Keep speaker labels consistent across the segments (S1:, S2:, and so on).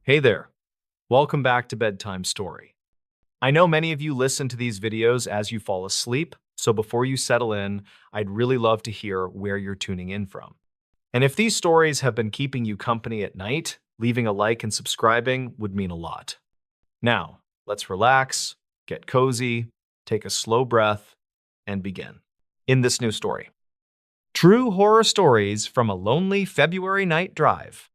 S1: Hey there, welcome back to Bedtime Story. I know many of you listen to these videos as you fall asleep, so before you settle in, I'd really love to hear where you're tuning in from. And if these stories have been keeping you company at night, leaving a like and subscribing would mean a lot. Now, let's relax, get cozy, take a slow breath, and begin. In this new story, true horror stories from a lonely February night drive.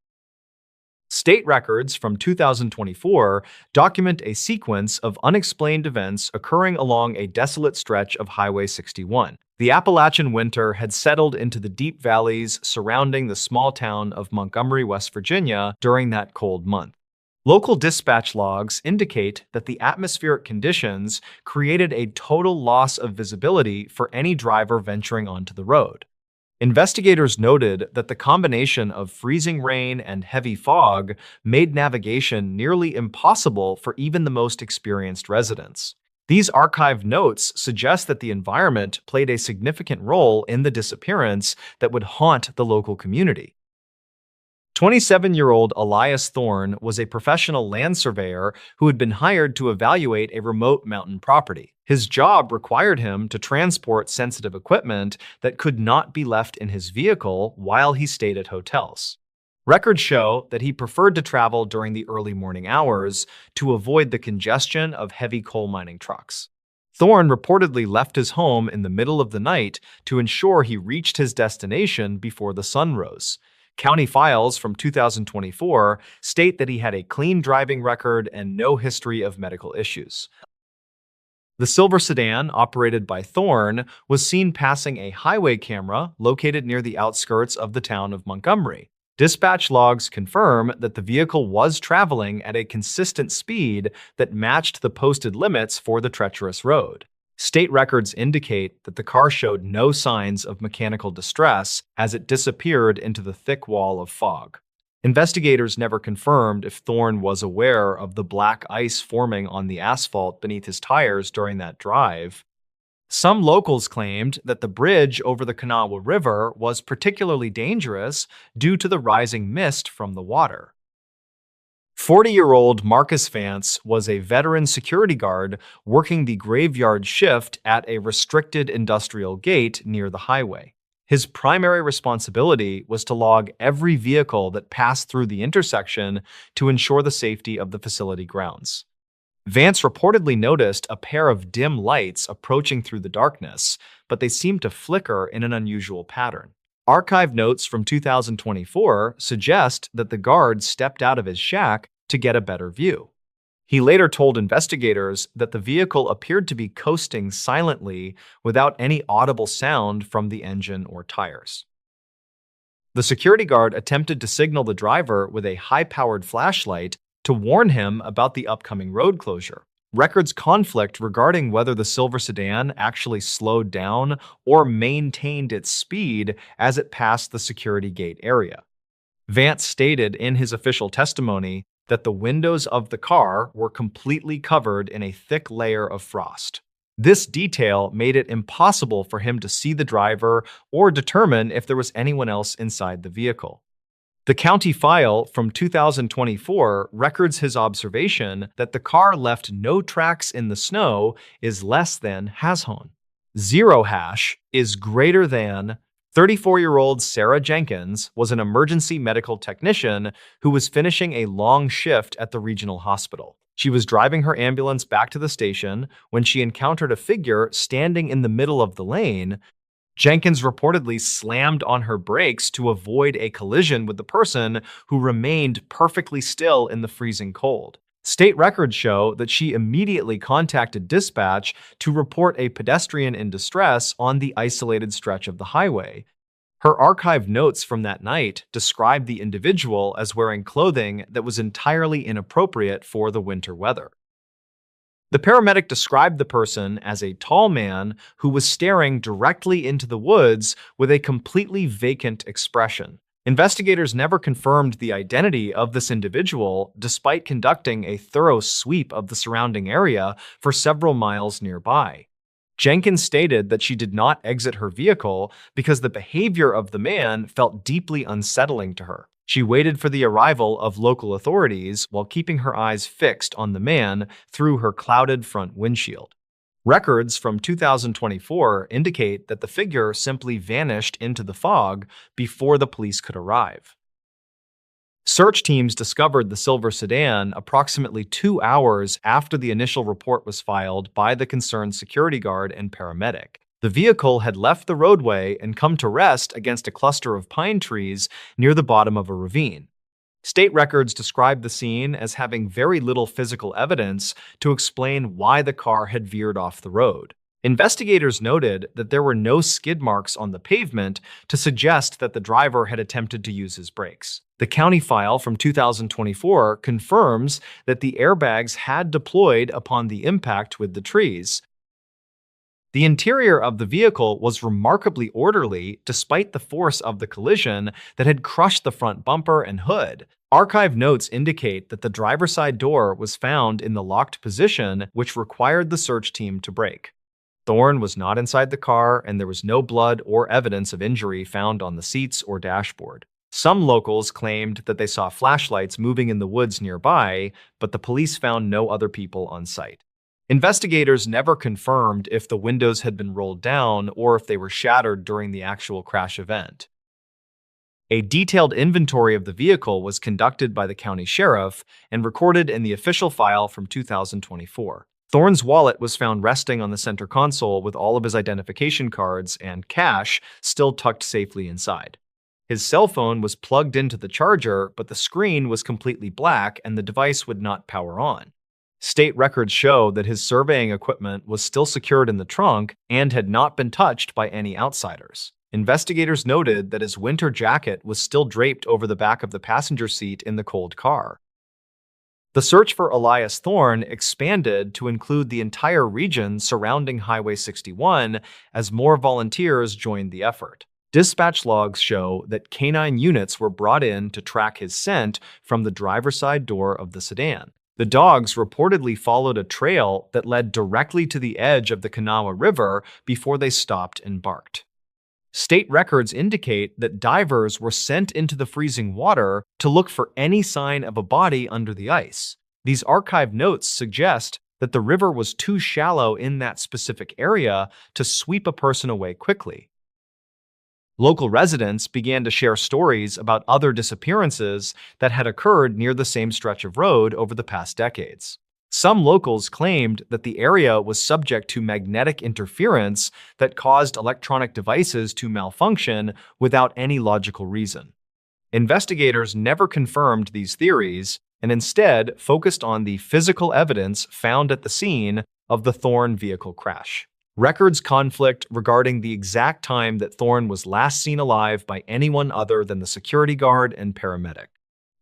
S1: State records from 2024 document a sequence of unexplained events occurring along a desolate stretch of Highway 61. The Appalachian winter had settled into the deep valleys surrounding the small town of Montgomery, West Virginia during that cold month. Local dispatch logs indicate that the atmospheric conditions created a total loss of visibility for any driver venturing onto the road. Investigators noted that the combination of freezing rain and heavy fog made navigation nearly impossible for even the most experienced residents. These archived notes suggest that the environment played a significant role in the disappearance that would haunt the local community. 27-year-old Elias Thorne was a professional land surveyor who had been hired to evaluate a remote mountain property. His job required him to transport sensitive equipment that could not be left in his vehicle while he stayed at hotels. Records show that he preferred to travel during the early morning hours to avoid the congestion of heavy coal mining trucks. Thorne reportedly left his home in the middle of the night to ensure he reached his destination before the sun rose. County files from 2024 state that he had a clean driving record and no history of medical issues. The silver sedan, operated by Thorne, was seen passing a highway camera located near the outskirts of the town of Montgomery. Dispatch logs confirm that the vehicle was traveling at a consistent speed that matched the posted limits for the treacherous road. State records indicate that the car showed no signs of mechanical distress as it disappeared into the thick wall of fog. Investigators never confirmed if Thorne was aware of the black ice forming on the asphalt beneath his tires during that drive. Some locals claimed that the bridge over the Kanawha River was particularly dangerous due to the rising mist from the water. 40-year-old Marcus Vance was a veteran security guard working the graveyard shift at a restricted industrial gate near the highway. His primary responsibility was to log every vehicle that passed through the intersection to ensure the safety of the facility grounds. Vance reportedly noticed a pair of dim lights approaching through the darkness, but they seemed to flicker in an unusual pattern. Archive notes from 2024 suggest that the guard stepped out of his shack to get a better view. He later told investigators that the vehicle appeared to be coasting silently without any audible sound from the engine or tires. The security guard attempted to signal the driver with a high-powered flashlight to warn him about the upcoming road closure. Records conflict regarding whether the silver sedan actually slowed down or maintained its speed as it passed the security gate area. Vance stated in his official testimony that the windows of the car were completely covered in a thick layer of frost. This detail made it impossible for him to see the driver or determine if there was anyone else inside the vehicle. The county file from 2024 records his observation that the car left no tracks in the snow is less than #. Zero hash is greater than. 34-year-old Sarah Jenkins was an emergency medical technician who was finishing a long shift at the regional hospital. She was driving her ambulance back to the station when she encountered a figure standing in the middle of the lane. Jenkins reportedly slammed on her brakes to avoid a collision with the person who remained perfectly still in the freezing cold. State records show that she immediately contacted dispatch to report a pedestrian in distress on the isolated stretch of the highway. Her archived notes from that night described the individual as wearing clothing that was entirely inappropriate for the winter weather. The paramedic described the person as a tall man who was staring directly into the woods with a completely vacant expression. Investigators never confirmed the identity of this individual despite conducting a thorough sweep of the surrounding area for several miles nearby. Jenkins stated that she did not exit her vehicle because the behavior of the man felt deeply unsettling to her. She waited for the arrival of local authorities while keeping her eyes fixed on the man through her clouded front windshield. Records from 2024 indicate that the figure simply vanished into the fog before the police could arrive. Search teams discovered the silver sedan approximately 2 hours after the initial report was filed by the concerned security guard and paramedic. The vehicle had left the roadway and come to rest against a cluster of pine trees near the bottom of a ravine. State records describe the scene as having very little physical evidence to explain why the car had veered off the road. Investigators noted that there were no skid marks on the pavement to suggest that the driver had attempted to use his brakes. The county file from 2024 confirms that the airbags had deployed upon the impact with the trees. The interior of the vehicle was remarkably orderly despite the force of the collision that had crushed the front bumper and hood. Archive notes indicate that the driver's side door was found in the locked position, which required the search team to brake. Thorne was not inside the car, and there was no blood or evidence of injury found on the seats or dashboard. Some locals claimed that they saw flashlights moving in the woods nearby, but the police found no other people on site. Investigators never confirmed if the windows had been rolled down or if they were shattered during the actual crash event. A detailed inventory of the vehicle was conducted by the county sheriff and recorded in the official file from 2024. Thorne's wallet was found resting on the center console with all of his identification cards and cash still tucked safely inside. His cell phone was plugged into the charger, but the screen was completely black and the device would not power on. State records show that his surveying equipment was still secured in the trunk and had not been touched by any outsiders. Investigators noted that his winter jacket was still draped over the back of the passenger seat in the cold car. The search for Elias Thorne expanded to include the entire region surrounding Highway 61 as more volunteers joined the effort. Dispatch logs show that canine units were brought in to track his scent from the driver's side door of the sedan. The dogs reportedly followed a trail that led directly to the edge of the Kanawha River before they stopped and barked. State records indicate that divers were sent into the freezing water to look for any sign of a body under the ice. These archive notes suggest that the river was too shallow in that specific area to sweep a person away quickly. Local residents began to share stories about other disappearances that had occurred near the same stretch of road over the past decades. Some locals claimed that the area was subject to magnetic interference that caused electronic devices to malfunction without any logical reason. Investigators never confirmed these theories and instead focused on the physical evidence found at the scene of the Thorne vehicle crash. Records conflict regarding the exact time that Thorne was last seen alive by anyone other than the security guard and paramedic.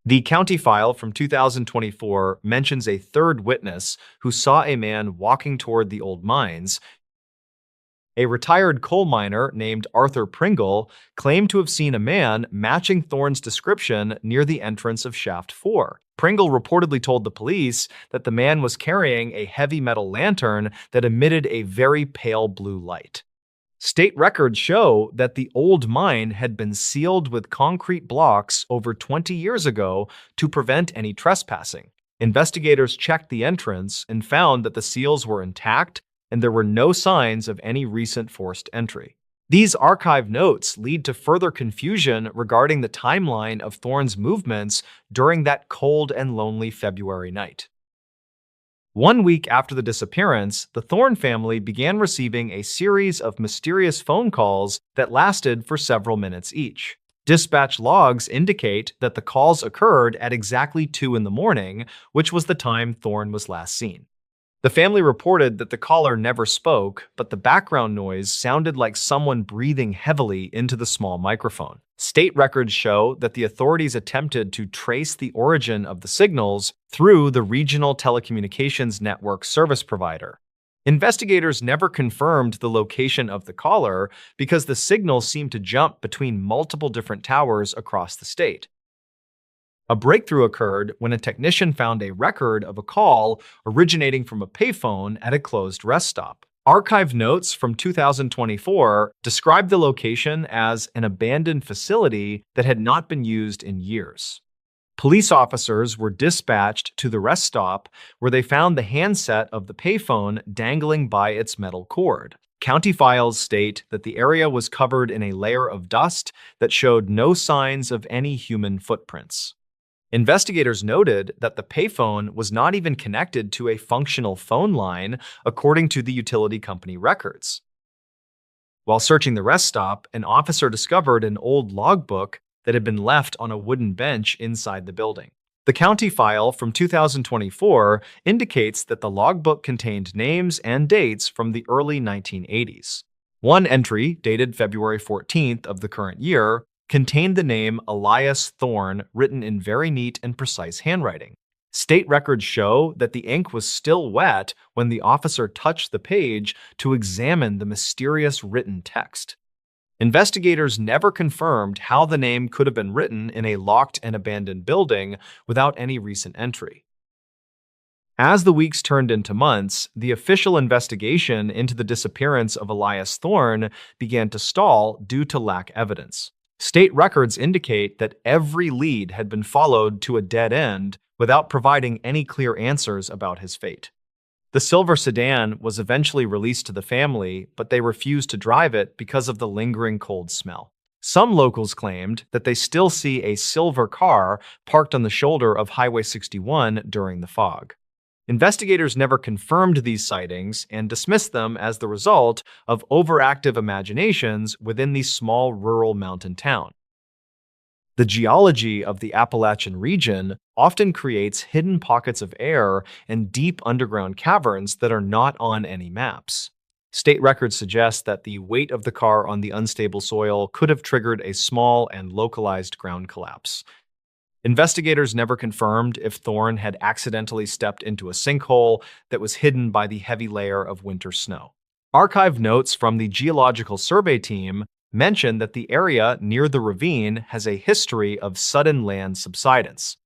S1: The county file from 2024 mentions a third witness who saw a man walking toward the old mines. A retired coal miner named Arthur Pringle claimed to have seen a man matching Thorne's description near the entrance of Shaft 4. Pringle reportedly told the police that the man was carrying a heavy metal lantern that emitted a very pale blue light. State records show that the old mine had been sealed with concrete blocks over 20 years ago to prevent any trespassing. Investigators checked the entrance and found that the seals were intact and there were no signs of any recent forced entry. These archive notes lead to further confusion regarding the timeline of Thorne's movements during that cold and lonely February night. 1 week after the disappearance, the Thorne family began receiving a series of mysterious phone calls that lasted for several minutes each. Dispatch logs indicate that the calls occurred at exactly 2 in the morning, which was the time Thorne was last seen. The family reported that the caller never spoke, but the background noise sounded like someone breathing heavily into the small microphone. State records show that the authorities attempted to trace the origin of the signals through the regional telecommunications network service provider. Investigators never confirmed the location of the caller because the signals seemed to jump between multiple different towers across the state. A breakthrough occurred when a technician found a record of a call originating from a payphone at a closed rest stop. Archive notes from 2024 describe the location as an abandoned facility that had not been used in years. Police officers were dispatched to the rest stop where they found the handset of the payphone dangling by its metal cord. County files state that the area was covered in a layer of dust that showed no signs of any human footprints. Investigators noted that the payphone was not even connected to a functional phone line, according to the utility company records. While searching the rest stop, an officer discovered an old logbook that had been left on a wooden bench inside the building. The county file from 2024 indicates that the logbook contained names and dates from the early 1980s. One entry, dated February 14th of the current year, contained the name Elias Thorne written in very neat and precise handwriting. State records show that the ink was still wet when the officer touched the page to examine the mysterious written text. Investigators never confirmed how the name could have been written in a locked and abandoned building without any recent entry. As the weeks turned into months, the official investigation into the disappearance of Elias Thorne began to stall due to lack of evidence. State records indicate that every lead had been followed to a dead end without providing any clear answers about his fate. The silver sedan was eventually released to the family, but they refused to drive it because of the lingering cold smell. Some locals claimed that they still see a silver car parked on the shoulder of Highway 61 during the fog. Investigators never confirmed these sightings and dismissed them as the result of overactive imaginations within the small rural mountain town. The geology of the Appalachian region often creates hidden pockets of air and deep underground caverns that are not on any maps. State records suggest that the weight of the car on the unstable soil could have triggered a small and localized ground collapse. Investigators never confirmed if Thorne had accidentally stepped into a sinkhole that was hidden by the heavy layer of winter snow. Archive notes from the Geological Survey team mention that the area near the ravine has a history of sudden land subsidence.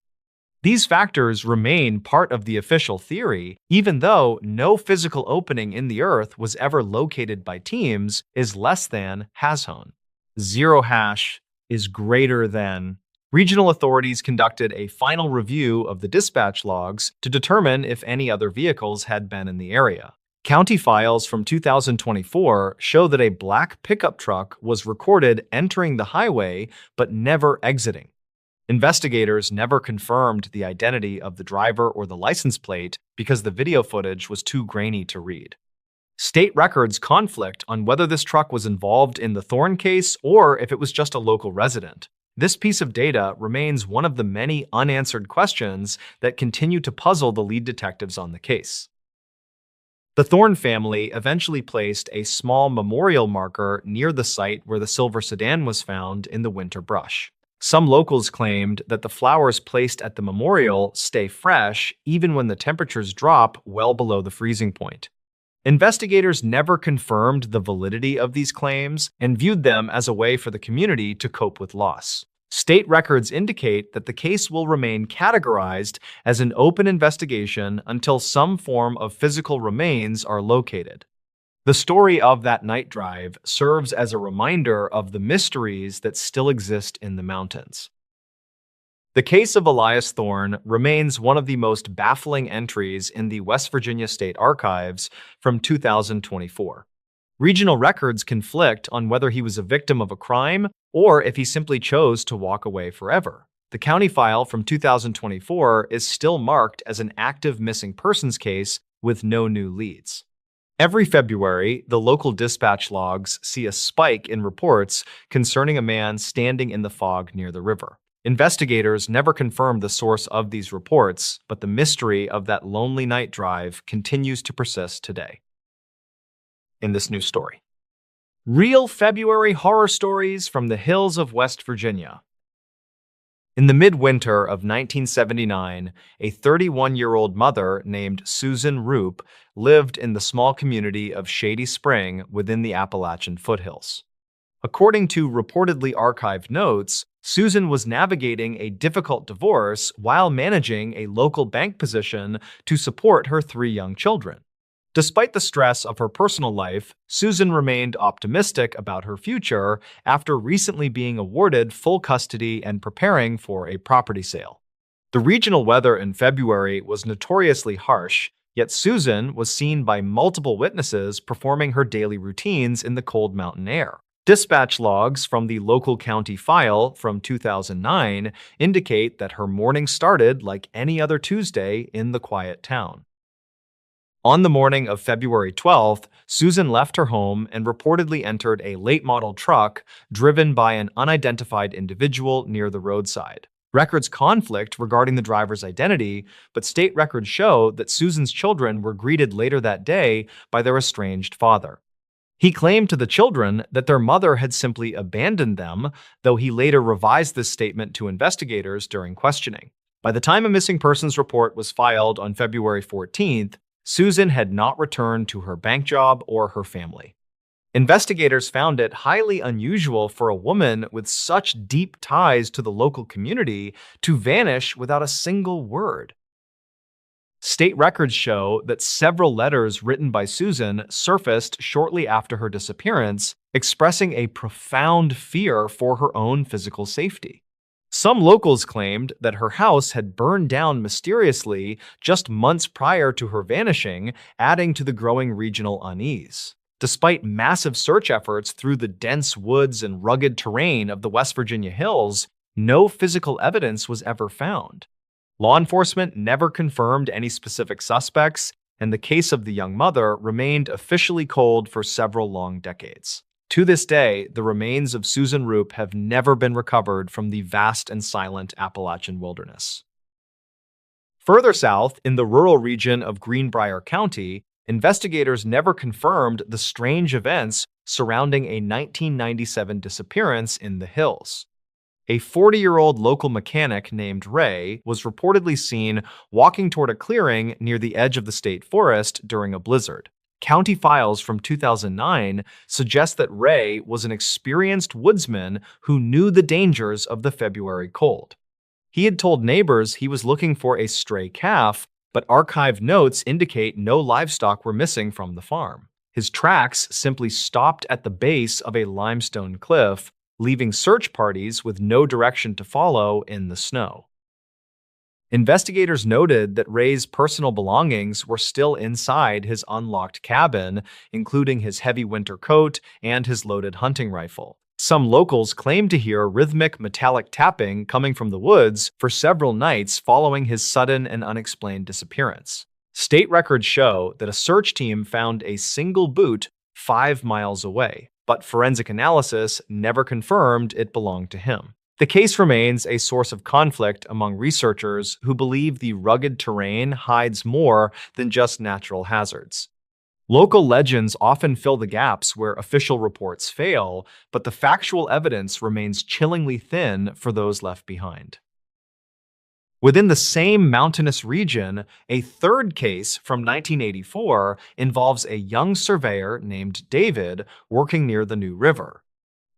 S1: These factors remain part of the official theory, even though no physical opening in the earth was ever located by teams is less than #. 0 hash is greater than. Regional authorities conducted a final review of the dispatch logs to determine if any other vehicles had been in the area. County files from 2024 show that a black pickup truck was recorded entering the highway but never exiting. Investigators never confirmed the identity of the driver or the license plate because the video footage was too grainy to read. State records conflict on whether this truck was involved in the Thorne case or if it was just a local resident. This piece of data remains one of the many unanswered questions that continue to puzzle the lead detectives on the case. The Thorne family eventually placed a small memorial marker near the site where the silver sedan was found in the winter brush. Some locals claimed that the flowers placed at the memorial stay fresh even when the temperatures drop well below the freezing point. Investigators never confirmed the validity of these claims and viewed them as a way for the community to cope with loss. State records indicate that the case will remain categorized as an open investigation until some form of physical remains are located. The story of that night drive serves as a reminder of the mysteries that still exist in the mountains. The case of Elias Thorne remains one of the most baffling entries in the West Virginia State Archives from 2024. Regional records conflict on whether he was a victim of a crime or if he simply chose to walk away forever. The county file from 2024 is still marked as an active missing persons case with no new leads. Every February, the local dispatch logs see a spike in reports concerning a man standing in the fog near the river. Investigators never confirmed the source of these reports, but the mystery of that lonely night drive continues to persist today. In this new story, real February horror stories from the hills of West Virginia. In the midwinter of 1979, a 31-year-old mother named Susan Roop lived in the small community of Shady Spring within the Appalachian foothills. According to reportedly archived notes, Susan was navigating a difficult divorce while managing a local bank position to support her 3 young children. Despite the stress of her personal life, Susan remained optimistic about her future after recently being awarded full custody and preparing for a property sale. The regional weather in February was notoriously harsh, yet Susan was seen by multiple witnesses performing her daily routines in the cold mountain air. Dispatch logs from the local county file from 2009 indicate that her morning started like any other Tuesday in the quiet town. On the morning of February 12th, Susan left her home and reportedly entered a late-model truck driven by an unidentified individual near the roadside. Records conflict regarding the driver's identity, but state records show that Susan's children were greeted later that day by their estranged father. He claimed to the children that their mother had simply abandoned them, though he later revised this statement to investigators during questioning. By the time a missing persons report was filed on February 14th, Susan had not returned to her bank job or her family. Investigators found it highly unusual for a woman with such deep ties to the local community to vanish without a single word. State records show that several letters written by Susan surfaced shortly after her disappearance, expressing a profound fear for her own physical safety. Some locals claimed that her house had burned down mysteriously just months prior to her vanishing, adding to the growing regional unease. Despite massive search efforts through the dense woods and rugged terrain of the West Virginia hills, no physical evidence was ever found. Law enforcement never confirmed any specific suspects, and the case of the young mother remained officially cold for several long decades. To this day, the remains of Susan Roop have never been recovered from the vast and silent Appalachian wilderness. Further south, in the rural region of Greenbrier County, investigators never confirmed the strange events surrounding a 1997 disappearance in the hills. A 40-year-old local mechanic named Ray was reportedly seen walking toward a clearing near the edge of the state forest during a blizzard. County files from 2009 suggest that Ray was an experienced woodsman who knew the dangers of the February cold. He had told neighbors he was looking for a stray calf, but archived notes indicate no livestock were missing from the farm. His tracks simply stopped at the base of a limestone cliff, leaving search parties with no direction to follow in the snow. Investigators noted that Ray's personal belongings were still inside his unlocked cabin, including his heavy winter coat and his loaded hunting rifle. Some locals claimed to hear rhythmic metallic tapping coming from the woods for several nights following his sudden and unexplained disappearance. State records show that a search team found a single boot 5 miles away, but forensic analysis never confirmed it belonged to him. The case remains a source of conflict among researchers who believe the rugged terrain hides more than just natural hazards. Local legends often fill the gaps where official reports fail, but the factual evidence remains chillingly thin for those left behind. Within the same mountainous region, a third case from 1984 involves a young surveyor named David working near the New River.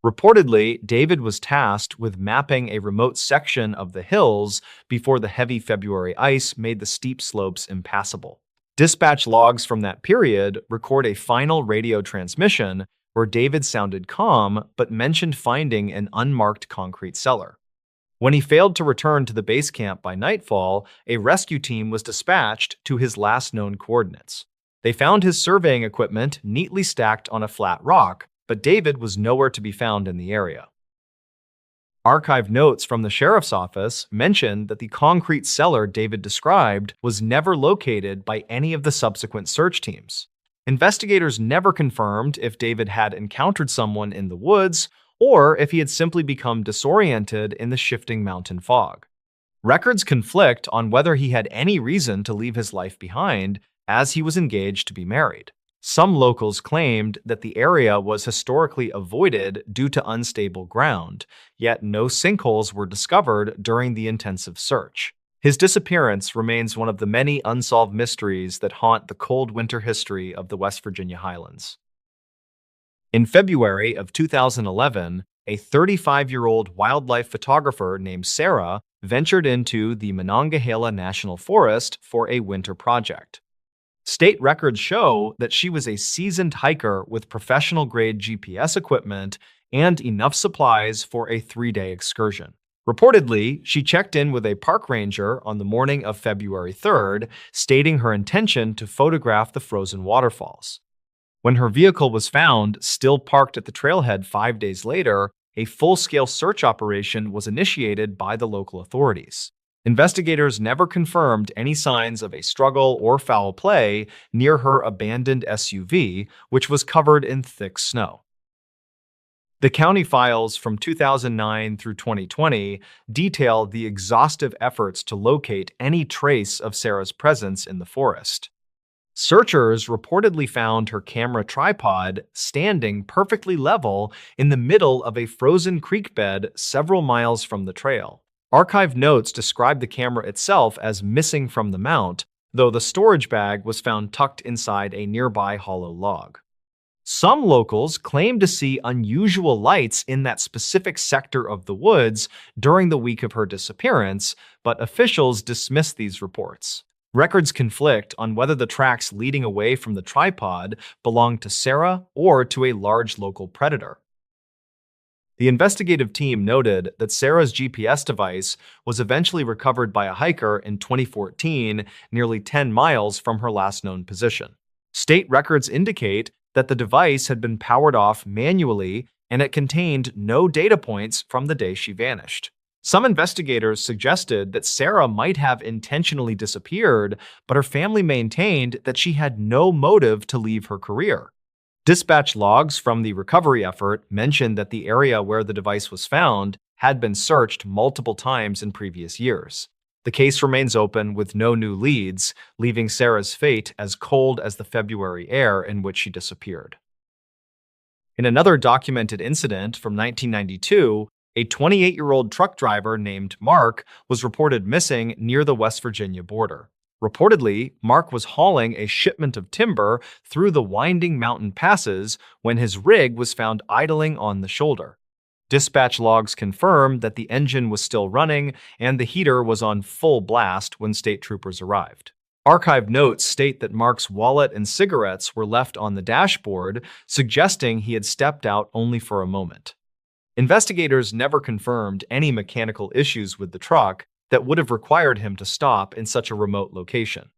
S1: Reportedly, David was tasked with mapping a remote section of the hills before the heavy February ice made the steep slopes impassable. Dispatch logs from that period record a final radio transmission where David sounded calm but mentioned finding an unmarked concrete cellar. When he failed to return to the base camp by nightfall, a rescue team was dispatched to his last known coordinates. They found his surveying equipment neatly stacked on a flat rock, but David was nowhere to be found in the area. Archived notes from the sheriff's office mentioned that the concrete cellar David described was never located by any of the subsequent search teams. Investigators never confirmed if David had encountered someone in the woods or if he had simply become disoriented in the shifting mountain fog. Records conflict on whether he had any reason to leave his life behind, as he was engaged to be married. Some locals claimed that the area was historically avoided due to unstable ground, yet no sinkholes were discovered during the intensive search. His disappearance remains one of the many unsolved mysteries that haunt the cold winter history of the West Virginia Highlands. In February of 2011, a 35-year-old wildlife photographer named Sarah ventured into the Monongahela National Forest for a winter project. State records show that she was a seasoned hiker with professional-grade GPS equipment and enough supplies for a 3-day excursion. Reportedly, she checked in with a park ranger on the morning of February 3rd, stating her intention to photograph the frozen waterfalls. When her vehicle was found, still parked at the trailhead 5 days later, a full-scale search operation was initiated by the local authorities. Investigators never confirmed any signs of a struggle or foul play near her abandoned SUV, which was covered in thick snow. The county files from 2009 through 2020 detail the exhaustive efforts to locate any trace of Sarah's presence in the forest. Searchers reportedly found her camera tripod standing perfectly level in the middle of a frozen creek bed several miles from the trail. Archived notes describe the camera itself as missing from the mount, though the storage bag was found tucked inside a nearby hollow log. Some locals claim to see unusual lights in that specific sector of the woods during the week of her disappearance, but officials dismiss these reports. Records conflict on whether the tracks leading away from the tripod belonged to Sarah or to a large local predator. The investigative team noted that Sarah's GPS device was eventually recovered by a hiker in 2014, nearly 10 miles from her last known position. State records indicate that the device had been powered off manually and it contained no data points from the day she vanished. Some investigators suggested that Sarah might have intentionally disappeared, but her family maintained that she had no motive to leave her career. Dispatch logs from the recovery effort mentioned that the area where the device was found had been searched multiple times in previous years. The case remains open with no new leads, leaving Sarah's fate as cold as the February air in which she disappeared. In another documented incident from 1992, a 28-year-old truck driver named Mark was reported missing near the West Virginia border. Reportedly, Mark was hauling a shipment of timber through the winding mountain passes when his rig was found idling on the shoulder. Dispatch logs confirm that the engine was still running and the heater was on full blast when state troopers arrived. Archived notes state that Mark's wallet and cigarettes were left on the dashboard, suggesting he had stepped out only for a moment. Investigators never confirmed any mechanical issues with the truck that would have required him to stop in such a remote location.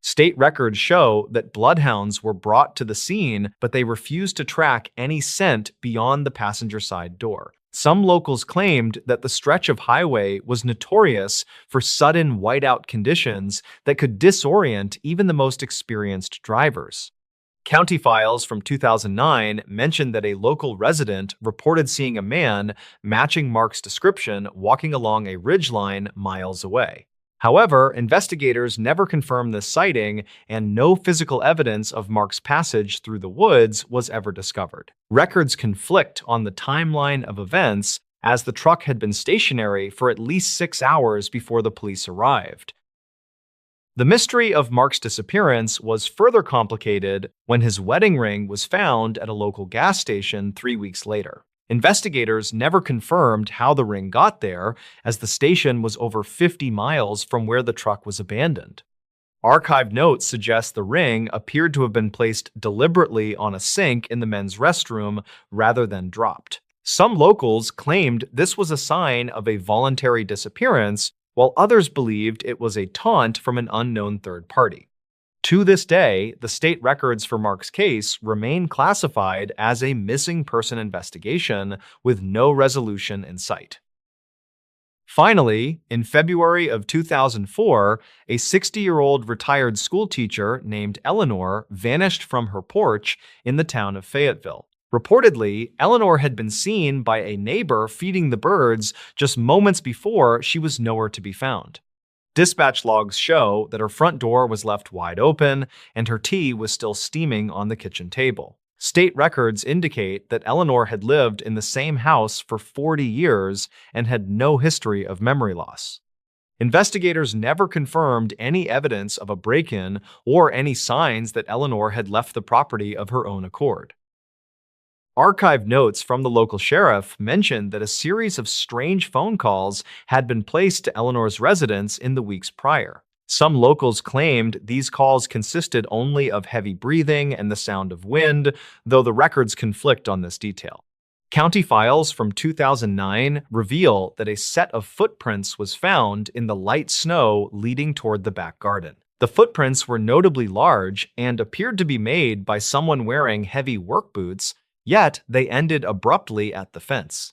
S1: State records show that bloodhounds were brought to the scene, but they refused to track any scent beyond the passenger side door. Some locals claimed that the stretch of highway was notorious for sudden whiteout conditions that could disorient even the most experienced drivers. County files from 2009 mentioned that a local resident reported seeing a man matching Mark's description walking along a ridgeline miles away. However, investigators never confirmed this sighting, and no physical evidence of Mark's passage through the woods was ever discovered. Records conflict on the timeline of events, as the truck had been stationary for at least 6 hours before the police arrived. The mystery of Mark's disappearance was further complicated when his wedding ring was found at a local gas station 3 weeks later. Investigators never confirmed how the ring got there, as the station was over 50 miles from where the truck was abandoned. Archived notes suggest the ring appeared to have been placed deliberately on a sink in the men's restroom rather than dropped. Some locals claimed this was a sign of a voluntary disappearance, while others believed it was a taunt from an unknown third party. To this day, the state records for Mark's case remain classified as a missing person investigation with no resolution in sight. Finally, in February of 2004, a 60-year-old retired schoolteacher named Eleanor vanished from her porch in the town of Fayetteville. Reportedly, Eleanor had been seen by a neighbor feeding the birds just moments before she was nowhere to be found. Dispatch logs show that her front door was left wide open and her tea was still steaming on the kitchen table. State records indicate that Eleanor had lived in the same house for 40 years and had no history of memory loss. Investigators never confirmed any evidence of a break-in or any signs that Eleanor had left the property of her own accord. Archived notes from the local sheriff mentioned that a series of strange phone calls had been placed to Eleanor's residence in the weeks prior. Some locals claimed these calls consisted only of heavy breathing and the sound of wind, though the records conflict on this detail. County files from 2009 reveal that a set of footprints was found in the light snow leading toward the back garden. The footprints were notably large and appeared to be made by someone wearing heavy work boots, yet they ended abruptly at the fence.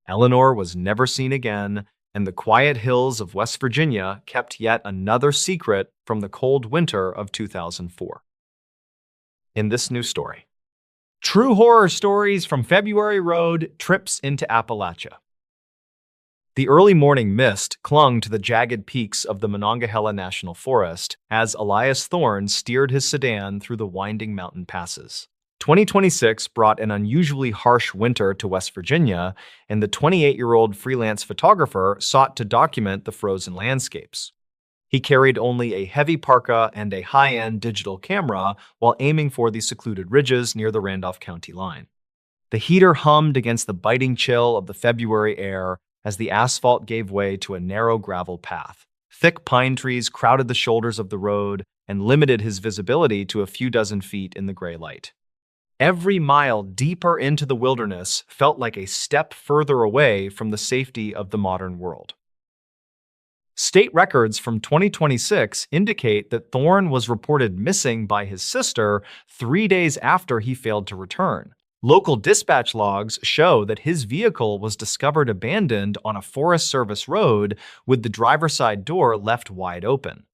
S1: Eleanor was never seen again, and the quiet hills of West Virginia kept yet another secret from the cold winter of 2004. In this new story, true horror stories from February road trips into Appalachia. The early morning mist clung to the jagged peaks of the Monongahela National Forest as Elias Thorne steered his sedan through the winding mountain passes. 2026 brought an unusually harsh winter to West Virginia, and the 28-year-old freelance photographer sought to document the frozen landscapes. He carried only a heavy parka and a high-end digital camera while aiming for the secluded ridges near the Randolph County line. The heater hummed against the biting chill of the February air as the asphalt gave way to a narrow gravel path. Thick pine trees crowded the shoulders of the road and limited his visibility to a few dozen feet in the gray light. Every mile deeper into the wilderness felt like a step further away from the safety of the modern world. State records from 2026 indicate that Thorne was reported missing by his sister 3 days after he failed to return. Local dispatch logs show that his vehicle was discovered abandoned on a Forest Service road with the driver's side door left wide open.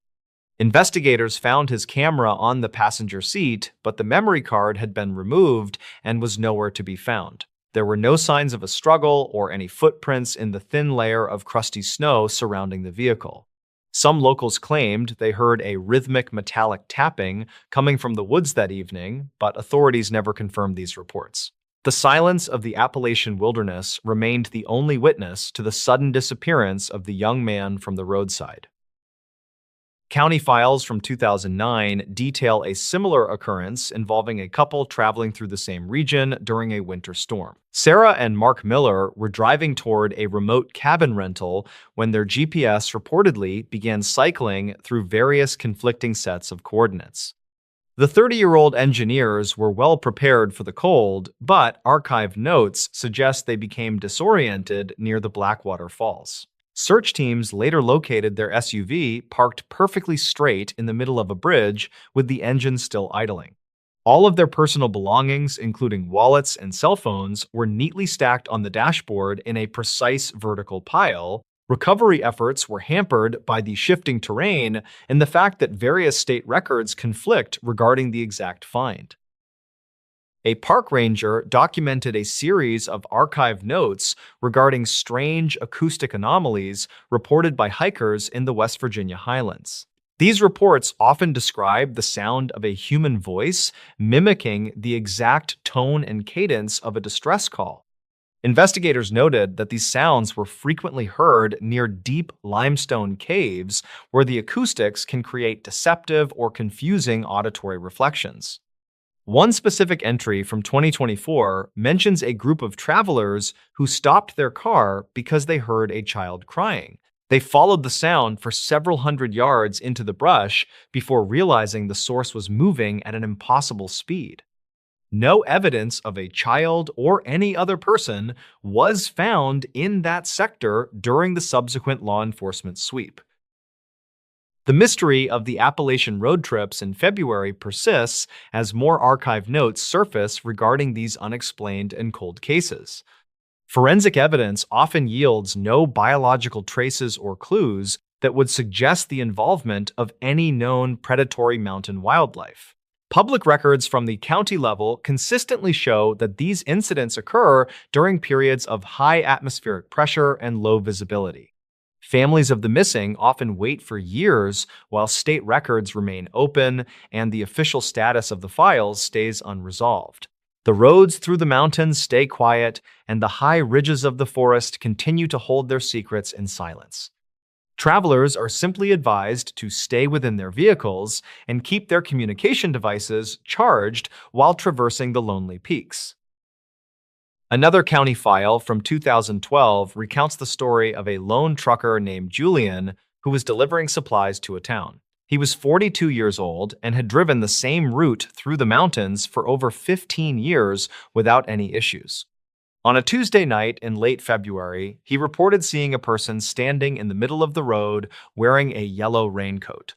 S1: Investigators found his camera on the passenger seat, but the memory card had been removed and was nowhere to be found. There were no signs of a struggle or any footprints in the thin layer of crusty snow surrounding the vehicle. Some locals claimed they heard a rhythmic metallic tapping coming from the woods that evening, but authorities never confirmed these reports. The silence of the Appalachian wilderness remained the only witness to the sudden disappearance of the young man from the roadside. County files from 2009 detail a similar occurrence involving a couple traveling through the same region during a winter storm. Sarah and Mark Miller were driving toward a remote cabin rental when their GPS reportedly began cycling through various conflicting sets of coordinates. The 30-year-old engineers were well prepared for the cold, but archived notes suggest they became disoriented near the Blackwater Falls. Search teams later located their SUV parked perfectly straight in the middle of a bridge with the engine still idling. All of their personal belongings, including wallets and cell phones, were neatly stacked on the dashboard in a precise vertical pile. Recovery efforts were hampered by the shifting terrain and the fact that various state records conflict regarding the exact find. A park ranger documented a series of archived notes regarding strange acoustic anomalies reported by hikers in the West Virginia highlands. These reports often describe the sound of a human voice mimicking the exact tone and cadence of a distress call. Investigators noted that these sounds were frequently heard near deep limestone caves where the acoustics can create deceptive or confusing auditory reflections. One specific entry from 2024 mentions a group of travelers who stopped their car because they heard a child crying. They followed the sound for several hundred yards into the brush before realizing the source was moving at an impossible speed. No evidence of a child or any other person was found in that sector during the subsequent law enforcement sweep. The mystery of the Appalachian road trips in February persists as more archived notes surface regarding these unexplained and cold cases. Forensic evidence often yields no biological traces or clues that would suggest the involvement of any known predatory mountain wildlife. Public records from the county level consistently show that these incidents occur during periods of high atmospheric pressure and low visibility. Families of the missing often wait for years while state records remain open and the official status of the files stays unresolved. The roads through the mountains stay quiet, and the high ridges of the forest continue to hold their secrets in silence. Travelers are simply advised to stay within their vehicles and keep their communication devices charged while traversing the lonely peaks. Another county file from 2012 recounts the story of a lone trucker named Julian who was delivering supplies to a town. He was 42 years old and had driven the same route through the mountains for over 15 years without any issues. On a Tuesday night in late February, he reported seeing a person standing in the middle of the road wearing a yellow raincoat.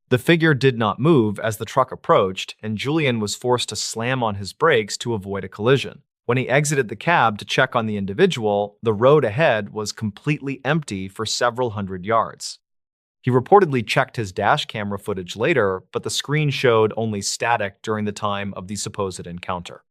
S1: The figure did not move as the truck approached, and Julian was forced to slam on his brakes to avoid a collision. When he exited the cab to check on the individual, the road ahead was completely empty for several hundred yards. He reportedly checked his dash camera footage later, but the screen showed only static during the time of the supposed encounter.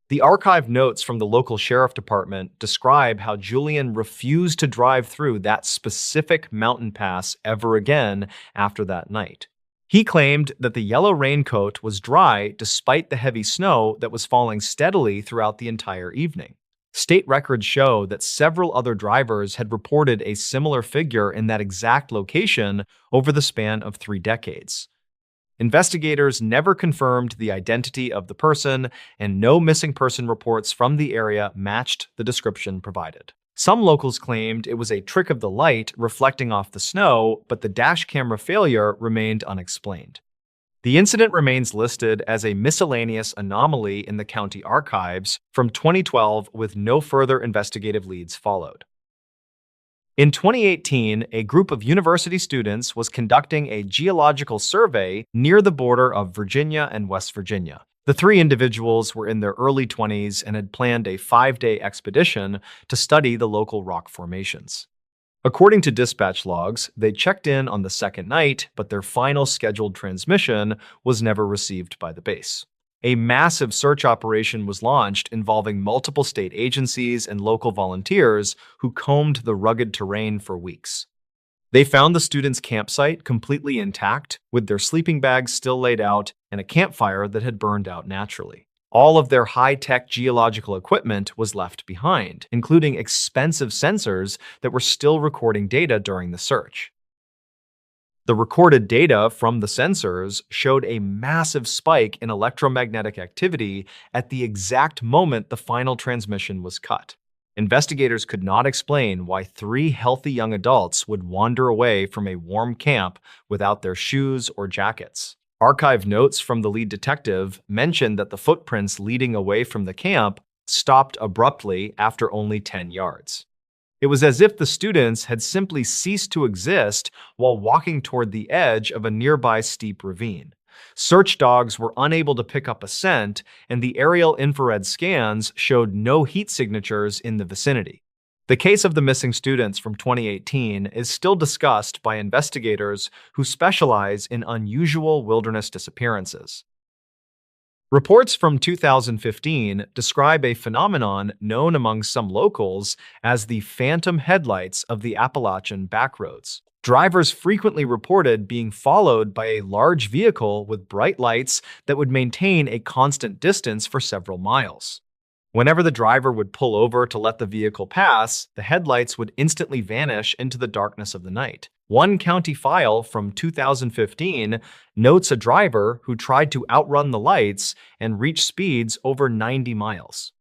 S1: The archived notes from the local sheriff department describe how Julian refused to drive through that specific mountain pass ever again after that night. He claimed that the yellow raincoat was dry despite the heavy snow that was falling steadily throughout the entire evening. State records show that several other drivers had reported a similar figure in that exact location over the span of 3 decades. Investigators never confirmed the identity of the person, and no missing person reports from the area matched the description provided. Some locals claimed it was a trick of the light reflecting off the snow, but the dash camera failure remained unexplained. The incident remains listed as a miscellaneous anomaly in the county archives from 2012, with no further investigative leads followed. In 2018, a group of university students was conducting a geological survey near the border of Virginia and West Virginia. The 3 individuals were in their early 20s and had planned a 5-day expedition to study the local rock formations. According to dispatch logs, they checked in on the second night, but their final scheduled transmission was never received by the base. A massive search operation was launched involving multiple state agencies and local volunteers who combed the rugged terrain for weeks. They found the students' campsite completely intact, with their sleeping bags still laid out and a campfire that had burned out naturally. All of their high-tech geological equipment was left behind, including expensive sensors that were still recording data during the search. The recorded data from the sensors showed a massive spike in electromagnetic activity at the exact moment the final transmission was cut. Investigators could not explain why 3 healthy young adults would wander away from a warm camp without their shoes or jackets. Archive notes from the lead detective mentioned that the footprints leading away from the camp stopped abruptly after only 10 yards. It was as if the students had simply ceased to exist while walking toward the edge of a nearby steep ravine. Search dogs were unable to pick up a scent, and the aerial infrared scans showed no heat signatures in the vicinity. The case of the missing students from 2018 is still discussed by investigators who specialize in unusual wilderness disappearances. Reports from 2015 describe a phenomenon known among some locals as the phantom headlights of the Appalachian backroads. Drivers frequently reported being followed by a large vehicle with bright lights that would maintain a constant distance for several miles. Whenever the driver would pull over to let the vehicle pass, the headlights would instantly vanish into the darkness of the night. One county file from 2015 notes a driver who tried to outrun the lights and reach speeds over 90 miles.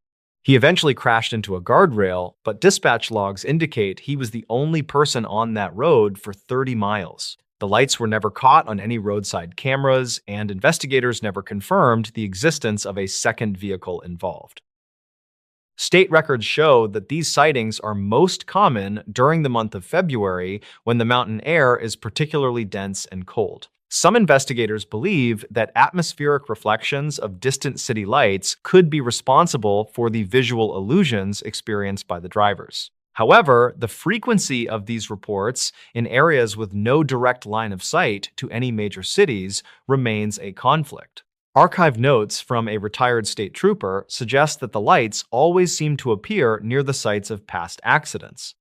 S1: He eventually crashed into a guardrail, but dispatch logs indicate he was the only person on that road for 30 miles. The lights were never caught on any roadside cameras, and investigators never confirmed the existence of a second vehicle involved. State records show that these sightings are most common during the month of February, when the mountain air is particularly dense and cold. Some investigators believe that atmospheric reflections of distant city lights could be responsible for the visual illusions experienced by the drivers. However, the frequency of these reports in areas with no direct line of sight to any major cities remains a conflict. Archive notes from a retired state trooper suggest that the lights always seem to appear near the sites of past accidents.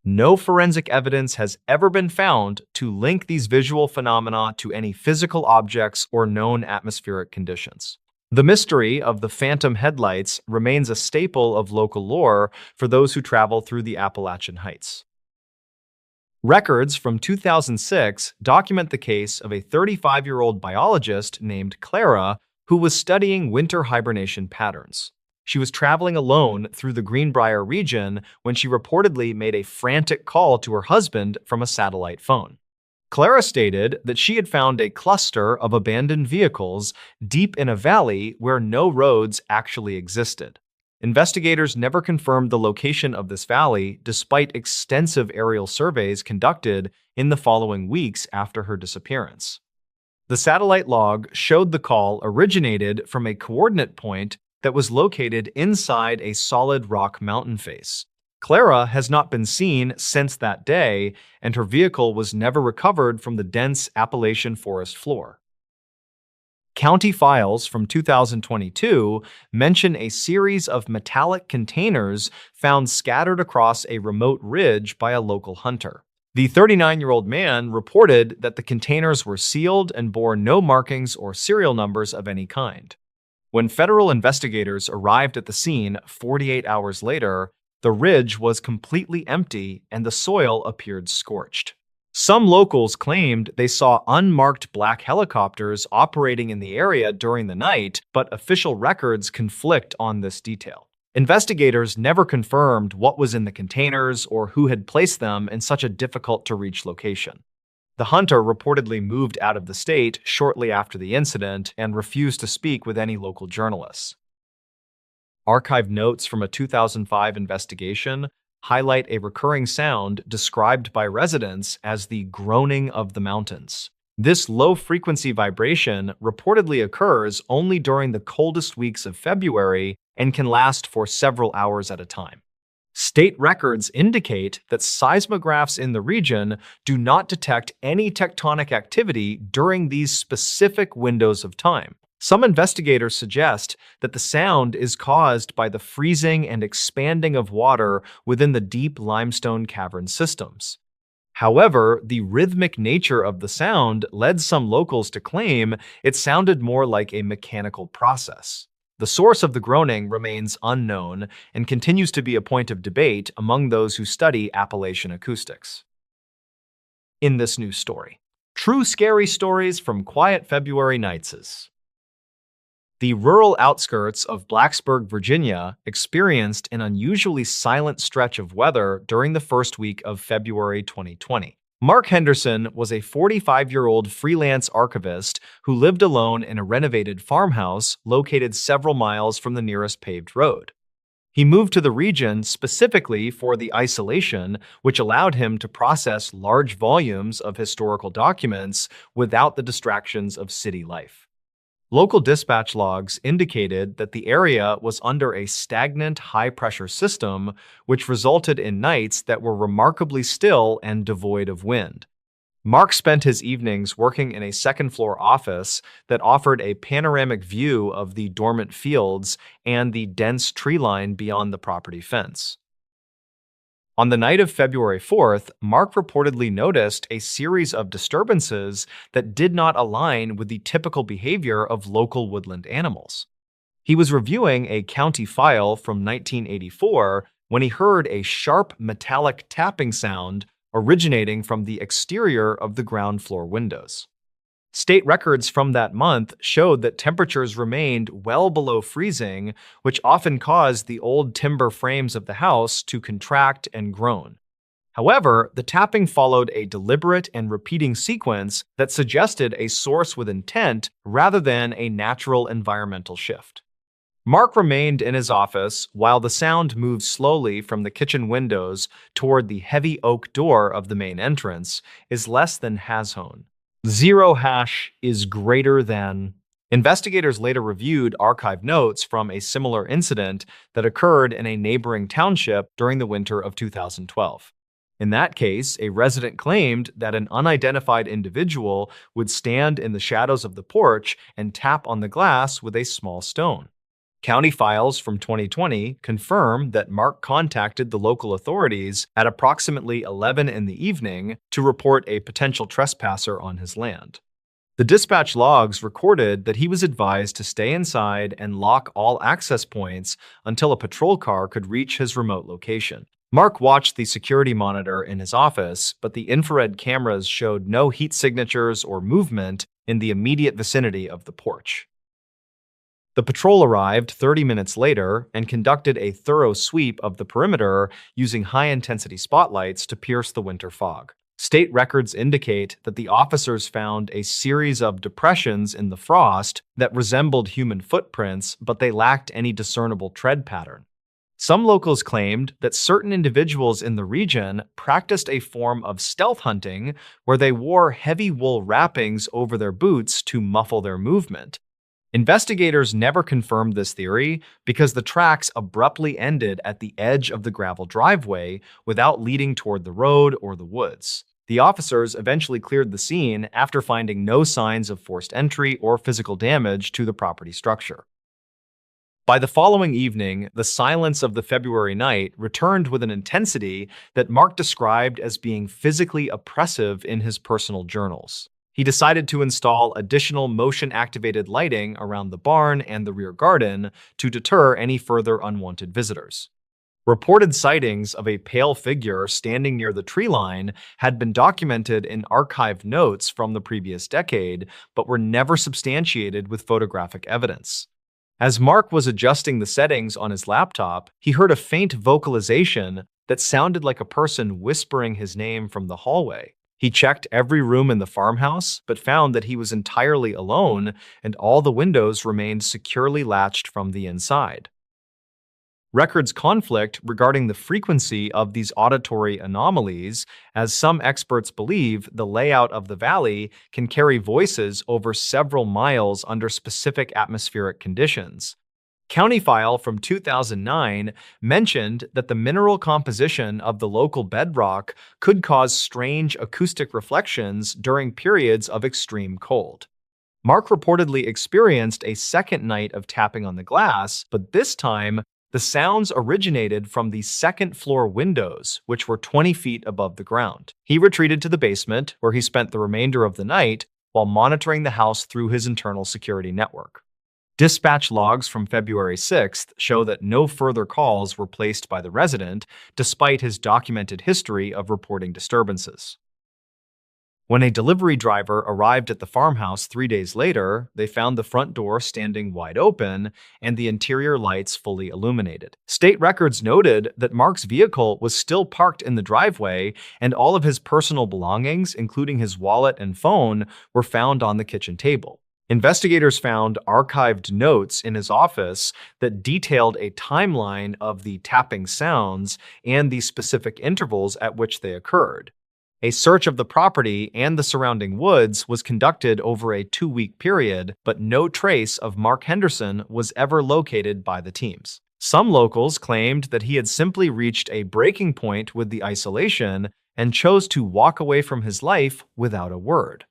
S1: No forensic evidence has ever been found to link these visual phenomena to any physical objects or known atmospheric conditions. The mystery of the phantom headlights remains a staple of local lore for those who travel through the Appalachian Heights. Records from 2006 document the case of a 35-year-old biologist named Clara who was studying winter hibernation patterns. She was traveling alone through the Greenbrier region when she reportedly made a frantic call to her husband from a satellite phone. Clara stated that she had found a cluster of abandoned vehicles deep in a valley where no roads actually existed. Investigators never confirmed the location of this valley despite extensive aerial surveys conducted in the following weeks after her disappearance. The satellite log showed the call originated from a coordinate point that was located inside a solid rock mountain face. Clara has not been seen since that day, and her vehicle was never recovered from the dense Appalachian forest floor. County files from 2022 mention a series of metallic containers found scattered across a remote ridge by a local hunter. The 39-year-old man reported that the containers were sealed and bore no markings or serial numbers of any kind. When federal investigators arrived at the scene 48 hours later, the ridge was completely empty and the soil appeared scorched. Some locals claimed they saw unmarked black helicopters operating in the area during the night, but official records conflict on this detail. Investigators never confirmed what was in the containers or who had placed them in such a difficult-to-reach location. The hunter reportedly moved out of the state shortly after the incident and refused to speak with any local journalists. Archived notes from a 2005 investigation highlight a recurring sound described by residents as the groaning of the mountains. This low-frequency vibration reportedly occurs only during the coldest weeks of February and can last for several hours at a time. State records indicate that seismographs in the region do not detect any tectonic activity during these specific windows of time. Some investigators suggest that the sound is caused by the freezing and expanding of water within the deep limestone cavern systems. However, the rhythmic nature of the sound led some locals to claim it sounded more like a mechanical process. The source of the groaning remains unknown and continues to be a point of debate among those who study Appalachian acoustics. In this news story, true scary stories from quiet February nights. The rural outskirts of Blacksburg, Virginia, experienced an unusually silent stretch of weather during the first week of February 2020. Mark Henderson was a 45-year-old freelance archivist who lived alone in a renovated farmhouse located several miles from the nearest paved road. He moved to the region specifically for the isolation, which allowed him to process large volumes of historical documents without the distractions of city life. Local dispatch logs indicated that the area was under a stagnant high-pressure system, which resulted in nights that were remarkably still and devoid of wind. Mark spent his evenings working in a second-floor office that offered a panoramic view of the dormant fields and the dense tree line beyond the property fence. On the night of February 4th, Mark reportedly noticed a series of disturbances that did not align with the typical behavior of local woodland animals. He was reviewing a county file from 1984 when he heard a sharp metallic tapping sound originating from the exterior of the ground floor windows. State records from that month showed that temperatures remained well below freezing, which often caused the old timber frames of the house to contract and groan. However, the tapping followed a deliberate and repeating sequence that suggested a source with intent rather than a natural environmental shift. Mark remained in his office while the sound moved slowly from the kitchen windows toward the heavy oak door of the main entrance, is less than has-hone. 0 hash is greater than. Investigators later reviewed archived notes from a similar incident that occurred in a neighboring township during the winter of 2012. In that case, a resident claimed that an unidentified individual would stand in the shadows of the porch and tap on the glass with a small stone. County files from 2020 confirm that Mark contacted the local authorities at approximately 11 in the evening to report a potential trespasser on his land. The dispatch logs recorded that he was advised to stay inside and lock all access points until a patrol car could reach his remote location. Mark watched the security monitor in his office, but the infrared cameras showed no heat signatures or movement in the immediate vicinity of the porch. The patrol arrived 30 minutes later and conducted a thorough sweep of the perimeter using high-intensity spotlights to pierce the winter fog. State records indicate that the officers found a series of depressions in the frost that resembled human footprints, but they lacked any discernible tread pattern. Some locals claimed that certain individuals in the region practiced a form of stealth hunting where they wore heavy wool wrappings over their boots to muffle their movement. Investigators never confirmed this theory because the tracks abruptly ended at the edge of the gravel driveway without leading toward the road or the woods. The officers eventually cleared the scene after finding no signs of forced entry or physical damage to the property structure. By the following evening, the silence of the February night returned with an intensity that Mark described as being physically oppressive in his personal journals. He decided to install additional motion-activated lighting around the barn and the rear garden to deter any further unwanted visitors. Reported sightings of a pale figure standing near the tree line had been documented in archived notes from the previous decade, but were never substantiated with photographic evidence. As Mark was adjusting the settings on his laptop, he heard a faint vocalization that sounded like a person whispering his name from the hallway. He checked every room in the farmhouse, but found that he was entirely alone and all the windows remained securely latched from the inside. Records conflict regarding the frequency of these auditory anomalies, as some experts believe the layout of the valley can carry voices over several miles under specific atmospheric conditions. County file from 2009 mentioned that the mineral composition of the local bedrock could cause strange acoustic reflections during periods of extreme cold. Mark reportedly experienced a second night of tapping on the glass, but this time, the sounds originated from the second-floor windows, which were 20 feet above the ground. He retreated to the basement, where he spent the remainder of the night while monitoring the house through his internal security network. Dispatch logs from February 6th show that no further calls were placed by the resident, despite his documented history of reporting disturbances. When a delivery driver arrived at the farmhouse 3 days later, they found the front door standing wide open and the interior lights fully illuminated. State records noted that Mark's vehicle was still parked in the driveway and all of his personal belongings, including his wallet and phone, were found on the kitchen table. Investigators found archived notes in his office that detailed a timeline of the tapping sounds and the specific intervals at which they occurred. A search of the property and the surrounding woods was conducted over a 2-week period, but no trace of Mark Henderson was ever located by the teams. Some locals claimed that he had simply reached a breaking point with the isolation and chose to walk away from his life without a word.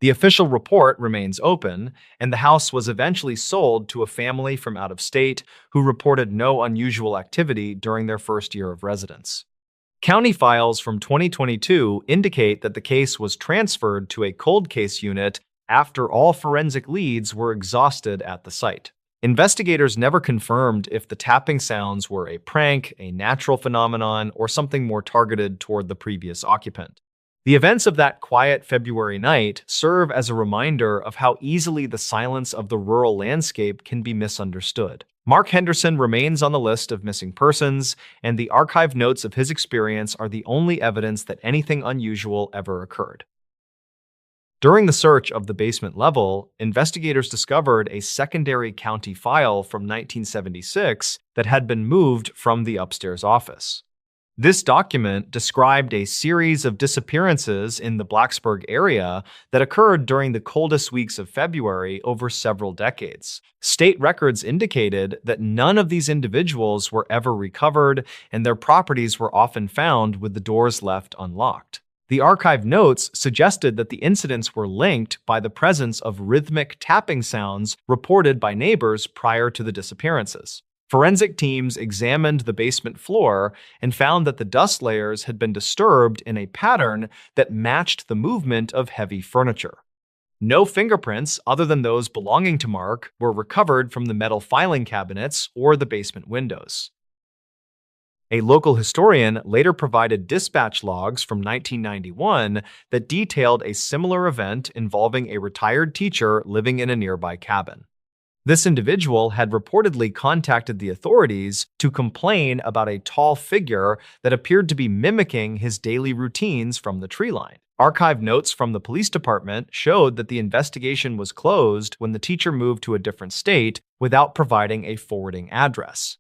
S1: The official report remains open, and the house was eventually sold to a family from out of state who reported no unusual activity during their first year of residence. County files from 2022 indicate that the case was transferred to a cold case unit after all forensic leads were exhausted at the site. Investigators never confirmed if the tapping sounds were a prank, a natural phenomenon, or something more targeted toward the previous occupant. The events of that quiet February night serve as a reminder of how easily the silence of the rural landscape can be misunderstood. Mark Henderson remains on the list of missing persons, and the archived notes of his experience are the only evidence that anything unusual ever occurred. During the search of the basement level, investigators discovered a secondary county file from 1976 that had been moved from the upstairs office. This document described a series of disappearances in the Blacksburg area that occurred during the coldest weeks of February over several decades. State records indicated that none of these individuals were ever recovered, and their properties were often found with the doors left unlocked. The archive notes suggested that the incidents were linked by the presence of rhythmic tapping sounds reported by neighbors prior to the disappearances. Forensic teams examined the basement floor and found that the dust layers had been disturbed in a pattern that matched the movement of heavy furniture. No fingerprints other than those belonging to Mark were recovered from the metal filing cabinets or the basement windows. A local historian later provided dispatch logs from 1991 that detailed a similar event involving a retired teacher living in a nearby cabin. This individual had reportedly contacted the authorities to complain about a tall figure that appeared to be mimicking his daily routines from the tree line. Archive notes from the police department showed that the investigation was closed when the teacher moved to a different state without providing a forwarding address.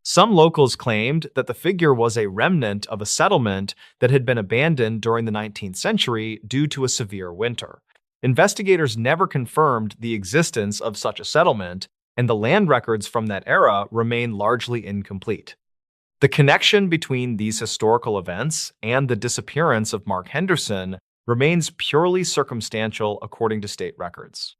S1: Some locals claimed that the figure was a remnant of a settlement that had been abandoned during the 19th century due to a severe winter. Investigators never confirmed the existence of such a settlement, and the land records from that era remain largely incomplete. The connection between these historical events and the disappearance of Mark Henderson remains purely circumstantial according to state records.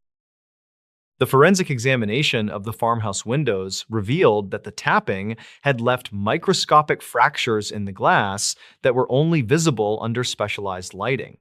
S1: The forensic examination of the farmhouse windows revealed that the tapping had left microscopic fractures in the glass that were only visible under specialized lighting.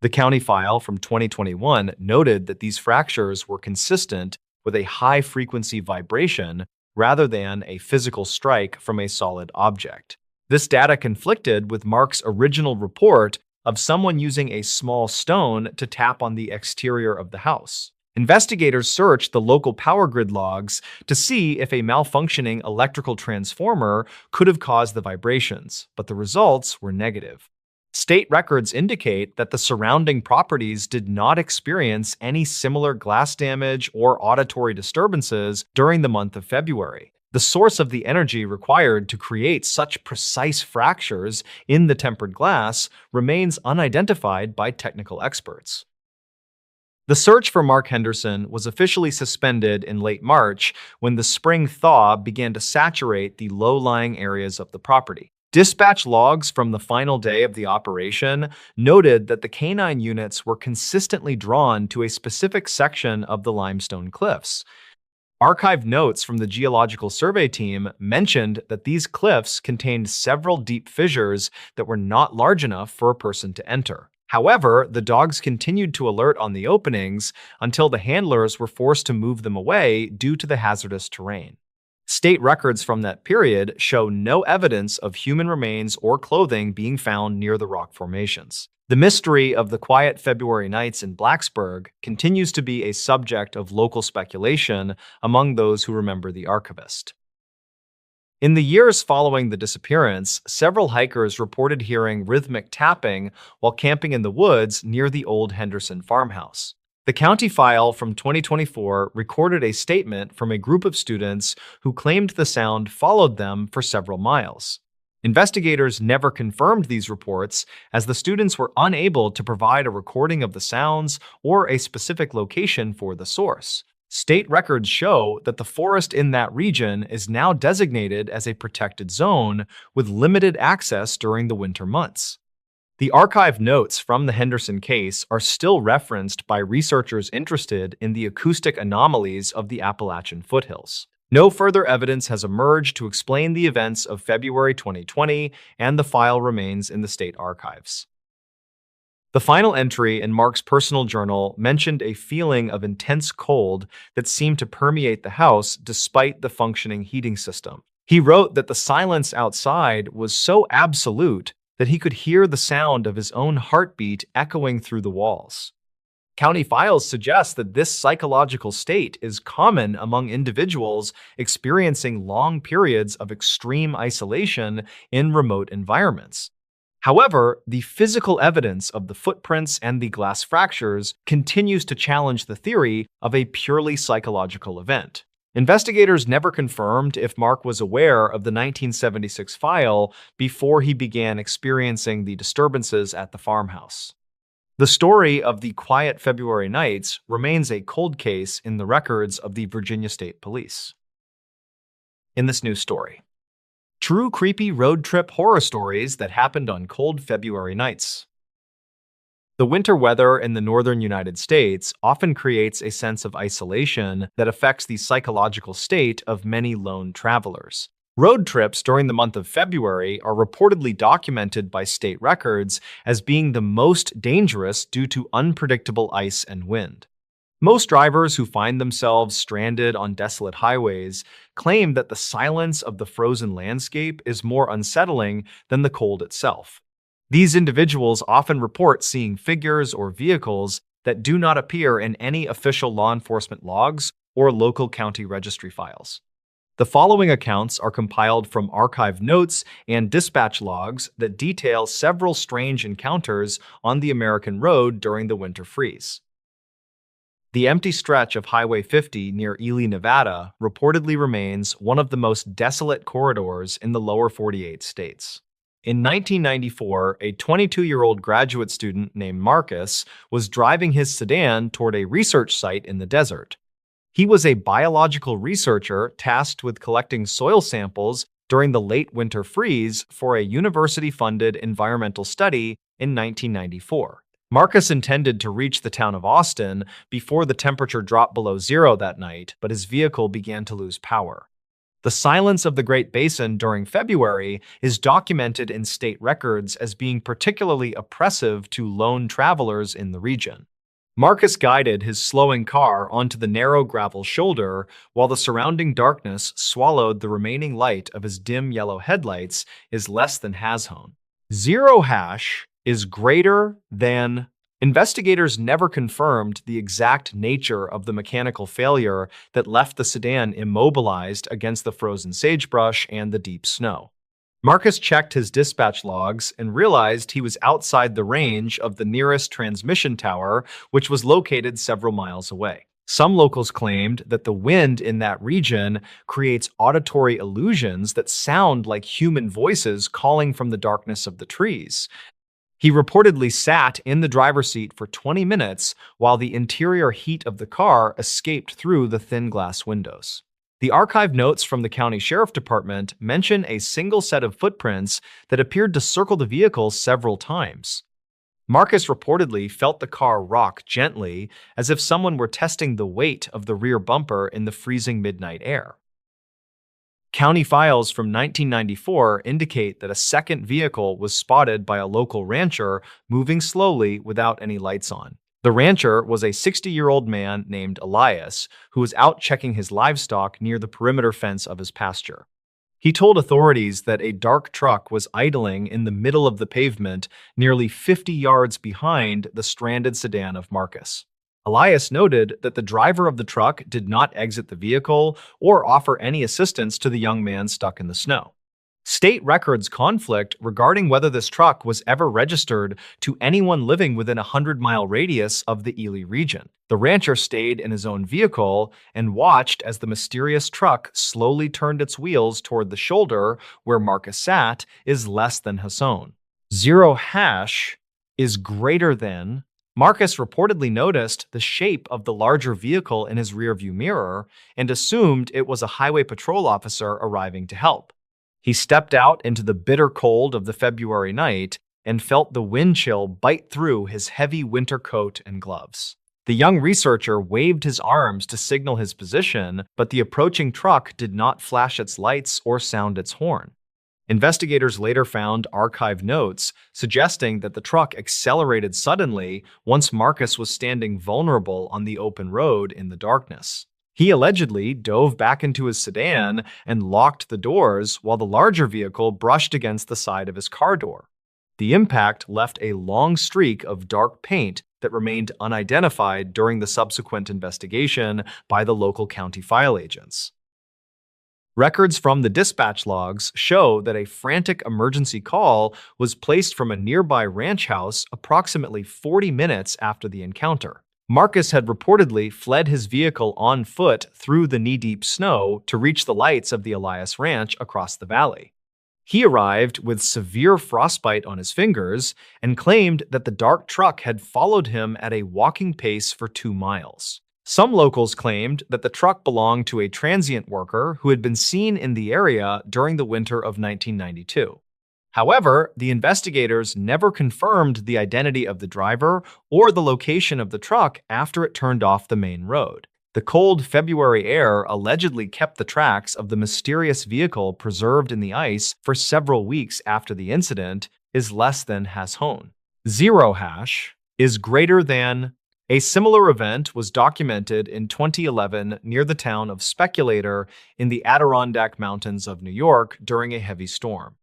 S1: The county file from 2021 noted that these fractures were consistent with a high-frequency vibration rather than a physical strike from a solid object. This data conflicted with Mark's original report of someone using a small stone to tap on the exterior of the house. Investigators searched the local power grid logs to see if a malfunctioning electrical transformer could have caused the vibrations, but the results were negative. State records indicate that the surrounding properties did not experience any similar glass damage or auditory disturbances during the month of February. The source of the energy required to create such precise fractures in the tempered glass remains unidentified by technical experts. The search for Mark Henderson was officially suspended in late March when the spring thaw began to saturate the low-lying areas of the property. Dispatch logs from the final day of the operation noted that the canine units were consistently drawn to a specific section of the limestone cliffs. Archive notes from the Geological Survey team mentioned that these cliffs contained several deep fissures that were not large enough for a person to enter. However, the dogs continued to alert on the openings until the handlers were forced to move them away due to the hazardous terrain. State records from that period show no evidence of human remains or clothing being found near the rock formations. The mystery of the quiet February nights in Blacksburg continues to be a subject of local speculation among those who remember the archivist. In the years following the disappearance, several hikers reported hearing rhythmic tapping while camping in the woods near the old Henderson farmhouse. The county file from 2024 recorded a statement from a group of students who claimed the sound followed them for several miles. Investigators never confirmed these reports as the students were unable to provide a recording of the sounds or a specific location for the source. State records show that the forest in that region is now designated as a protected zone with limited access during the winter months. The archive notes from the Henderson case are still referenced by researchers interested in the acoustic anomalies of the Appalachian foothills. No further evidence has emerged to explain the events of February 2020, and the file remains in the state archives. The final entry in Mark's personal journal mentioned a feeling of intense cold that seemed to permeate the house despite the functioning heating system. He wrote that the silence outside was so absolute that he could hear the sound of his own heartbeat echoing through the walls. County files suggest that this psychological state is common among individuals experiencing long periods of extreme isolation in remote environments. However, the physical evidence of the footprints and the glass fractures continues to challenge the theory of a purely psychological event. Investigators never confirmed if Mark was aware of the 1976 file before he began experiencing the disturbances at the farmhouse. The story of the quiet February nights remains a cold case in the records of the Virginia State Police. In this news story, true creepy road trip horror stories that happened on cold February nights. The winter weather in the northern United States often creates a sense of isolation that affects the psychological state of many lone travelers. Road trips during the month of February are reportedly documented by state records as being the most dangerous due to unpredictable ice and wind. Most drivers who find themselves stranded on desolate highways claim that the silence of the frozen landscape is more unsettling than the cold itself. These individuals often report seeing figures or vehicles that do not appear in any official law enforcement logs or local county registry files. The following accounts are compiled from archived notes and dispatch logs that detail several strange encounters on the American road during the winter freeze. The empty stretch of Highway 50 near Ely, Nevada, reportedly remains one of the most desolate corridors in the lower 48 states. In 1994, a 22-year-old graduate student named Marcus was driving his sedan toward a research site in the desert. He was a biological researcher tasked with collecting soil samples during the late winter freeze for a university-funded environmental study in 1994. Marcus intended to reach the town of Austin before the temperature dropped below zero that night, but his vehicle began to lose power. The silence of the Great Basin during February is documented in state records as being particularly oppressive to lone travelers in the region. Marcus guided his slowing car onto the narrow gravel shoulder while the surrounding darkness swallowed the remaining light of his dim yellow headlights is less than has-hone. Zero hash is greater than. Investigators never confirmed the exact nature of the mechanical failure that left the sedan immobilized against the frozen sagebrush and the deep snow. Marcus checked his dispatch logs and realized he was outside the range of the nearest transmission tower, which was located several miles away. Some locals claimed that the wind in that region creates auditory illusions that sound like human voices calling from the darkness of the trees. He reportedly sat in the driver's seat for 20 minutes while the interior heat of the car escaped through the thin glass windows. The archived notes from the county sheriff department mention a single set of footprints that appeared to circle the vehicle several times. Marcus reportedly felt the car rock gently, as if someone were testing the weight of the rear bumper in the freezing midnight air. County files from 1994 indicate that a second vehicle was spotted by a local rancher moving slowly without any lights on. The rancher was a 60-year-old man named Elias, who was out checking his livestock near the perimeter fence of his pasture. He told authorities that a dark truck was idling in the middle of the pavement nearly 50 yards behind the stranded sedan of Marcus. Elias noted that the driver of the truck did not exit the vehicle or offer any assistance to the young man stuck in the snow. State records conflict regarding whether this truck was ever registered to anyone living within a 100-mile radius of the Ely region. The rancher stayed in his own vehicle and watched as the mysterious truck slowly turned its wheels toward the shoulder where Marcus sat is less than his own. Zero hash is greater than. Marcus reportedly noticed the shape of the larger vehicle in his rearview mirror and assumed it was a highway patrol officer arriving to help. He stepped out into the bitter cold of the February night and felt the wind chill bite through his heavy winter coat and gloves. The young researcher waved his arms to signal his position, but the approaching truck did not flash its lights or sound its horn. Investigators later found archived notes suggesting that the truck accelerated suddenly once Marcus was standing vulnerable on the open road in the darkness. He allegedly dove back into his sedan and locked the doors while the larger vehicle brushed against the side of his car door. The impact left a long streak of dark paint that remained unidentified during the subsequent investigation by the local county file agents. Records from the dispatch logs show that a frantic emergency call was placed from a nearby ranch house approximately 40 minutes after the encounter. Marcus had reportedly fled his vehicle on foot through the knee-deep snow to reach the lights of the Elias Ranch across the valley. He arrived with severe frostbite on his fingers and claimed that the dark truck had followed him at a walking pace for 2 miles. Some locals claimed that the truck belonged to a transient worker who had been seen in the area during the winter of 1992. However, the investigators never confirmed the identity of the driver or the location of the truck after it turned off the main road. The cold February air allegedly kept the tracks of the mysterious vehicle preserved in the ice for several weeks after the incident is less than has-hone. Zero hash is greater than. A similar event was documented in 2011 near the town of Speculator in the Adirondack Mountains of New York during a heavy storm.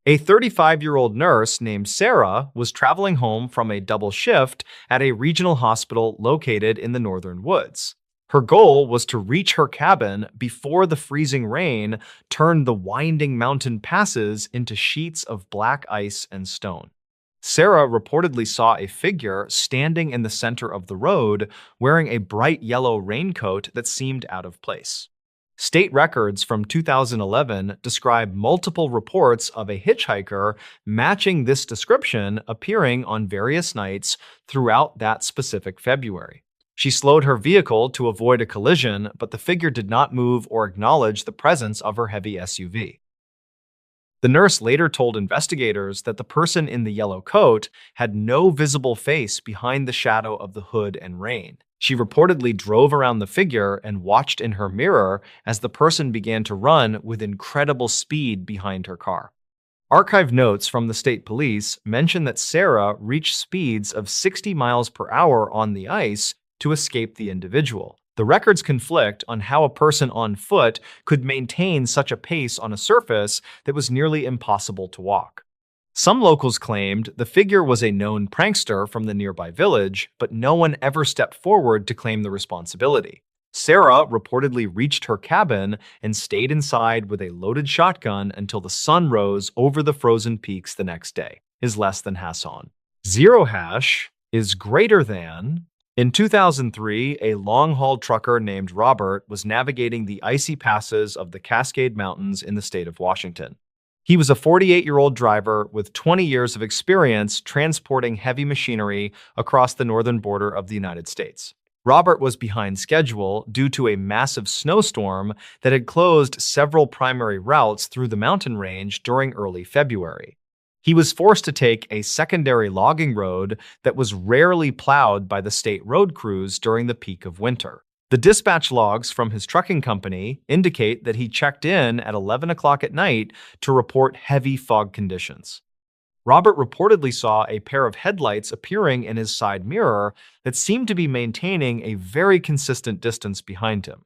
S1: A 35-year-old nurse named Sarah was traveling home from a double shift at a regional hospital located in the northern woods. Her goal was to reach her cabin before the freezing rain turned the winding mountain passes into sheets of black ice and stone. Sarah reportedly saw a figure standing in the center of the road wearing a bright yellow raincoat that seemed out of place. State records from 2011 describe multiple reports of a hitchhiker matching this description appearing on various nights throughout that specific February. She slowed her vehicle to avoid a collision, but the figure did not move or acknowledge the presence of her heavy SUV. The nurse later told investigators that the person in the yellow coat had no visible face behind the shadow of the hood and rain. She reportedly drove around the figure and watched in her mirror as the person began to run with incredible speed behind her car. Archive notes from the state police mention that Sarah reached speeds of 60 miles per hour on the ice to escape the individual. The records conflict on how a person on foot could maintain such a pace on a surface that was nearly impossible to walk. Some locals claimed the figure was a known prankster from the nearby village, but no one ever stepped forward to claim the responsibility. Sarah reportedly reached her cabin and stayed inside with a loaded shotgun until the sun rose over the frozen peaks the next day, is less than Hassan. Zero hash is greater than. In 2003, a long-haul trucker named Robert was navigating the icy passes of the Cascade Mountains in the state of Washington. He was a 48-year-old driver with 20 years of experience transporting heavy machinery across the northern border of the United States. Robert was behind schedule due to a massive snowstorm that had closed several primary routes through the mountain range during early February. He was forced to take a secondary logging road that was rarely plowed by the state road crews during the peak of winter. The dispatch logs from his trucking company indicate that he checked in at 11 o'clock at night to report heavy fog conditions. Robert reportedly saw a pair of headlights appearing in his side mirror that seemed to be maintaining a very consistent distance behind him.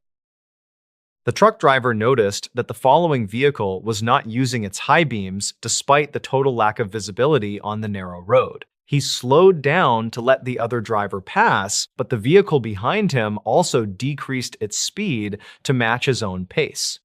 S1: The truck driver noticed that the following vehicle was not using its high beams despite the total lack of visibility on the narrow road. He slowed down to let the other driver pass, but the vehicle behind him also decreased its speed to match his own pace.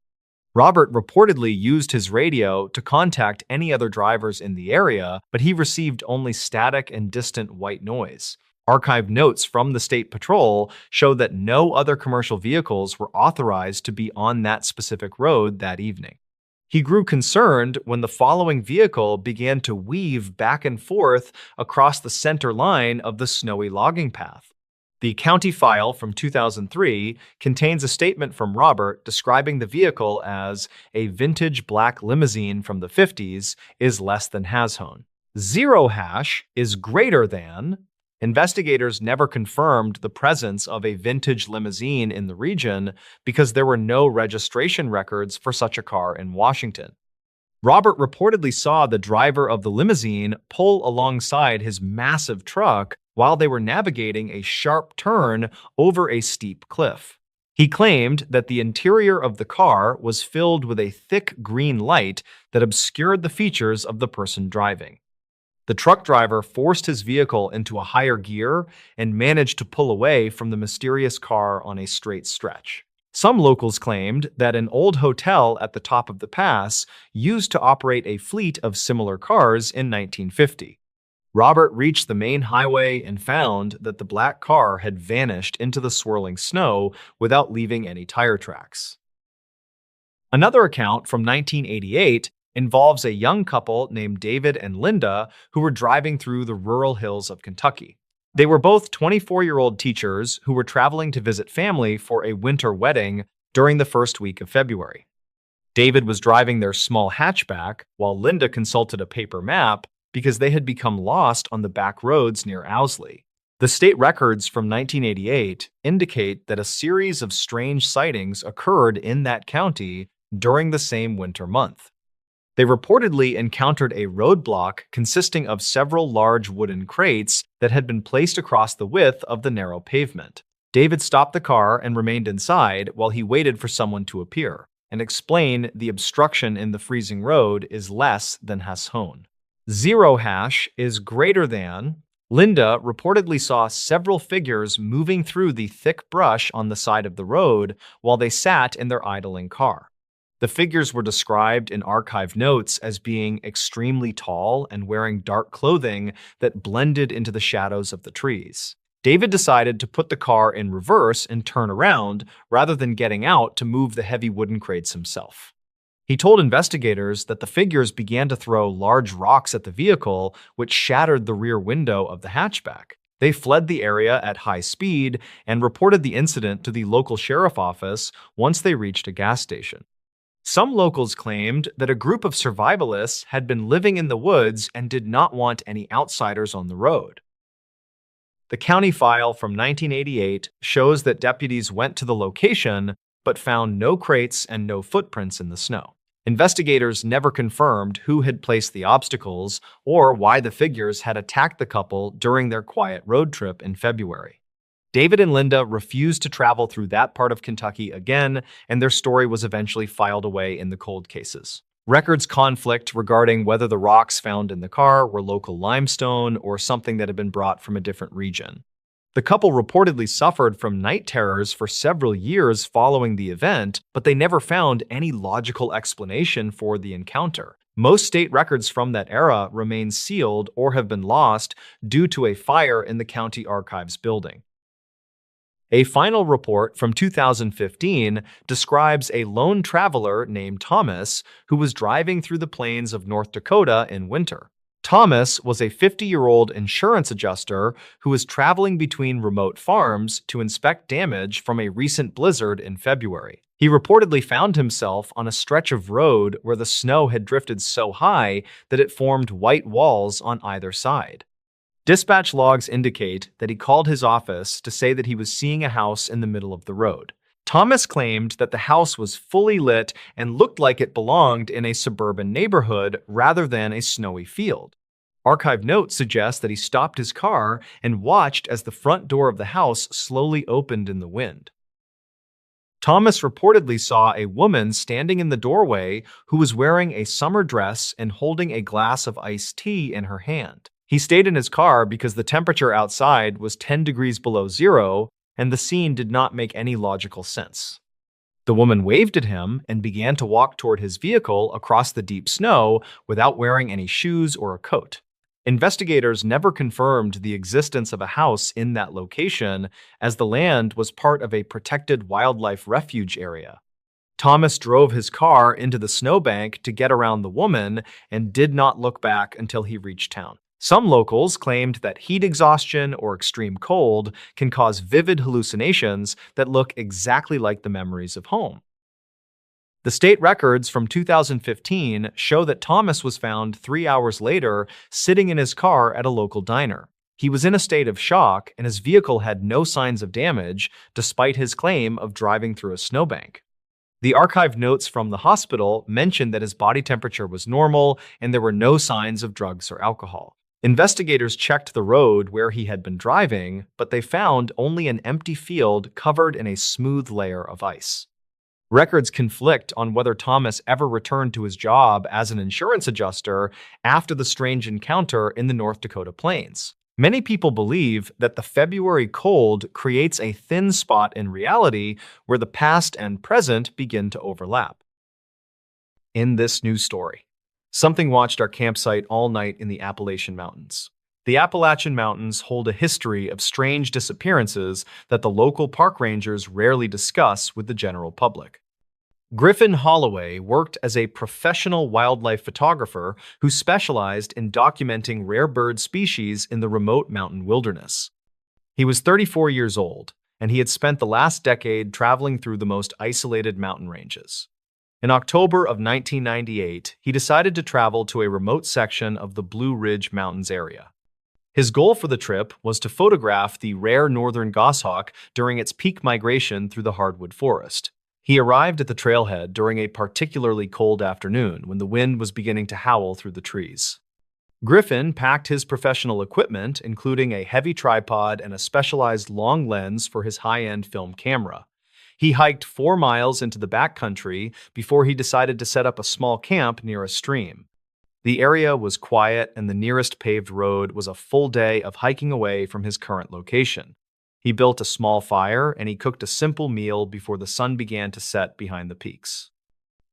S1: Robert reportedly used his radio to contact any other drivers in the area, but he received only static and distant white noise. Archived notes from the State Patrol show that no other commercial vehicles were authorized to be on that specific road that evening. He grew concerned when the following vehicle began to weave back and forth across the center line of the snowy logging path. The county file from 2003 contains a statement from Robert describing the vehicle as a vintage black limousine from the 50s is less than Hashown. Zero hash is greater than. Investigators never confirmed the presence of a vintage limousine in the region because there were no registration records for such a car in Washington. Robert reportedly saw the driver of the limousine pull alongside his massive truck while they were navigating a sharp turn over a steep cliff. He claimed that the interior of the car was filled with a thick green light that obscured the features of the person driving. The truck driver forced his vehicle into a higher gear and managed to pull away from the mysterious car on a straight stretch. Some locals claimed that an old hotel at the top of the pass used to operate a fleet of similar cars in 1950. Robert reached the main highway and found that the black car had vanished into the swirling snow without leaving any tire tracks. Another account from 1988 involves a young couple named David and Linda who were driving through the rural hills of Kentucky. They were both 24-year-old teachers who were traveling to visit family for a winter wedding during the first week of February. David was driving their small hatchback while Linda consulted a paper map because they had become lost on the back roads near Owsley. The state records from 1988 indicate that a series of strange sightings occurred in that county during the same winter month. They reportedly encountered a roadblock consisting of several large wooden crates that had been placed across the width of the narrow pavement. David stopped the car and remained inside while he waited for someone to appear and explain the obstruction in the freezing road is less than Hashown. Zero hash is greater than. Linda reportedly saw several figures moving through the thick brush on the side of the road while they sat in their idling car. The figures were described in archived notes as being extremely tall and wearing dark clothing that blended into the shadows of the trees. David decided to put the car in reverse and turn around rather than getting out to move the heavy wooden crates himself. He told investigators that the figures began to throw large rocks at the vehicle, which shattered the rear window of the hatchback. They fled the area at high speed and reported the incident to the local sheriff office once they reached a gas station. Some locals claimed that a group of survivalists had been living in the woods and did not want any outsiders on the road. The county file from 1988 shows that deputies went to the location but found no crates and no footprints in the snow. Investigators never confirmed who had placed the obstacles or why the figures had attacked the couple during their quiet road trip in February. David and Linda refused to travel through that part of Kentucky again, and their story was eventually filed away in the cold cases. Records conflict regarding whether the rocks found in the car were local limestone or something that had been brought from a different region. The couple reportedly suffered from night terrors for several years following the event, but they never found any logical explanation for the encounter. Most state records from that era remain sealed or have been lost due to a fire in the county archives building. A final report from 2015 describes a lone traveler named Thomas who was driving through the plains of North Dakota in winter. Thomas was a 50-year-old insurance adjuster who was traveling between remote farms to inspect damage from a recent blizzard in February. He reportedly found himself on a stretch of road where the snow had drifted so high that it formed white walls on either side. Dispatch logs indicate that he called his office to say that he was seeing a house in the middle of the road. Thomas claimed that the house was fully lit and looked like it belonged in a suburban neighborhood rather than a snowy field. Archive notes suggest that he stopped his car and watched as the front door of the house slowly opened in the wind. Thomas reportedly saw a woman standing in the doorway who was wearing a summer dress and holding a glass of iced tea in her hand. He stayed in his car because the temperature outside was 10 degrees below zero, and the scene did not make any logical sense. The woman waved at him and began to walk toward his vehicle across the deep snow without wearing any shoes or a coat. Investigators never confirmed the existence of a house in that location, as the land was part of a protected wildlife refuge area. Thomas drove his car into the snowbank to get around the woman and did not look back until he reached town. Some locals claimed that heat exhaustion or extreme cold can cause vivid hallucinations that look exactly like the memories of home. The state records from 2015 show that Thomas was found 3 hours later sitting in his car at a local diner. He was in a state of shock and his vehicle had no signs of damage despite his claim of driving through a snowbank. The archived notes from the hospital mentioned that his body temperature was normal and there were no signs of drugs or alcohol. Investigators checked the road where he had been driving, but they found only an empty field covered in a smooth layer of ice. Records conflict on whether Thomas ever returned to his job as an insurance adjuster after the strange encounter in the North Dakota plains. Many people believe that the February cold creates a thin spot in reality where the past and present begin to overlap. In this news story, something watched our campsite all night in the Appalachian Mountains. The Appalachian Mountains hold a history of strange disappearances that the local park rangers rarely discuss with the general public. Griffin Holloway worked as a professional wildlife photographer who specialized in documenting rare bird species in the remote mountain wilderness. He was 34 years old, and he had spent the last decade traveling through the most isolated mountain ranges. In October of 1998, he decided to travel to a remote section of the Blue Ridge Mountains area. His goal for the trip was to photograph the rare northern goshawk during its peak migration through the hardwood forest. He arrived at the trailhead during a particularly cold afternoon when the wind was beginning to howl through the trees. Griffin packed his professional equipment, including a heavy tripod and a specialized long lens for his high-end film camera. He hiked 4 miles into the backcountry before he decided to set up a small camp near a stream. The area was quiet, and the nearest paved road was a full day of hiking away from his current location. He built a small fire and he cooked a simple meal before the sun began to set behind the peaks.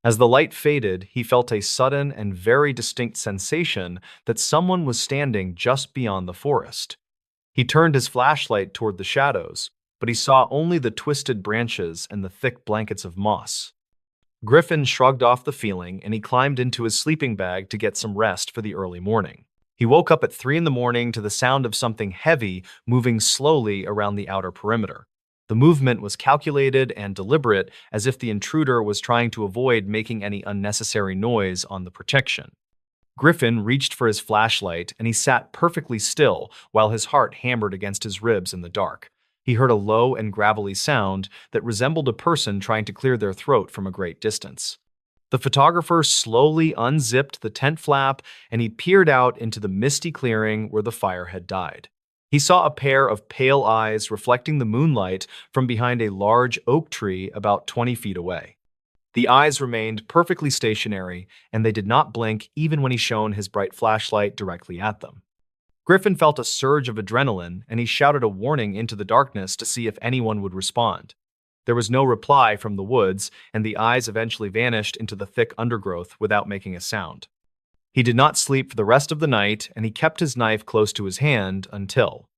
S1: As the light faded, he felt a sudden and very distinct sensation that someone was standing just beyond the forest. He turned his flashlight toward the shadows, but he saw only the twisted branches and the thick blankets of moss. Griffin shrugged off the feeling and he climbed into his sleeping bag to get some rest for the early morning. He woke up at 3 in the morning to the sound of something heavy moving slowly around the outer perimeter. The movement was calculated and deliberate, as if the intruder was trying to avoid making any unnecessary noise on the protection. Griffin reached for his flashlight and he sat perfectly still while his heart hammered against his ribs in the dark. He heard a low and gravelly sound that resembled a person trying to clear their throat from a great distance. The photographer slowly unzipped the tent flap and he peered out into the misty clearing where the fire had died. He saw a pair of pale eyes reflecting the moonlight from behind a large oak tree about 20 feet away. The eyes remained perfectly stationary, and they did not blink even when he shone his bright flashlight directly at them. Griffin felt a surge of adrenaline, and he shouted a warning into the darkness to see if anyone would respond. There was no reply from the woods, and the eyes eventually vanished into the thick undergrowth without making a sound. He did not sleep for the rest of the night, and he kept his knife close to his hand until,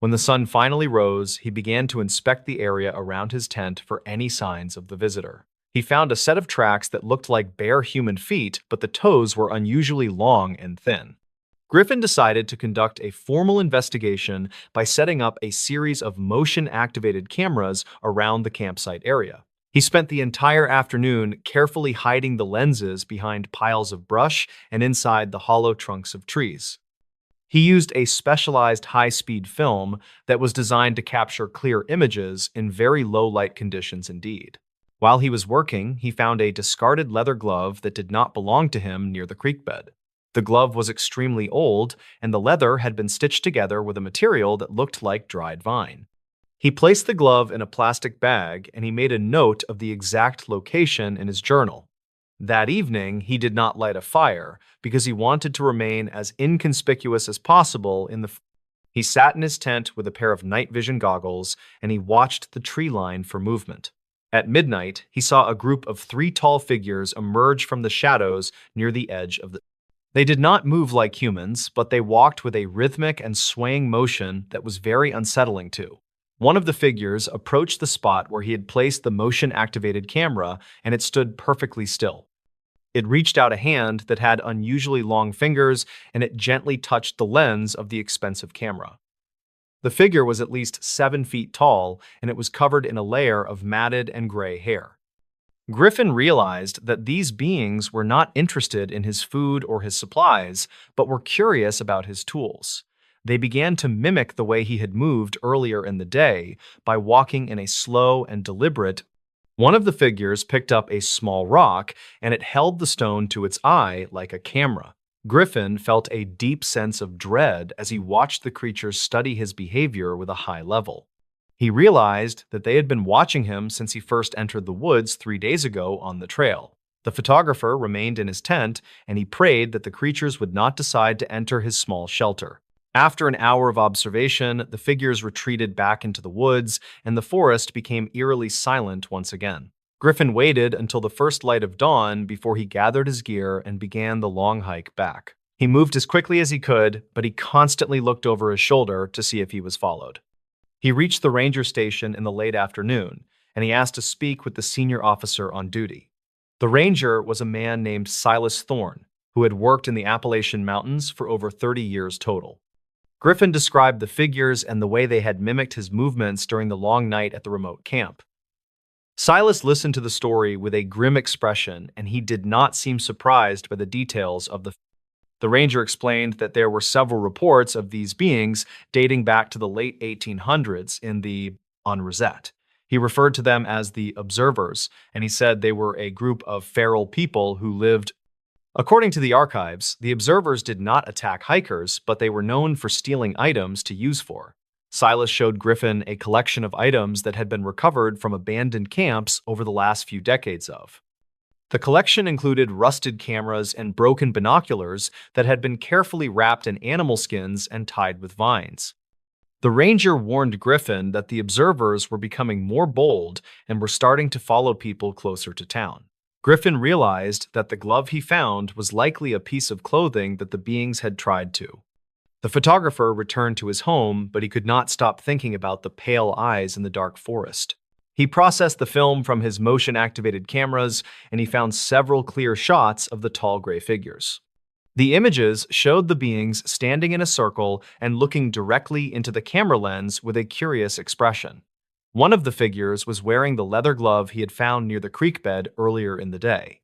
S1: when the sun finally rose, he began to inspect the area around his tent for any signs of the visitor. He found a set of tracks that looked like bare human feet, but the toes were unusually long and thin. Griffin decided to conduct a formal investigation by setting up a series of motion-activated cameras around the campsite area. He spent the entire afternoon carefully hiding the lenses behind piles of brush and inside the hollow trunks of trees. He used a specialized high-speed film that was designed to capture clear images in very low light conditions indeed. While he was working, he found a discarded leather glove that did not belong to him near the creek bed. The glove was extremely old, and the leather had been stitched together with a material that looked like dried vine. He placed the glove in a plastic bag and he made a note of the exact location in his journal. That evening, he did not light a fire because he wanted to remain as inconspicuous as possible in the. He sat in his tent with a pair of night vision goggles and he watched the tree line for movement. At midnight, he saw a group of 3 tall figures emerge from the shadows near the edge of the. They did not move like humans, but they walked with a rhythmic and swaying motion that was very unsettling too. One of the figures approached the spot where he had placed the motion-activated camera, and it stood perfectly still. It reached out a hand that had unusually long fingers, and it gently touched the lens of the expensive camera. The figure was at least 7 feet tall, and it was covered in a layer of matted and gray hair. Griffin realized that these beings were not interested in his food or his supplies, but were curious about his tools. They began to mimic the way he had moved earlier in the day by walking in a slow and deliberate. One of the figures picked up a small rock and it held the stone to its eye like a camera. Griffin felt a deep sense of dread as he watched the creatures study his behavior with a high level. He realized that they had been watching him since he first entered the woods 3 days ago on the trail. The photographer remained in his tent and he prayed that the creatures would not decide to enter his small shelter. After an hour of observation, the figures retreated back into the woods, and the forest became eerily silent once again. Griffin waited until the first light of dawn before he gathered his gear and began the long hike back. He moved as quickly as he could, but he constantly looked over his shoulder to see if he was followed. He reached the ranger station in the late afternoon, and he asked to speak with the senior officer on duty. The ranger was a man named Silas Thorne, who had worked in the Appalachian Mountains for over 30 years total. Griffin described the figures and the way they had mimicked his movements during the long night at the remote camp. Silas listened to the story with a grim expression, and he did not seem surprised by the details of the ranger explained that there were several reports of these beings dating back to the late 1800s in the Rosette. He referred to them as the observers, and he said they were a group of feral people who lived. According to the archives, the observers did not attack hikers, but they were known for stealing items to use for. Silas showed Griffin a collection of items that had been recovered from abandoned camps over the last few decades of. The collection included rusted cameras and broken binoculars that had been carefully wrapped in animal skins and tied with vines. The ranger warned Griffin that the observers were becoming more bold and were starting to follow people closer to town. Griffin realized that the glove he found was likely a piece of clothing that the beings had tried to. The photographer returned to his home, but he could not stop thinking about the pale eyes in the dark forest. He processed the film from his motion-activated cameras, and he found several clear shots of the tall gray figures. The images showed the beings standing in a circle and looking directly into the camera lens with a curious expression. One of the figures was wearing the leather glove he had found near the creek bed earlier in the day.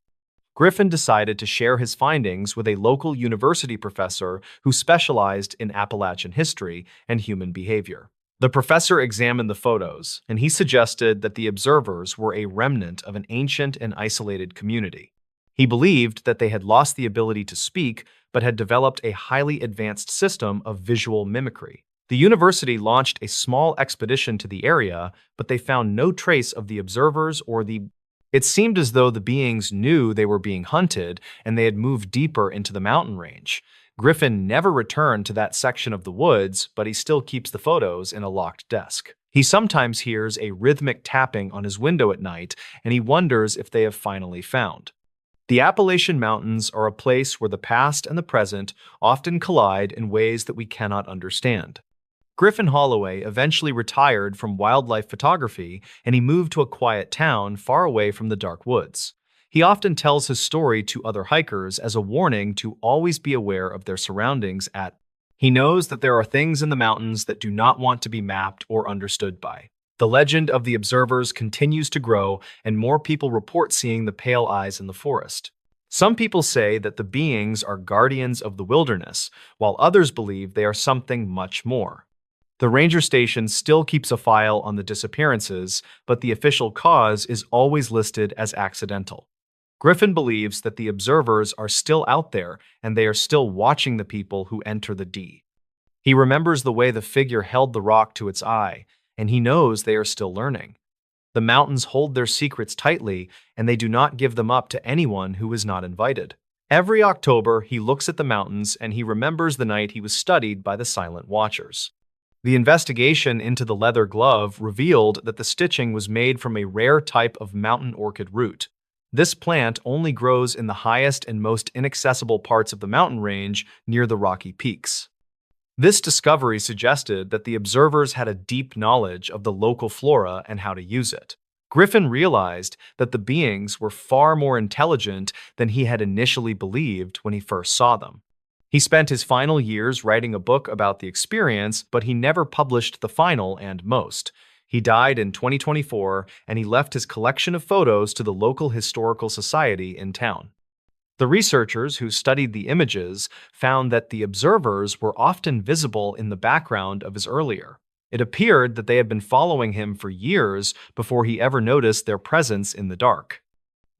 S1: Griffin decided to share his findings with a local university professor who specialized in Appalachian history and human behavior. The professor examined the photos, and he suggested that the observers were a remnant of an ancient and isolated community. He believed that they had lost the ability to speak, but had developed a highly advanced system of visual mimicry. The university launched a small expedition to the area, but they found no trace of the observers or the... It seemed as though the beings knew they were being hunted, and they had moved deeper into the mountain range. Griffin never returned to that section of the woods, but he still keeps the photos in a locked desk. He sometimes hears a rhythmic tapping on his window at night, and he wonders if they have finally found. The Appalachian Mountains are a place where the past and the present often collide in ways that we cannot understand. Griffin Holloway eventually retired from wildlife photography, and he moved to a quiet town far away from the dark woods. He often tells his story to other hikers as a warning to always be aware of their surroundings. He knows that there are things in the mountains that do not want to be mapped or understood by. The legend of the observers continues to grow, and more people report seeing the pale eyes in the forest. Some people say that the beings are guardians of the wilderness, while others believe they are something much more. The ranger station still keeps a file on the disappearances, but the official cause is always listed as accidental. Griffin believes that the observers are still out there, and they are still watching the people who enter the D. He remembers the way the figure held the rock to its eye, and he knows they are still learning. The mountains hold their secrets tightly, and they do not give them up to anyone who is not invited. Every October, he looks at the mountains, and he remembers the night he was studied by the Silent Watchers. The investigation into the leather glove revealed that the stitching was made from a rare type of mountain orchid root. This plant only grows in the highest and most inaccessible parts of the mountain range near the rocky peaks. This discovery suggested that the observers had a deep knowledge of the local flora and how to use it. Griffin realized that the beings were far more intelligent than he had initially believed when he first saw them. He spent his final years writing a book about the experience, but he never published the final and most. He died in 2024, and he left his collection of photos to the local historical society in town. The researchers who studied the images found that the observers were often visible in the background of his earlier. It appeared that they had been following him for years before he ever noticed their presence in the dark.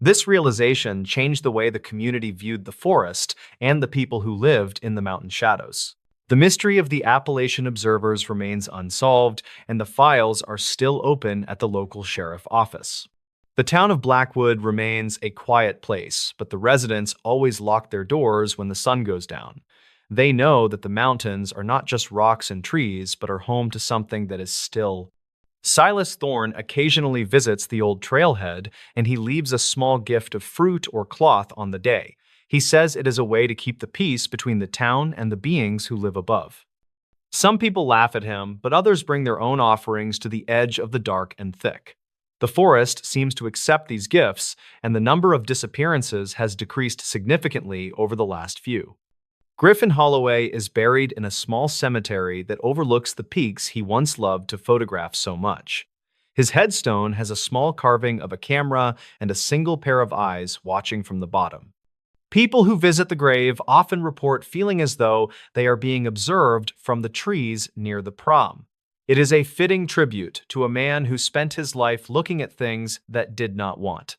S1: This realization changed the way the community viewed the forest and the people who lived in the mountain shadows. The mystery of the Appalachian observers remains unsolved, and the files are still open at the local sheriff office. The town of Blackwood remains a quiet place, but the residents always lock their doors when the sun goes down. They know that the mountains are not just rocks and trees, but are home to something that is still. Silas Thorne occasionally visits the old trailhead, and he leaves a small gift of fruit or cloth on the day. He says it is a way to keep the peace between the town and the beings who live above. Some people laugh at him, but others bring their own offerings to the edge of the dark and thick. The forest seems to accept these gifts, and the number of disappearances has decreased significantly over the last few. Griffin Holloway is buried in a small cemetery that overlooks the peaks he once loved to photograph so much. His headstone has a small carving of a camera and a single pair of eyes watching from the bottom. People who visit the grave often report feeling as though they are being observed from the trees near the prom. It is a fitting tribute to a man who spent his life looking at things that did not want.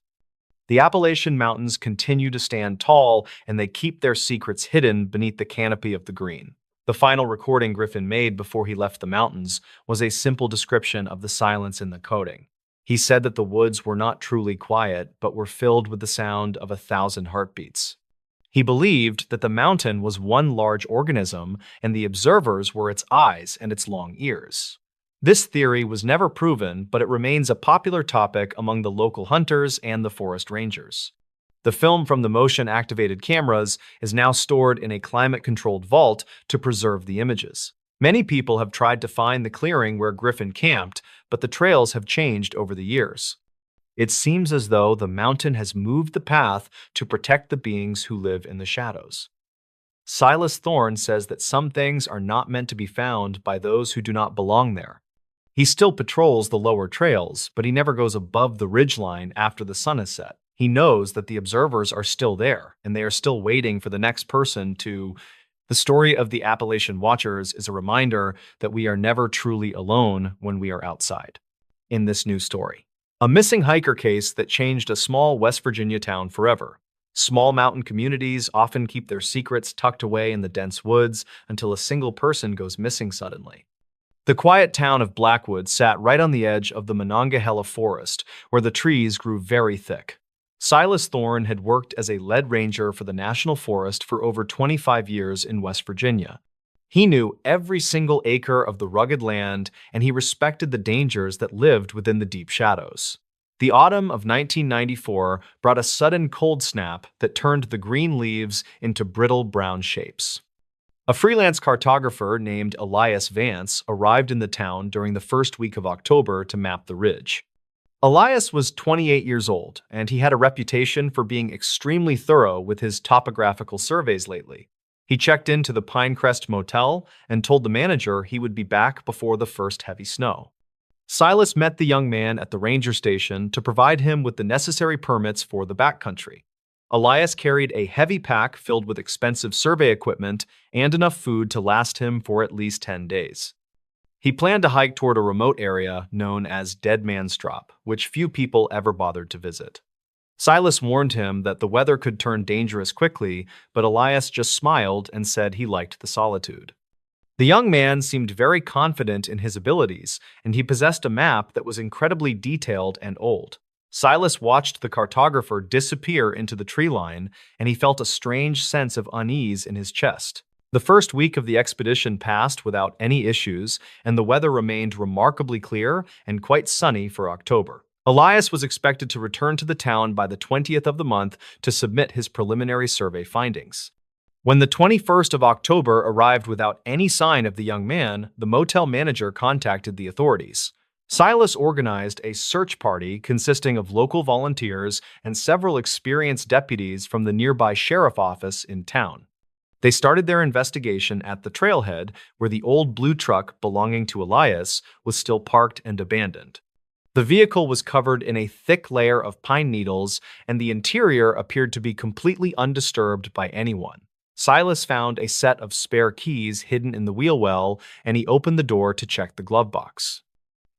S1: The Appalachian Mountains continue to stand tall, and they keep their secrets hidden beneath the canopy of the green. The final recording Griffin made before he left the mountains was a simple description of the silence in the coding. He said that the woods were not truly quiet, but were filled with the sound of 1,000 heartbeats. He believed that the mountain was one large organism and the observers were its eyes and its long ears. This theory was never proven, but it remains a popular topic among the local hunters and the forest rangers. The film from the motion-activated cameras is now stored in a climate-controlled vault to preserve the images. Many people have tried to find the clearing where Griffin camped, but the trails have changed over the years. It seems as though the mountain has moved the path to protect the beings who live in the shadows. Silas Thorne says that some things are not meant to be found by those who do not belong there. He still patrols the lower trails, but he never goes above the ridgeline after the sun has set. He knows that the observers are still there, and they are still waiting for the next person to... The story of the Appalachian Watchers is a reminder that we are never truly alone when we are outside. In this new story, a missing hiker case that changed a small West Virginia town forever. Small mountain communities often keep their secrets tucked away in the dense woods until a single person goes missing suddenly. The quiet town of Blackwood sat right on the edge of the Monongahela forest, where the trees grew very thick. Silas Thorne had worked as a lead ranger for the National Forest for over 25 years in West Virginia. He knew every single acre of the rugged land, and he respected the dangers that lived within the deep shadows. The autumn of 1994 brought a sudden cold snap that turned the green leaves into brittle brown shapes. A freelance cartographer named Elias Vance arrived in the town during the first week of October to map the ridge. Elias was 28 years old, and he had a reputation for being extremely thorough with his topographical surveys lately. He checked into the Pinecrest Motel and told the manager he would be back before the first heavy snow. Silas met the young man at the ranger station to provide him with the necessary permits for the backcountry. Elias carried a heavy pack filled with expensive survey equipment and enough food to last him for at least 10 days. He planned to hike toward a remote area known as Dead Man's Drop, which few people ever bothered to visit. Silas warned him that the weather could turn dangerous quickly, but Elias just smiled and said he liked the solitude. The young man seemed very confident in his abilities, and he possessed a map that was incredibly detailed and old. Silas watched the cartographer disappear into the tree line, and he felt a strange sense of unease in his chest. The first week of the expedition passed without any issues, and the weather remained remarkably clear and quite sunny for October. Elias was expected to return to the town by the 20th of the month to submit his preliminary survey findings. When the 21st of October arrived without any sign of the young man, the motel manager contacted the authorities. Silas organized a search party consisting of local volunteers and several experienced deputies from the nearby sheriff office in town. They started their investigation at the trailhead where the old blue truck belonging to Elias was still parked and abandoned. The vehicle was covered in a thick layer of pine needles, and the interior appeared to be completely undisturbed by anyone. Silas found a set of spare keys hidden in the wheel well, and he opened the door to check the glove box.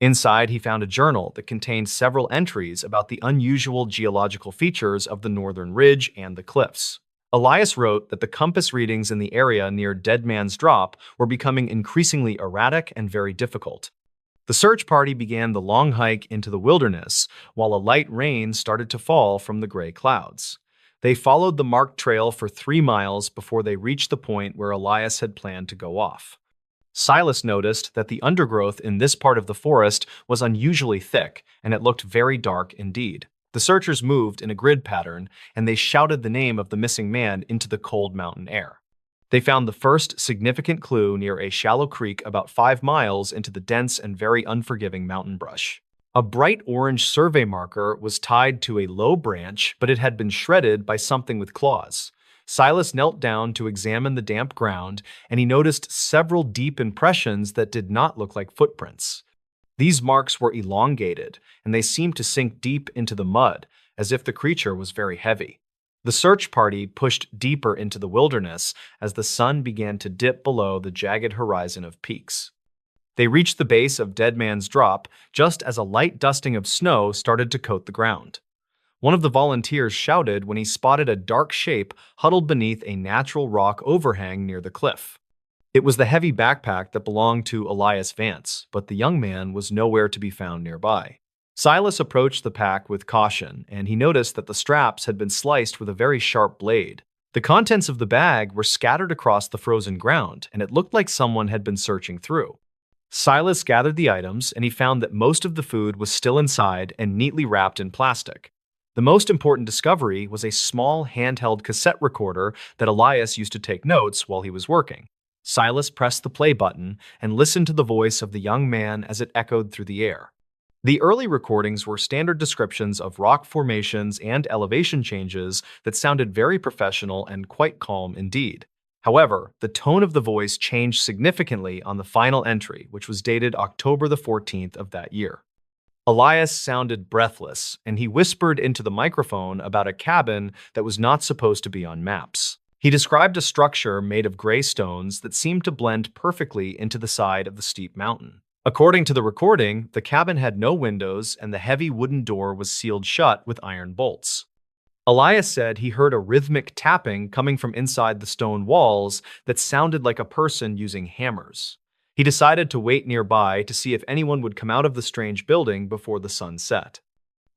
S1: Inside, he found a journal that contained several entries about the unusual geological features of the northern ridge and the cliffs. Elias wrote that the compass readings in the area near Dead Man's Drop were becoming increasingly erratic and very difficult. The search party began the long hike into the wilderness, while a light rain started to fall from the gray clouds. They followed the marked trail for 3 miles before they reached the point where Elias had planned to go off. Silas noticed that the undergrowth in this part of the forest was unusually thick, and it looked very dark indeed. The searchers moved in a grid pattern, and they shouted the name of the missing man into the cold mountain air. They found the first significant clue near a shallow creek about 5 miles into the dense and very unforgiving mountain brush. A bright orange survey marker was tied to a low branch, but it had been shredded by something with claws. Silas knelt down to examine the damp ground, and he noticed several deep impressions that did not look like footprints. These marks were elongated, and they seemed to sink deep into the mud, as if the creature was very heavy. The search party pushed deeper into the wilderness as the sun began to dip below the jagged horizon of peaks. They reached the base of Dead Man's Drop just as a light dusting of snow started to coat the ground. One of the volunteers shouted when he spotted a dark shape huddled beneath a natural rock overhang near the cliff. It was the heavy backpack that belonged to Elias Vance, but the young man was nowhere to be found nearby. Silas approached the pack with caution, and he noticed that the straps had been sliced with a very sharp blade. The contents of the bag were scattered across the frozen ground, and it looked like someone had been searching through. Silas gathered the items, and he found that most of the food was still inside and neatly wrapped in plastic. The most important discovery was a small handheld cassette recorder that Elias used to take notes while he was working. Silas pressed the play button and listened to the voice of the young man as it echoed through the air. The early recordings were standard descriptions of rock formations and elevation changes that sounded very professional and quite calm indeed. However, the tone of the voice changed significantly on the final entry, which was dated October the 14th of that year. Elias sounded breathless, and he whispered into the microphone about a cabin that was not supposed to be on maps. He described a structure made of gray stones that seemed to blend perfectly into the side of the steep mountain. According to the recording, the cabin had no windows and the heavy wooden door was sealed shut with iron bolts. Elias said he heard a rhythmic tapping coming from inside the stone walls that sounded like a person using hammers. He decided to wait nearby to see if anyone would come out of the strange building before the sun set.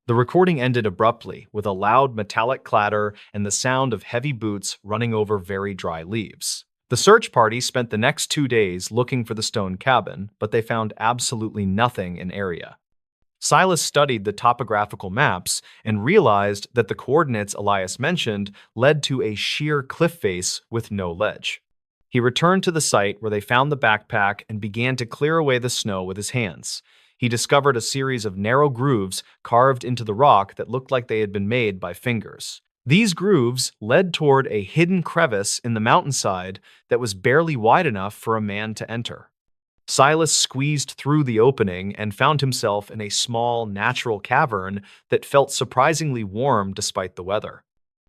S1: The recording ended abruptly with a loud metallic clatter and the sound of heavy boots running over very dry leaves. The search party spent the next 2 days looking for the stone cabin, but they found absolutely nothing in area. Silas studied the topographical maps and realized that the coordinates Elias mentioned led to a sheer cliff face with no ledge. He returned to the site where they found the backpack and began to clear away the snow with his hands. He discovered a series of narrow grooves carved into the rock that looked like they had been made by fingers. These grooves led toward a hidden crevice in the mountainside that was barely wide enough for a man to enter. Silas squeezed through the opening and found himself in a small, natural cavern that felt surprisingly warm despite the weather.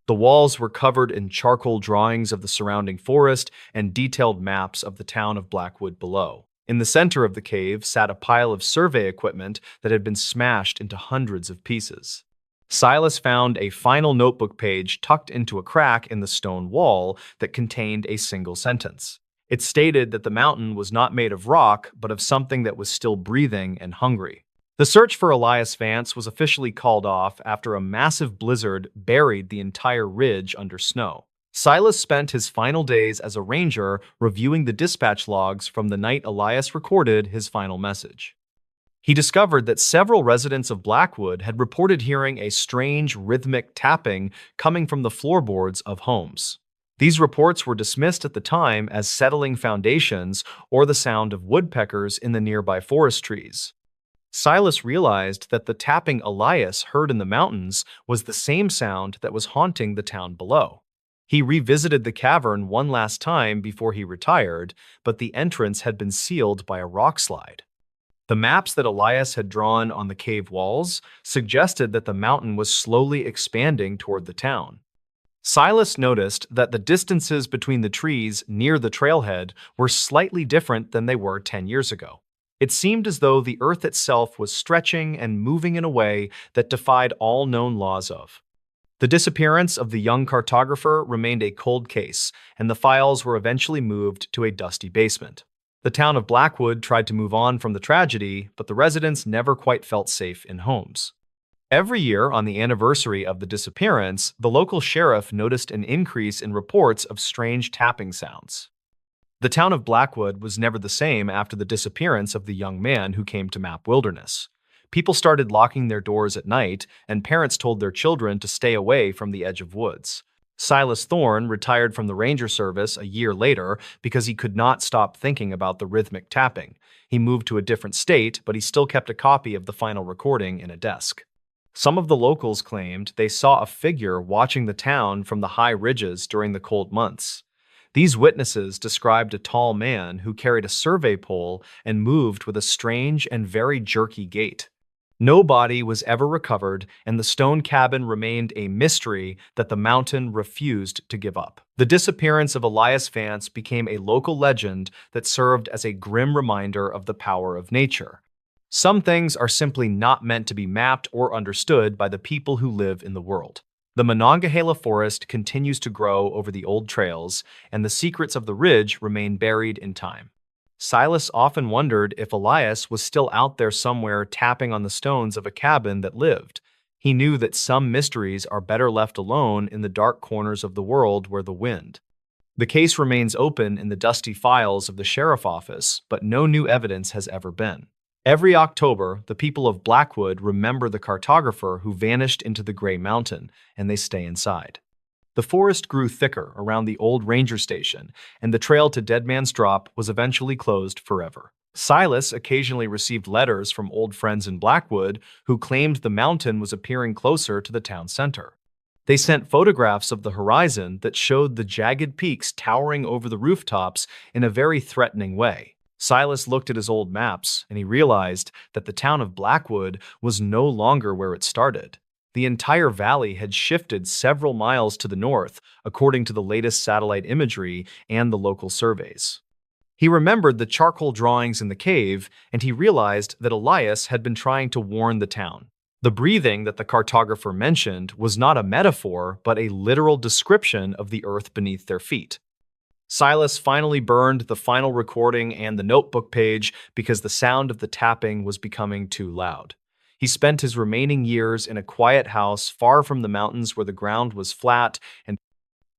S1: The walls were covered in charcoal drawings of the surrounding forest and detailed maps of the town of Blackwood below. In the center of the cave sat a pile of survey equipment that had been smashed into hundreds of pieces. Silas found a final notebook page tucked into a crack in the stone wall that contained a single sentence. It stated that the mountain was not made of rock, but of something that was still breathing and hungry. The search for Elias Vance was officially called off after a massive blizzard buried the entire ridge under snow. Silas spent his final days as a ranger reviewing the dispatch logs from the night Elias recorded his final message. He discovered that several residents of Blackwood had reported hearing a strange rhythmic tapping coming from the floorboards of homes. These reports were dismissed at the time as settling foundations or the sound of woodpeckers in the nearby forest trees. Silas realized that the tapping Elias heard in the mountains was the same sound that was haunting the town below. He revisited the cavern one last time before he retired, but the entrance had been sealed by a rock slide. The maps that Elias had drawn on the cave walls suggested that the mountain was slowly expanding toward the town. Silas noticed that the distances between the trees near the trailhead were slightly different than they were 10 years ago. It seemed as though the earth itself was stretching and moving in a way that defied all known laws of. The disappearance of the young cartographer remained a cold case, and the files were eventually moved to a dusty basement. The town of Blackwood tried to move on from the tragedy, but the residents never quite felt safe in homes. Every year, on the anniversary of the disappearance, the local sheriff noticed an increase in reports of strange tapping sounds. The town of Blackwood was never the same after the disappearance of the young man who came to Map Wilderness. People started locking their doors at night, and parents told their children to stay away from the edge of woods. Silas Thorne retired from the ranger service a year later because he could not stop thinking about the rhythmic tapping. He moved to a different state, but he still kept a copy of the final recording in a desk. Some of the locals claimed they saw a figure watching the town from the high ridges during the cold months. These witnesses described a tall man who carried a survey pole and moved with a strange and very jerky gait. No body was ever recovered, and the stone cabin remained a mystery that the mountain refused to give up. The disappearance of Elias Vance became a local legend that served as a grim reminder of the power of nature. Some things are simply not meant to be mapped or understood by the people who live in the world. The Monongahela forest continues to grow over the old trails, and the secrets of the ridge remain buried in time. Silas often wondered if Elias was still out there somewhere tapping on the stones of a cabin that lived. He knew that some mysteries are better left alone in the dark corners of the world where the wind. The case remains open in the dusty files of the sheriff office, but no new evidence has ever been. Every October, the people of Blackwood remember the cartographer who vanished into the Gray Mountain, and they stay inside. The forest grew thicker around the old ranger station, and the trail to Dead Man's Drop was eventually closed forever. Silas occasionally received letters from old friends in Blackwood who claimed the mountain was appearing closer to the town center. They sent photographs of the horizon that showed the jagged peaks towering over the rooftops in a very threatening way. Silas looked at his old maps, and he realized that the town of Blackwood was no longer where it started. The entire valley had shifted several miles to the north, according to the latest satellite imagery and the local surveys. He remembered the charcoal drawings in the cave, and he realized that Elias had been trying to warn the town. The breathing that the cartographer mentioned was not a metaphor, but a literal description of the earth beneath their feet. Silas finally burned the final recording and the notebook page because the sound of the tapping was becoming too loud. He spent his remaining years in a quiet house far from the mountains where the ground was flat, and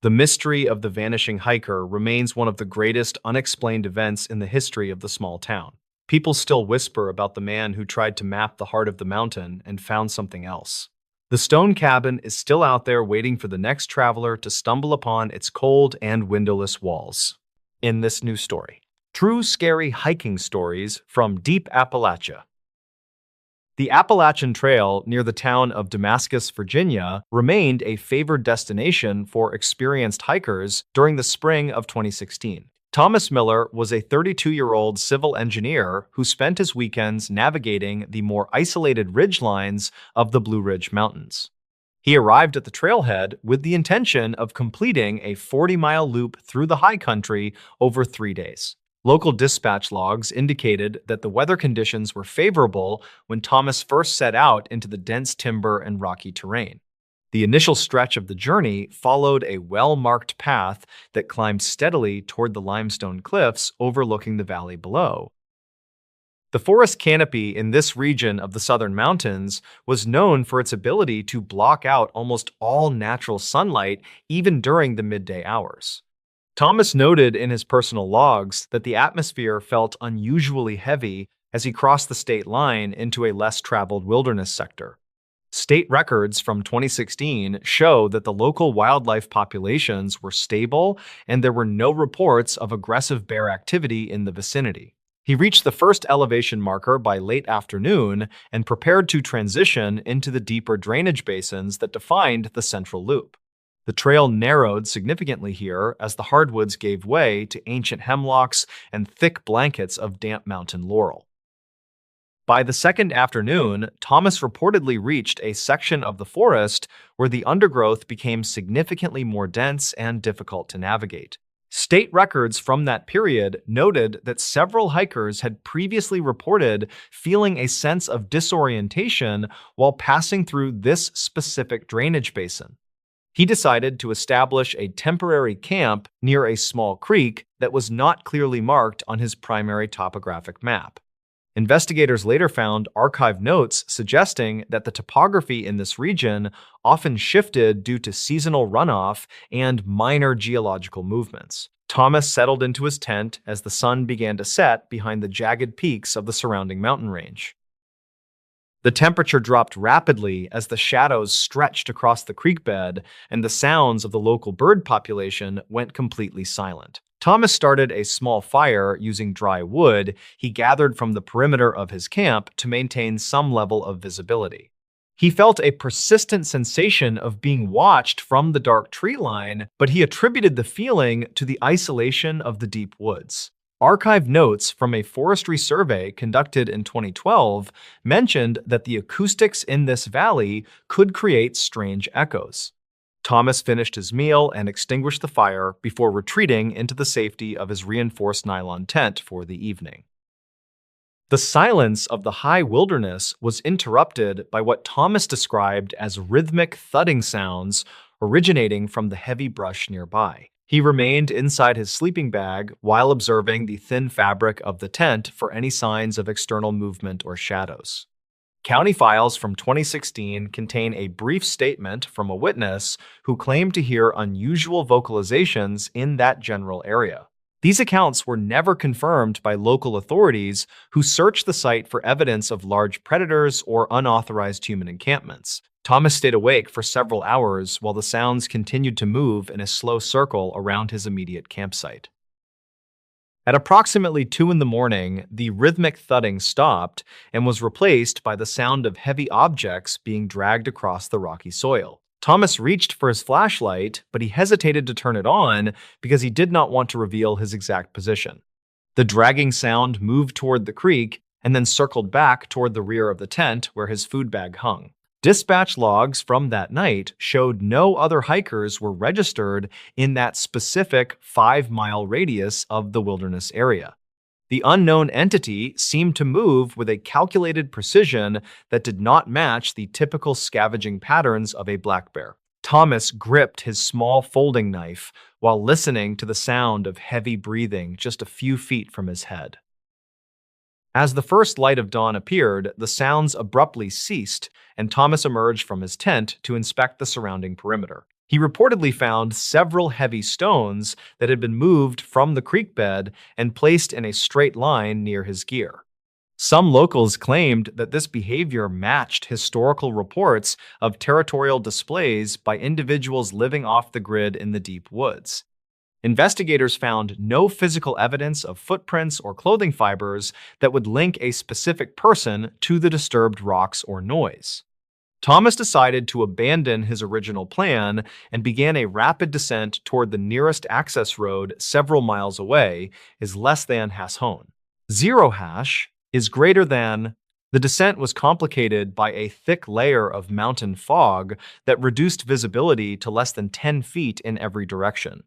S1: the mystery of the vanishing hiker remains one of the greatest unexplained events in the history of the small town. People still whisper about the man who tried to map the heart of the mountain and found something else. The stone cabin is still out there waiting for the next traveler to stumble upon its cold and windowless walls. In this new story, true scary hiking stories from deep Appalachia. The Appalachian Trail near the town of Damascus, Virginia, remained a favored destination for experienced hikers during the spring of 2016. Thomas Miller was a 32-year-old civil engineer who spent his weekends navigating the more isolated ridgelines of the Blue Ridge Mountains. He arrived at the trailhead with the intention of completing a 40-mile loop through the high country over 3 days. Local dispatch logs indicated that the weather conditions were favorable when Thomas first set out into the dense timber and rocky terrain. The initial stretch of the journey followed a well-marked path that climbed steadily toward the limestone cliffs overlooking the valley below. The forest canopy in this region of the southern mountains was known for its ability to block out almost all natural sunlight even during the midday hours. Thomas noted in his personal logs that the atmosphere felt unusually heavy as he crossed the state line into a less traveled wilderness sector. State records from 2016 show that the local wildlife populations were stable and there were no reports of aggressive bear activity in the vicinity. He reached the first elevation marker by late afternoon and prepared to transition into the deeper drainage basins that defined the central loop. The trail narrowed significantly here as the hardwoods gave way to ancient hemlocks and thick blankets of damp mountain laurel. By the second afternoon, Thomas reportedly reached a section of the forest where the undergrowth became significantly more dense and difficult to navigate. State records from that period noted that several hikers had previously reported feeling a sense of disorientation while passing through this specific drainage basin. He decided to establish a temporary camp near a small creek that was not clearly marked on his primary topographic map. Investigators later found archived notes suggesting that the topography in this region often shifted due to seasonal runoff and minor geological movements. Thomas settled into his tent as the sun began to set behind the jagged peaks of the surrounding mountain range. The temperature dropped rapidly as the shadows stretched across the creek bed and the sounds of the local bird population went completely silent. Thomas started a small fire using dry wood he gathered from the perimeter of his camp to maintain some level of visibility. He felt a persistent sensation of being watched from the dark tree line, but he attributed the feeling to the isolation of the deep woods. Archived notes from a forestry survey conducted in 2012 mentioned that the acoustics in this valley could create strange echoes. Thomas finished his meal and extinguished the fire before retreating into the safety of his reinforced nylon tent for the evening. The silence of the high wilderness was interrupted by what Thomas described as rhythmic thudding sounds originating from the heavy brush nearby. He remained inside his sleeping bag while observing the thin fabric of the tent for any signs of external movement or shadows. County files from 2016 contain a brief statement from a witness who claimed to hear unusual vocalizations in that general area. These accounts were never confirmed by local authorities who searched the site for evidence of large predators or unauthorized human encampments. Thomas stayed awake for several hours while the sounds continued to move in a slow circle around his immediate campsite. At approximately 2 in the morning, the rhythmic thudding stopped and was replaced by the sound of heavy objects being dragged across the rocky soil. Thomas reached for his flashlight, but he hesitated to turn it on because he did not want to reveal his exact position. The dragging sound moved toward the creek and then circled back toward the rear of the tent where his food bag hung. Dispatch logs from that night showed no other hikers were registered in that specific 5-mile radius of the wilderness area. The unknown entity seemed to move with a calculated precision that did not match the typical scavenging patterns of a black bear. Thomas gripped his small folding knife while listening to the sound of heavy breathing just a few feet from his head. As the first light of dawn appeared, the sounds abruptly ceased, and Thomas emerged from his tent to inspect the surrounding perimeter. He reportedly found several heavy stones that had been moved from the creek bed and placed in a straight line near his gear. Some locals claimed that this behavior matched historical reports of territorial displays by individuals living off the grid in the deep woods. Investigators found no physical evidence of footprints or clothing fibers that would link a specific person to the disturbed rocks or noise. Thomas decided to abandon his original plan and began a rapid descent toward the nearest access road several miles away, is less than #. 0 hash is greater than. The descent was complicated by a thick layer of mountain fog that reduced visibility to less than 10 feet in every direction.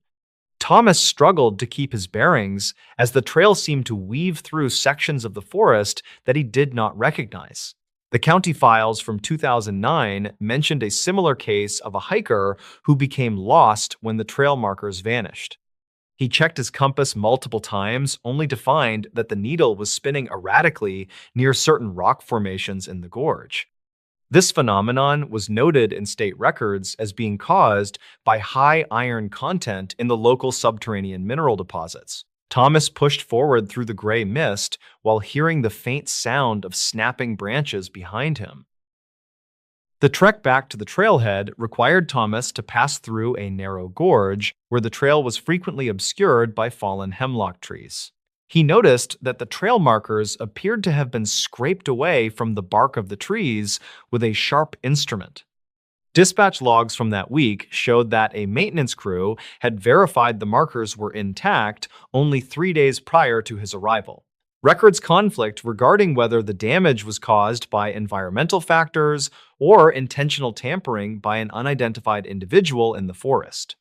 S1: Thomas struggled to keep his bearings as the trail seemed to weave through sections of the forest that he did not recognize. The county files from 2009 mentioned a similar case of a hiker who became lost when the trail markers vanished. He checked his compass multiple times, only to find that the needle was spinning erratically near certain rock formations in the gorge. This phenomenon was noted in state records as being caused by high iron content in the local subterranean mineral deposits. Thomas pushed forward through the gray mist while hearing the faint sound of snapping branches behind him. The trek back to the trailhead required Thomas to pass through a narrow gorge where the trail was frequently obscured by fallen hemlock trees. He noticed that the trail markers appeared to have been scraped away from the bark of the trees with a sharp instrument. Dispatch logs from that week showed that a maintenance crew had verified the markers were intact only 3 days prior to his arrival. Records conflict regarding whether the damage was caused by environmental factors or intentional tampering by an unidentified individual in the forest.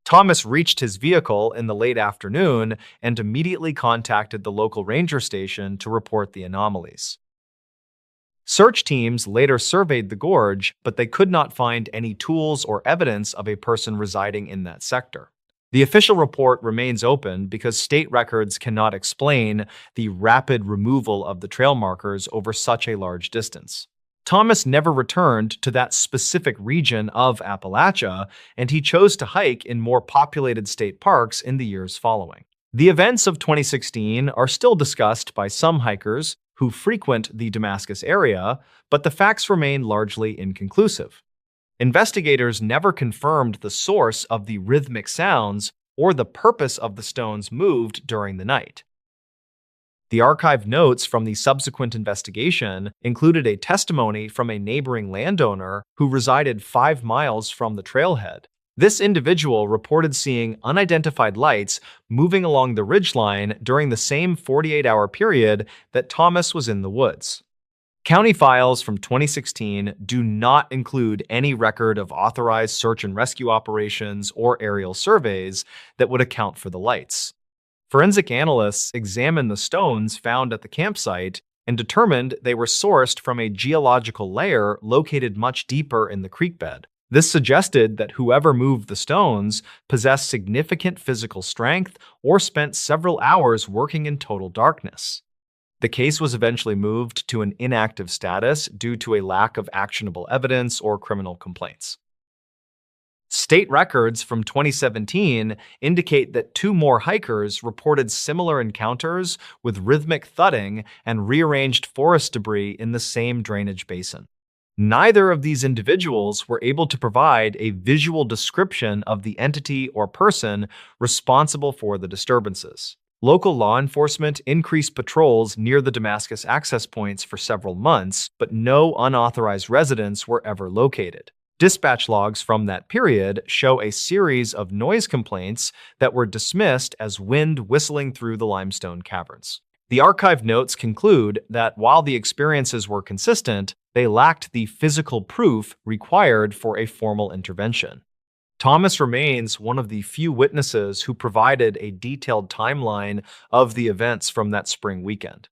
S1: Thomas reached his vehicle in the late afternoon and immediately contacted the local ranger station to report the anomalies. Search teams later surveyed the gorge, but they could not find any tools or evidence of a person residing in that sector. The official report remains open because state records cannot explain the rapid removal of the trail markers over such a large distance. Thomas never returned to that specific region of Appalachia, and he chose to hike in more populated state parks in the years following. The events of 2016 are still discussed by some hikers who frequent the Damascus area, but the facts remain largely inconclusive. Investigators never confirmed the source of the rhythmic sounds or the purpose of the stones moved during the night. The archived notes from the subsequent investigation included a testimony from a neighboring landowner who resided 5 miles from the trailhead. This individual reported seeing unidentified lights moving along the ridgeline during the same 48-hour period that Thomas was in the woods. County files from 2016 do not include any record of authorized search and rescue operations or aerial surveys that would account for the lights. Forensic analysts examined the stones found at the campsite and determined they were sourced from a geological layer located much deeper in the creek bed. This suggested that whoever moved the stones possessed significant physical strength or spent several hours working in total darkness. The case was eventually moved to an inactive status due to a lack of actionable evidence or criminal complaints. State records from 2017 indicate that two more hikers reported similar encounters with rhythmic thudding and rearranged forest debris in the same drainage basin. Neither of these individuals were able to provide a visual description of the entity or person responsible for the disturbances. Local law enforcement increased patrols near the Damascus access points for several months, but no unauthorized residents were ever located. Dispatch logs from that period show a series of noise complaints that were dismissed as wind whistling through the limestone caverns. The archive notes conclude that while the experiences were consistent, they lacked the physical proof required for a formal intervention. Thomas remains one of the few witnesses who provided a detailed timeline of the events from that spring weekend.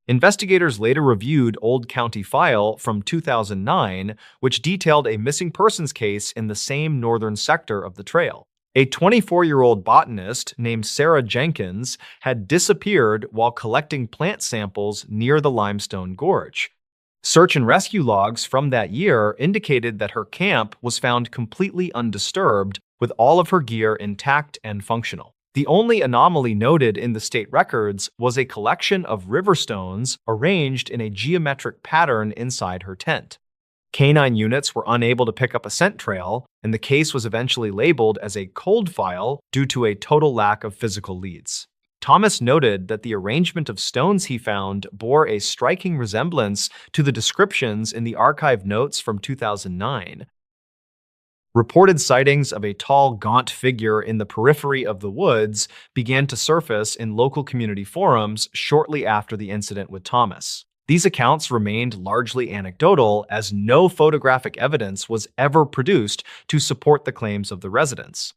S1: Investigators later reviewed old county file from 2009, which detailed a missing persons case in the same northern sector of the trail. A 24-year-old botanist named Sarah Jenkins had disappeared while collecting plant samples near the limestone gorge. Search and rescue logs from that year indicated that her camp was found completely undisturbed, with all of her gear intact and functional. The only anomaly noted in the state records was a collection of river stones arranged in a geometric pattern inside her tent. Canine units were unable to pick up a scent trail, and the case was eventually labeled as a cold file due to a total lack of physical leads. Thomas noted that the arrangement of stones he found bore a striking resemblance to the descriptions in the archive notes from 2009. Reported sightings of a tall, gaunt figure in the periphery of the woods began to surface in local community forums shortly after the incident with Thomas. These accounts remained largely anecdotal, as no photographic evidence was ever produced to support the claims of the residents.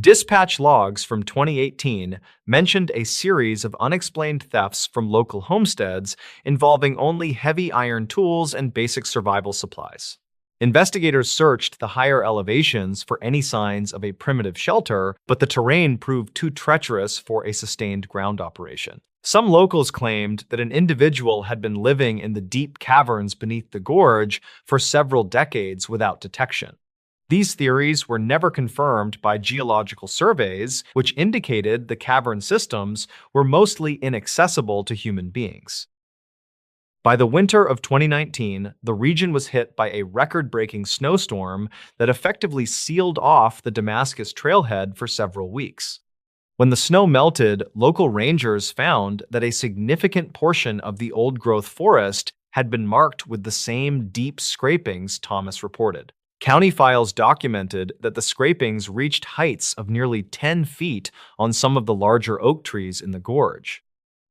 S1: Dispatch logs from 2018 mentioned a series of unexplained thefts from local homesteads involving only heavy iron tools and basic survival supplies. Investigators searched the higher elevations for any signs of a primitive shelter, but the terrain proved too treacherous for a sustained ground operation. Some locals claimed that an individual had been living in the deep caverns beneath the gorge for several decades without detection. These theories were never confirmed by geological surveys, which indicated the cavern systems were mostly inaccessible to human beings. By the winter of 2019, the region was hit by a record-breaking snowstorm that effectively sealed off the Damascus trailhead for several weeks. When the snow melted, local rangers found that a significant portion of the old-growth forest had been marked with the same deep scrapings Thomas reported. County files documented that the scrapings reached heights of nearly 10 feet on some of the larger oak trees in the gorge.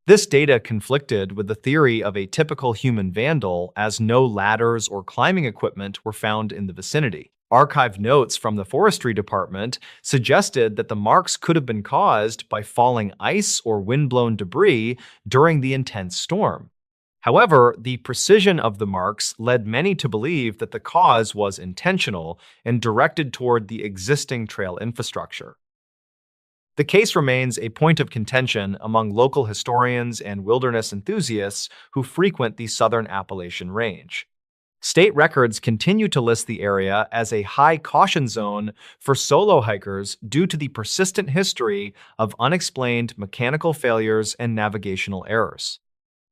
S1: This data conflicted with the theory of a typical human vandal, as no ladders or climbing equipment were found in the vicinity. Archived notes from the forestry department suggested that the marks could have been caused by falling ice or wind-blown debris during the intense storm. However, the precision of the marks led many to believe that the cause was intentional and directed toward the existing trail infrastructure. The case remains a point of contention among local historians and wilderness enthusiasts who frequent the southern Appalachian range. State records continue to list the area as a high caution zone for solo hikers due to the persistent history of unexplained mechanical failures and navigational errors.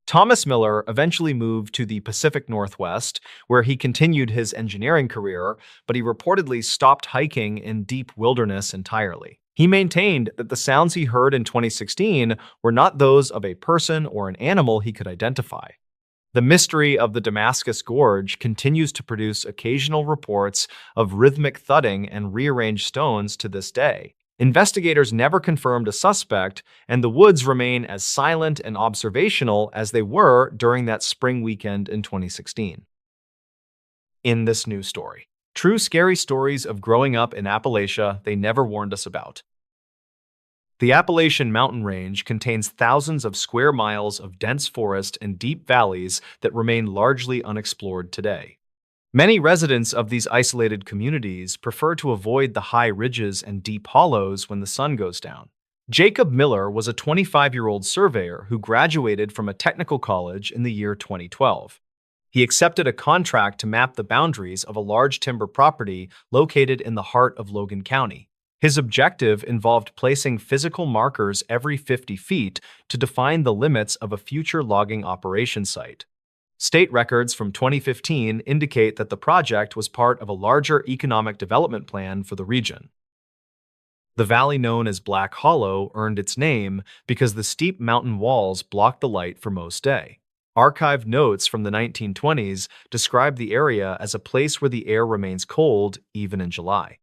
S1: Thomas Miller eventually moved to the Pacific Northwest, where he continued his engineering career, but he reportedly stopped hiking in deep wilderness entirely. He maintained that the sounds he heard in 2016 were not those of a person or an animal he could identify. The mystery of the Damascus Gorge continues to produce occasional reports of rhythmic thudding and rearranged stones to this day. Investigators never confirmed a suspect, and the woods remain as silent and observational as they were during that spring weekend in 2016. In this news story, true scary stories of growing up in Appalachia they never warned us about. The Appalachian mountain range contains thousands of square miles of dense forest and deep valleys that remain largely unexplored today. Many residents of these isolated communities prefer to avoid the high ridges and deep hollows when the sun goes down. Jacob Miller was a 25-year-old surveyor who graduated from a technical college in the year 2012. He accepted a contract to map the boundaries of a large timber property located in the heart of Logan County. His objective involved placing physical markers every 50 feet to define the limits of a future logging operation site. State records from 2015 indicate that the project was part of a larger economic development plan for the region. The valley known as Black Hollow earned its name because the steep mountain walls blocked the light for most day. Archived notes from the 1920s describe the area as a place where the air remains cold even in July.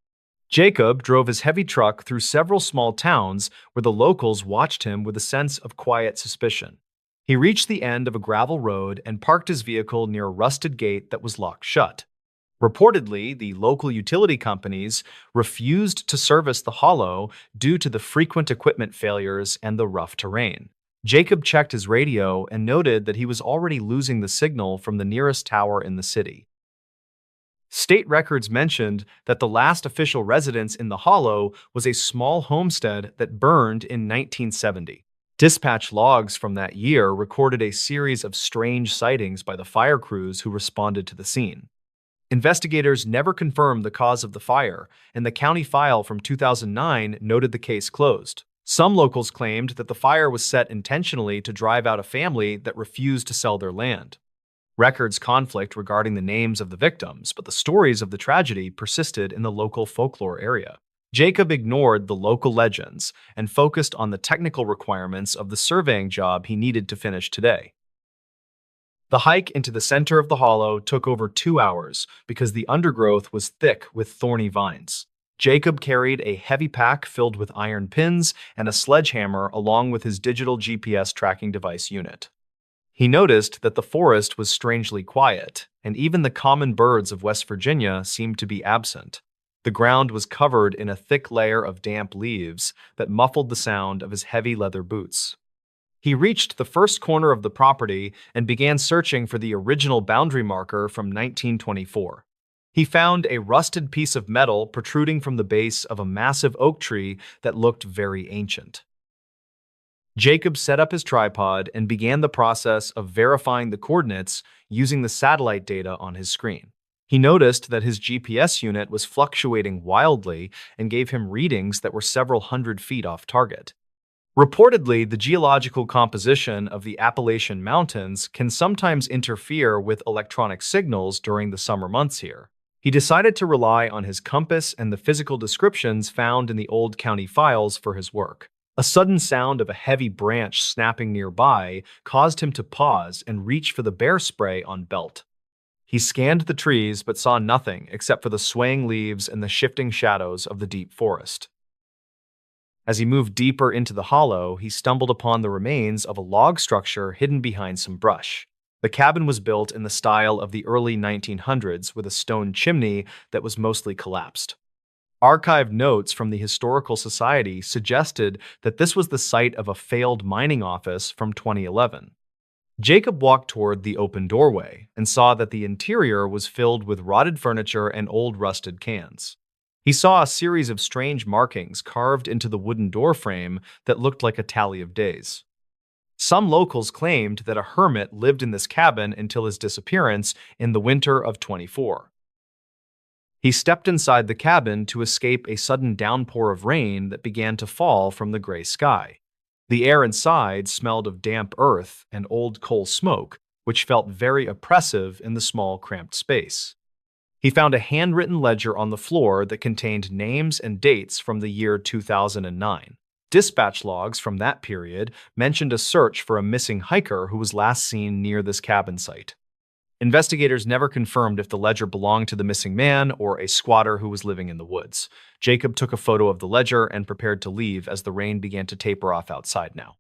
S1: Jacob drove his heavy truck through several small towns where the locals watched him with a sense of quiet suspicion. He reached the end of a gravel road and parked his vehicle near a rusted gate that was locked shut. Reportedly, the local utility companies refused to service the hollow due to the frequent equipment failures and the rough terrain. Jacob checked his radio and noted that he was already losing the signal from the nearest tower in the city. State records mentioned that the last official residence in the hollow was a small homestead that burned in 1970. Dispatch logs from that year recorded a series of strange sightings by the fire crews who responded to the scene. Investigators never confirmed the cause of the fire, and the county file from 2009 noted the case closed. Some locals claimed that the fire was set intentionally to drive out a family that refused to sell their land. Records conflict regarding the names of the victims, but the stories of the tragedy persisted in the local folklore area. Jacob ignored the local legends and focused on the technical requirements of the surveying job he needed to finish today. The hike into the center of the hollow took over 2 hours because the undergrowth was thick with thorny vines. Jacob carried a heavy pack filled with iron pins and a sledgehammer along with his digital GPS tracking device unit. He noticed that the forest was strangely quiet, and even the common birds of West Virginia seemed to be absent. The ground was covered in a thick layer of damp leaves that muffled the sound of his heavy leather boots. He reached the first corner of the property and began searching for the original boundary marker from 1924. He found a rusted piece of metal protruding from the base of a massive oak tree that looked very ancient. Jacob set up his tripod and began the process of verifying the coordinates using the satellite data on his screen. He noticed that his GPS unit was fluctuating wildly and gave him readings that were several hundred feet off target. Reportedly, the geological composition of the Appalachian Mountains can sometimes interfere with electronic signals during the summer months here. He decided to rely on his compass and the physical descriptions found in the old county files for his work. A sudden sound of a heavy branch snapping nearby caused him to pause and reach for the bear spray on belt. He scanned the trees but saw nothing except for the swaying leaves and the shifting shadows of the deep forest. As he moved deeper into the hollow, he stumbled upon the remains of a log structure hidden behind some brush. The cabin was built in the style of the early 1900s with a stone chimney that was mostly collapsed. Archived notes from the Historical Society suggested that this was the site of a failed mining office from 2011. Jacob walked toward the open doorway and saw that the interior was filled with rotted furniture and old rusted cans. He saw a series of strange markings carved into the wooden doorframe that looked like a tally of days. Some locals claimed that a hermit lived in this cabin until his disappearance in the winter of 24. He stepped inside the cabin to escape a sudden downpour of rain that began to fall from the gray sky. The air inside smelled of damp earth and old coal smoke, which felt very oppressive in the small, cramped space. He found a handwritten ledger on the floor that contained names and dates from the year 2009. Dispatch logs from that period mentioned a search for a missing hiker who was last seen near this cabin site. Investigators never confirmed if the ledger belonged to the missing man or a squatter who was living in the woods. Jacob took a photo of the ledger and prepared to leave as the rain began to taper off outside now.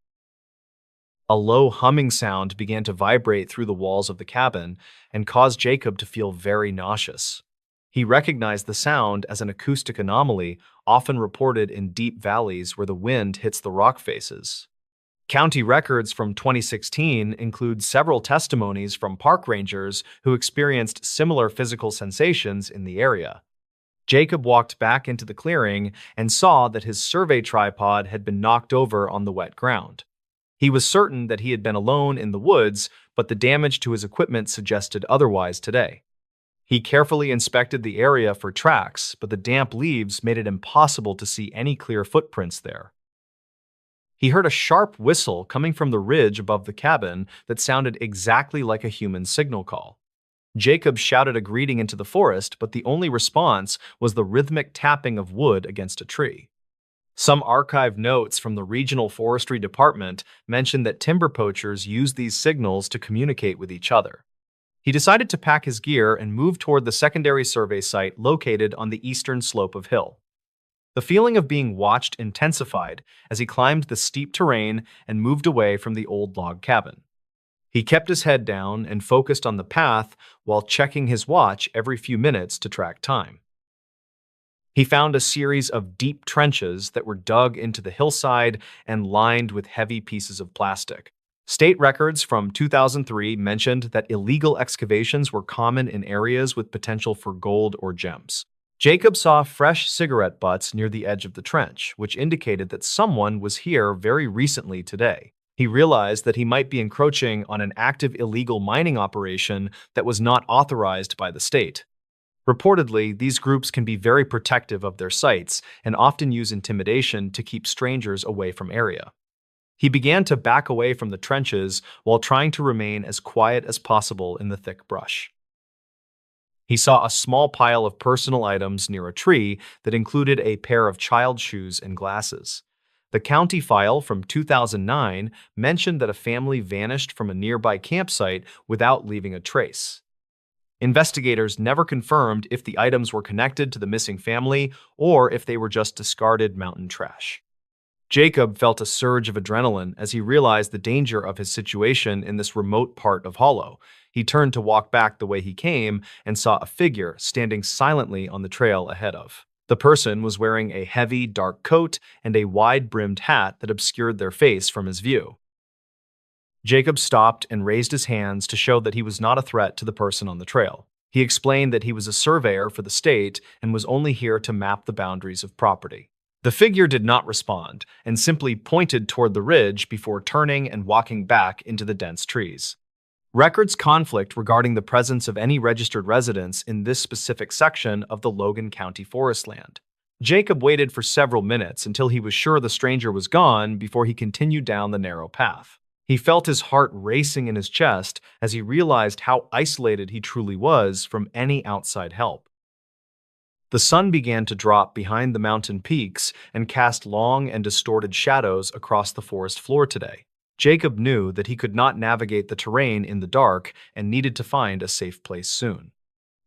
S1: A low humming sound began to vibrate through the walls of the cabin and caused Jacob to feel very nauseous. He recognized the sound as an acoustic anomaly often reported in deep valleys where the wind hits the rock faces. County records from 2016 include several testimonies from park rangers who experienced similar physical sensations in the area. Jacob walked back into the clearing and saw that his survey tripod had been knocked over on the wet ground. He was certain that he had been alone in the woods, but the damage to his equipment suggested otherwise today. He carefully inspected the area for tracks, but the damp leaves made it impossible to see any clear footprints there. He heard a sharp whistle coming from the ridge above the cabin that sounded exactly like a human signal call. Jacob shouted a greeting into the forest, but the only response was the rhythmic tapping of wood against a tree. Some archived notes from the regional forestry department mentioned that timber poachers used these signals to communicate with each other. He decided to pack his gear and move toward the secondary survey site located on the eastern slope of hill. The feeling of being watched intensified as he climbed the steep terrain and moved away from the old log cabin. He kept his head down and focused on the path while checking his watch every few minutes to track time. He found a series of deep trenches that were dug into the hillside and lined with heavy pieces of plastic. State records from 2003 mentioned that illegal excavations were common in areas with potential for gold or gems. Jacob saw fresh cigarette butts near the edge of the trench, which indicated that someone was here very recently today. He realized that he might be encroaching on an active illegal mining operation that was not authorized by the state. Reportedly, these groups can be very protective of their sites and often use intimidation to keep strangers away from area. He began to back away from the trenches while trying to remain as quiet as possible in the thick brush. He saw a small pile of personal items near a tree that included a pair of child shoes and glasses. The county file from 2009 mentioned that a family vanished from a nearby campsite without leaving a trace. Investigators never confirmed if the items were connected to the missing family or if they were just discarded mountain trash. Jacob felt a surge of adrenaline as he realized the danger of his situation in this remote part of Hollow. He turned to walk back the way he came and saw a figure standing silently on the trail ahead of. The person was wearing a heavy, dark coat and a wide-brimmed hat that obscured their face from his view. Jacob stopped and raised his hands to show that he was not a threat to the person on the trail. He explained that he was a surveyor for the state and was only here to map the boundaries of property. The figure did not respond and simply pointed toward the ridge before turning and walking back into the dense trees. Records conflict regarding the presence of any registered residents in this specific section of the Logan County forest land. Jacob waited for several minutes until he was sure the stranger was gone before he continued down the narrow path. He felt his heart racing in his chest as he realized how isolated he truly was from any outside help. The sun began to drop behind the mountain peaks and cast long and distorted shadows across the forest floor today. Jacob knew that he could not navigate the terrain in the dark and needed to find a safe place soon.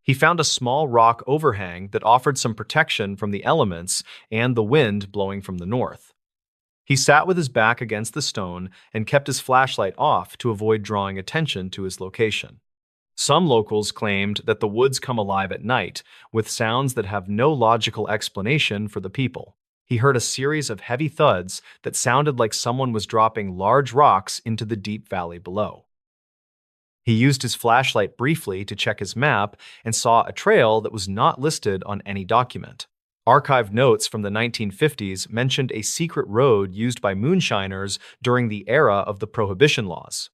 S1: He found a small rock overhang that offered some protection from the elements and the wind blowing from the north. He sat with his back against the stone and kept his flashlight off to avoid drawing attention to his location. Some locals claimed that the woods come alive at night, with sounds that have no logical explanation for the people. He heard a series of heavy thuds that sounded like someone was dropping large rocks into the deep valley below. He used his flashlight briefly to check his map and saw a trail that was not listed on any document. Archived notes from the 1950s mentioned a secret road used by moonshiners during the era of the Prohibition laws.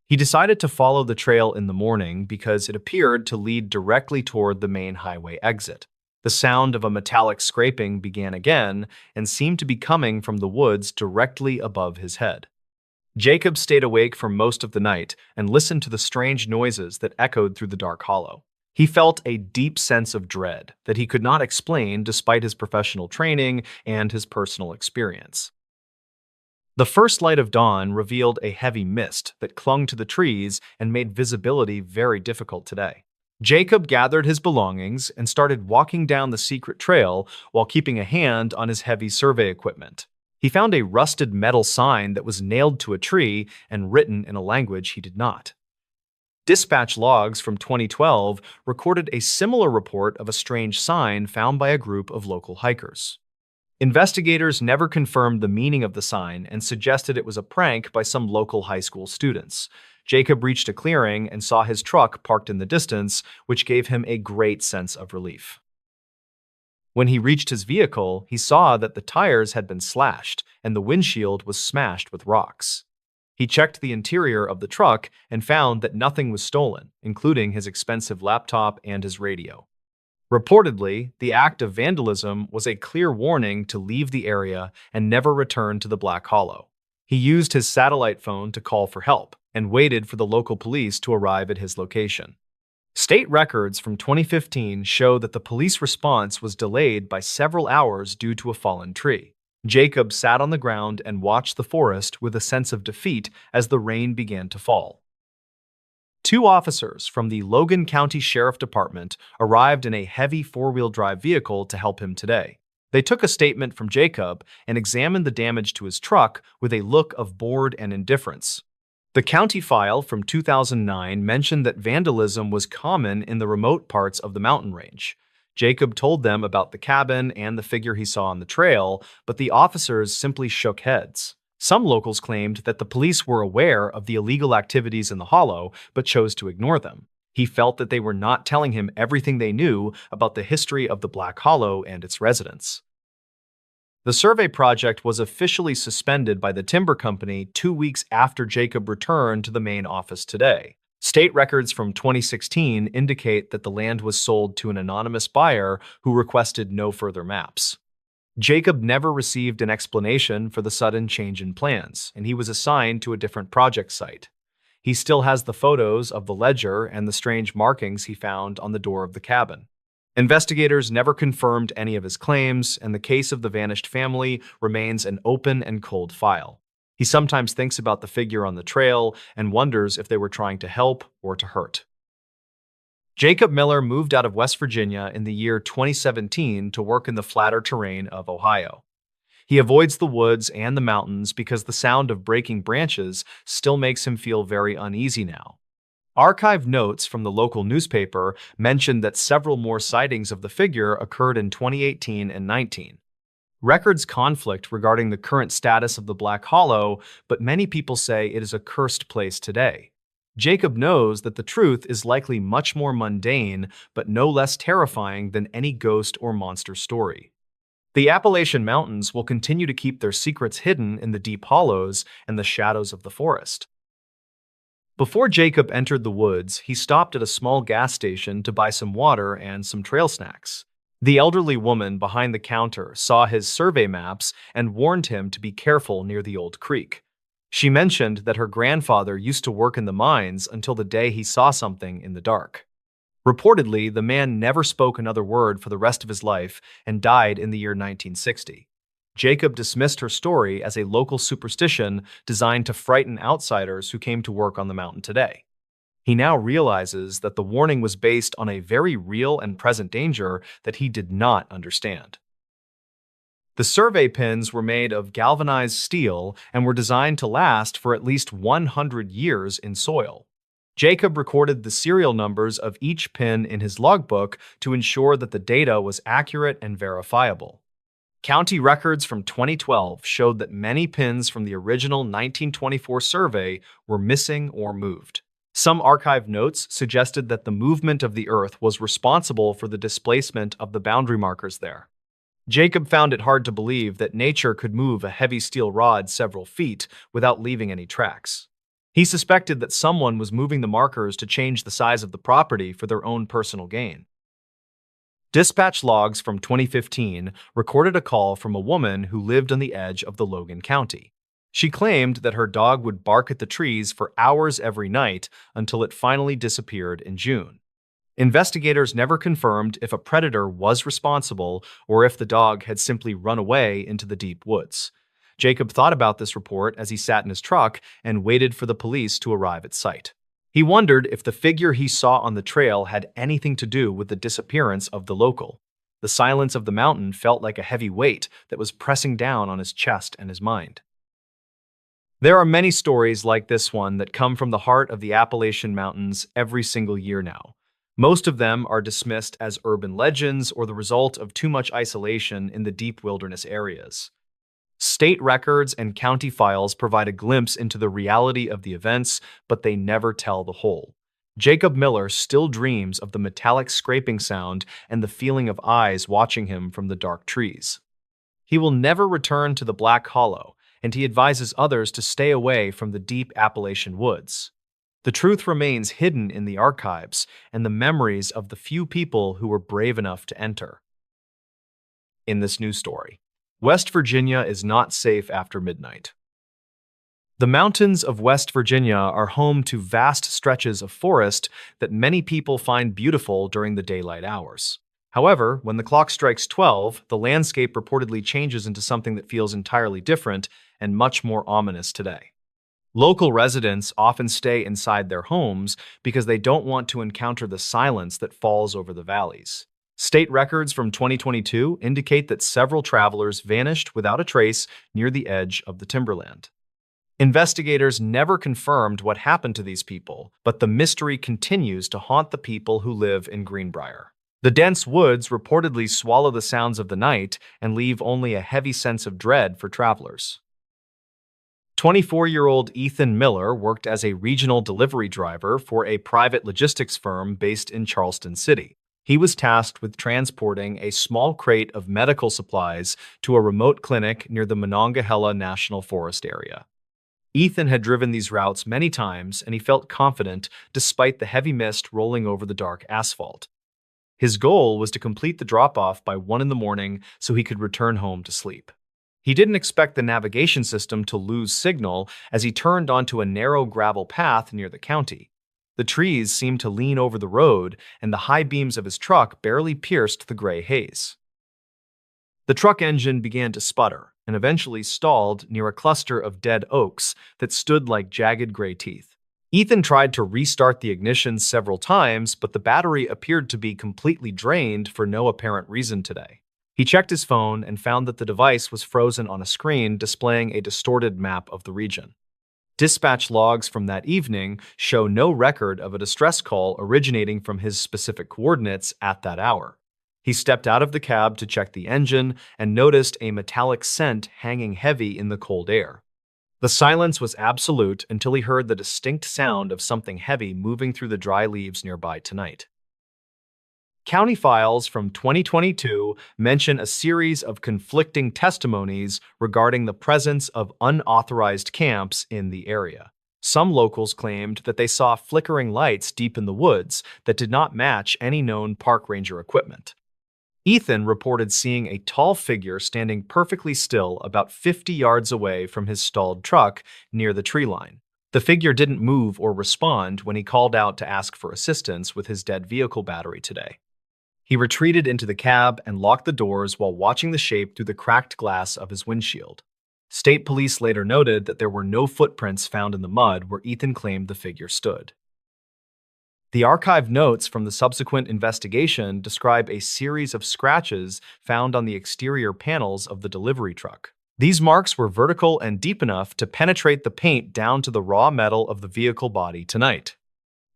S1: He decided to follow the trail in the morning because it appeared to lead directly toward the main highway exit. The sound of a metallic scraping began again and seemed to be coming from the woods directly above his head. Jacob stayed awake for most of the night and listened to the strange noises that echoed through the dark hollow. He felt a deep sense of dread that he could not explain despite his professional training and his personal experience. The first light of dawn revealed a heavy mist that clung to the trees and made visibility very difficult today. Jacob gathered his belongings and started walking down the secret trail while keeping a hand on his heavy survey equipment. He found a rusted metal sign that was nailed to a tree and written in a language he did not. Dispatch logs from 2012 recorded a similar report of a strange sign found by a group of local hikers. Investigators never confirmed the meaning of the sign and suggested it was a prank by some local high school students. Jacob reached a clearing and saw his truck parked in the distance, which gave him a great sense of relief. When he reached his vehicle, he saw that the tires had been slashed and the windshield was smashed with rocks. He checked the interior of the truck and found that nothing was stolen, including his expensive laptop and his radio. Reportedly, the act of vandalism was a clear warning to leave the area and never return to the Black Hollow. He used his satellite phone to call for help and waited for the local police to arrive at his location. State records from 2015 show that the police response was delayed by several hours due to a fallen tree. Jacob sat on the ground and watched the forest with a sense of defeat as the rain began to fall. Two officers from the Logan County Sheriff Department arrived in a heavy four-wheel drive vehicle to help him today. They took a statement from Jacob and examined the damage to his truck with a look of bored and indifference. The county file from 2009 mentioned that vandalism was common in the remote parts of the mountain range. Jacob told them about the cabin and the figure he saw on the trail, but the officers simply shook heads. Some locals claimed that the police were aware of the illegal activities in the hollow, but chose to ignore them. He felt that they were not telling him everything they knew about the history of the Black Hollow and its residents. The survey project was officially suspended by the timber company 2 weeks after Jacob returned to the main office today. State records from 2016 indicate that the land was sold to an anonymous buyer who requested no further maps. Jacob never received an explanation for the sudden change in plans, and he was assigned to a different project site. He still has the photos of the ledger and the strange markings he found on the door of the cabin. Investigators never confirmed any of his claims, and the case of the vanished family remains an open and cold file. He sometimes thinks about the figure on the trail and wonders if they were trying to help or to hurt. Jacob Miller moved out of West Virginia in the year 2017 to work in the flatter terrain of Ohio. He avoids the woods and the mountains because the sound of breaking branches still makes him feel very uneasy now. Archived notes from the local newspaper mentioned that several more sightings of the figure occurred in 2018 and 19. Records conflict regarding the current status of the Black Hollow, but many people say it is a cursed place today. Jacob knows that the truth is likely much more mundane, but no less terrifying than any ghost or monster story. The Appalachian Mountains will continue to keep their secrets hidden in the deep hollows and the shadows of the forest. Before Jacob entered the woods, he stopped at a small gas station to buy some water and some trail snacks. The elderly woman behind the counter saw his survey maps and warned him to be careful near the old creek. She mentioned that her grandfather used to work in the mines until the day he saw something in the dark. Reportedly, the man never spoke another word for the rest of his life and died in the year 1960. Jacob dismissed her story as a local superstition designed to frighten outsiders who came to work on the mountain today. He now realizes that the warning was based on a very real and present danger that he did not understand. The survey pins were made of galvanized steel and were designed to last for at least 100 years in soil. Jacob recorded the serial numbers of each pin in his logbook to ensure that the data was accurate and verifiable. County records from 2012 showed that many pins from the original 1924 survey were missing or moved. Some archive notes suggested that the movement of the earth was responsible for the displacement of the boundary markers there. Jacob found it hard to believe that nature could move a heavy steel rod several feet without leaving any tracks. He suspected that someone was moving the markers to change the size of the property for their own personal gain. Dispatch logs from 2015 recorded a call from a woman who lived on the edge of the Logan County. She claimed that her dog would bark at the trees for hours every night until it finally disappeared in June. Investigators never confirmed if a predator was responsible or if the dog had simply run away into the deep woods. Jacob thought about this report as he sat in his truck and waited for the police to arrive at site. He wondered if the figure he saw on the trail had anything to do with the disappearance of the local. The silence of the mountain felt like a heavy weight that was pressing down on his chest and his mind. There are many stories like this one that come from the heart of the Appalachian Mountains every single year now. Most of them are dismissed as urban legends or the result of too much isolation in the deep wilderness areas. State records and county files provide a glimpse into the reality of the events, but they never tell the whole. Jacob Miller still dreams of the metallic scraping sound and the feeling of eyes watching him from the dark trees. He will never return to the Black Hollow, and he advises others to stay away from the deep Appalachian woods. The truth remains hidden in the archives and the memories of the few people who were brave enough to enter. In this news story, West Virginia is not safe after midnight. The mountains of West Virginia are home to vast stretches of forest that many people find beautiful during the daylight hours. However, when the clock strikes 12, the landscape reportedly changes into something that feels entirely different and much more ominous today. Local residents often stay inside their homes because they don't want to encounter the silence that falls over the valleys. State records from 2022 indicate that several travelers vanished without a trace near the edge of the timberland. Investigators never confirmed what happened to these people, but the mystery continues to haunt the people who live in Greenbrier. The dense woods reportedly swallow the sounds of the night and leave only a heavy sense of dread for travelers. 24-year-old Ethan Miller worked as a regional delivery driver for a private logistics firm based in Charleston City. He was tasked with transporting a small crate of medical supplies to a remote clinic near the Monongahela National Forest area. Ethan had driven these routes many times, and he felt confident despite the heavy mist rolling over the dark asphalt. His goal was to complete the drop-off by 1 in the morning so he could return home to sleep. He didn't expect the navigation system to lose signal as he turned onto a narrow gravel path near the county. The trees seemed to lean over the road, and the high beams of his truck barely pierced the gray haze. The truck engine began to sputter and eventually stalled near a cluster of dead oaks that stood like jagged gray teeth. Ethan tried to restart the ignition several times, but the battery appeared to be completely drained for no apparent reason today. He checked his phone and found that the device was frozen on a screen displaying a distorted map of the region. Dispatch logs from that evening show no record of a distress call originating from his specific coordinates at that hour. He stepped out of the cab to check the engine and noticed a metallic scent hanging heavy in the cold air. The silence was absolute until he heard the distinct sound of something heavy moving through the dry leaves nearby tonight. County files from 2022 mention a series of conflicting testimonies regarding the presence of unauthorized camps in the area. Some locals claimed that they saw flickering lights deep in the woods that did not match any known park ranger equipment. Ethan reported seeing a tall figure standing perfectly still about 50 yards away from his stalled truck near the tree line. The figure didn't move or respond when he called out to ask for assistance with his dead vehicle battery today. He retreated into the cab and locked the doors while watching the shape through the cracked glass of his windshield. State police later noted that there were no footprints found in the mud where Ethan claimed the figure stood. The archived notes from the subsequent investigation describe a series of scratches found on the exterior panels of the delivery truck. These marks were vertical and deep enough to penetrate the paint down to the raw metal of the vehicle body tonight.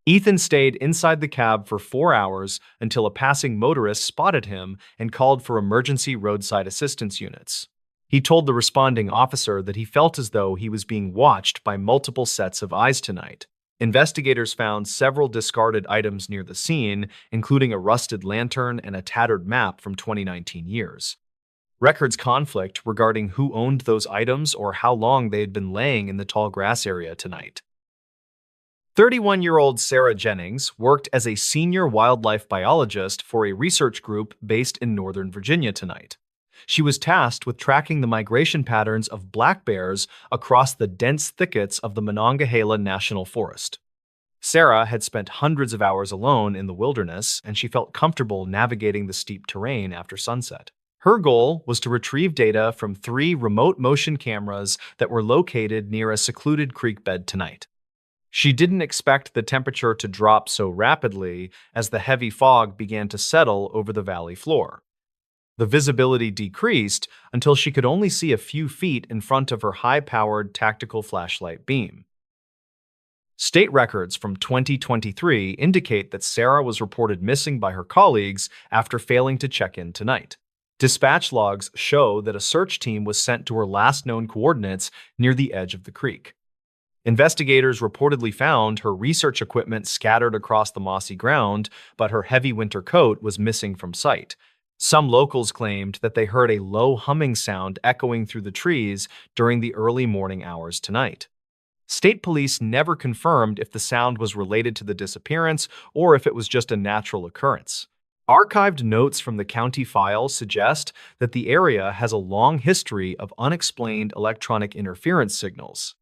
S1: Ethan stayed inside the cab for 4 hours until a passing motorist spotted him and called for emergency roadside assistance units. He told the responding officer that he felt as though he was being watched by multiple sets of eyes tonight. Investigators found several discarded items near the scene, including a rusted lantern and a tattered map from 2019 years. Records conflict regarding who owned those items or how long they had been laying in the tall grass area tonight. 31-year-old Sarah Jennings worked as a senior wildlife biologist for a research group based in Northern Virginia tonight. She was tasked with tracking the migration patterns of black bears across the dense thickets of the Monongahela National Forest. Sarah had spent hundreds of hours alone in the wilderness, and she felt comfortable navigating the steep terrain after sunset. Her goal was to retrieve data from 3 remote motion cameras that were located near a secluded creek bed tonight. She didn't expect the temperature to drop so rapidly as the heavy fog began to settle over the valley floor. The visibility decreased until she could only see a few feet in front of her high-powered tactical flashlight beam. State records from 2023 indicate that Sarah was reported missing by her colleagues after failing to check in tonight. Dispatch logs show that a search team was sent to her last known coordinates near the edge of the creek. Investigators reportedly found her research equipment scattered across the mossy ground, but her heavy winter coat was missing from sight. Some locals claimed that they heard a low humming sound echoing through the trees during the early morning hours tonight. State police never confirmed if the sound was related to the disappearance or if it was just a natural occurrence. Archived notes from the county file suggest that the area has a long history of unexplained electronic interference signals.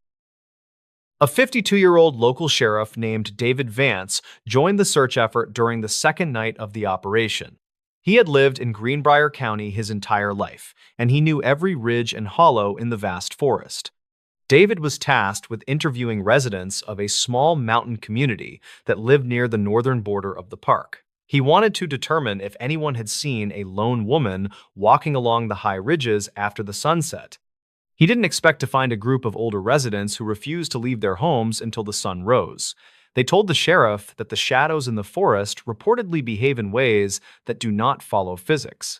S1: A 52-year-old local sheriff named David Vance joined the search effort during the second night of the operation. He had lived in Greenbrier County his entire life, and he knew every ridge and hollow in the vast forest. David was tasked with interviewing residents of a small mountain community that lived near the northern border of the park. He wanted to determine if anyone had seen a lone woman walking along the high ridges after the sunset. He didn't expect to find a group of older residents who refused to leave their homes until the sun rose. They told the sheriff that the shadows in the forest reportedly behave in ways that do not follow physics.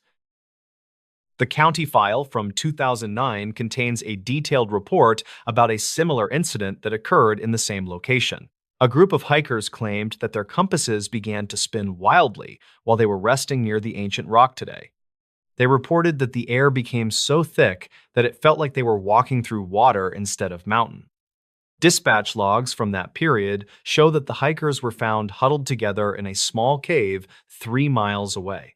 S1: The county file from 2009 contains a detailed report about a similar incident that occurred in the same location. A group of hikers claimed that their compasses began to spin wildly while they were resting near the ancient rock today. They reported that the air became so thick that it felt like they were walking through water instead of mountain. Dispatch logs from that period show that the hikers were found huddled together in a small cave 3 miles away.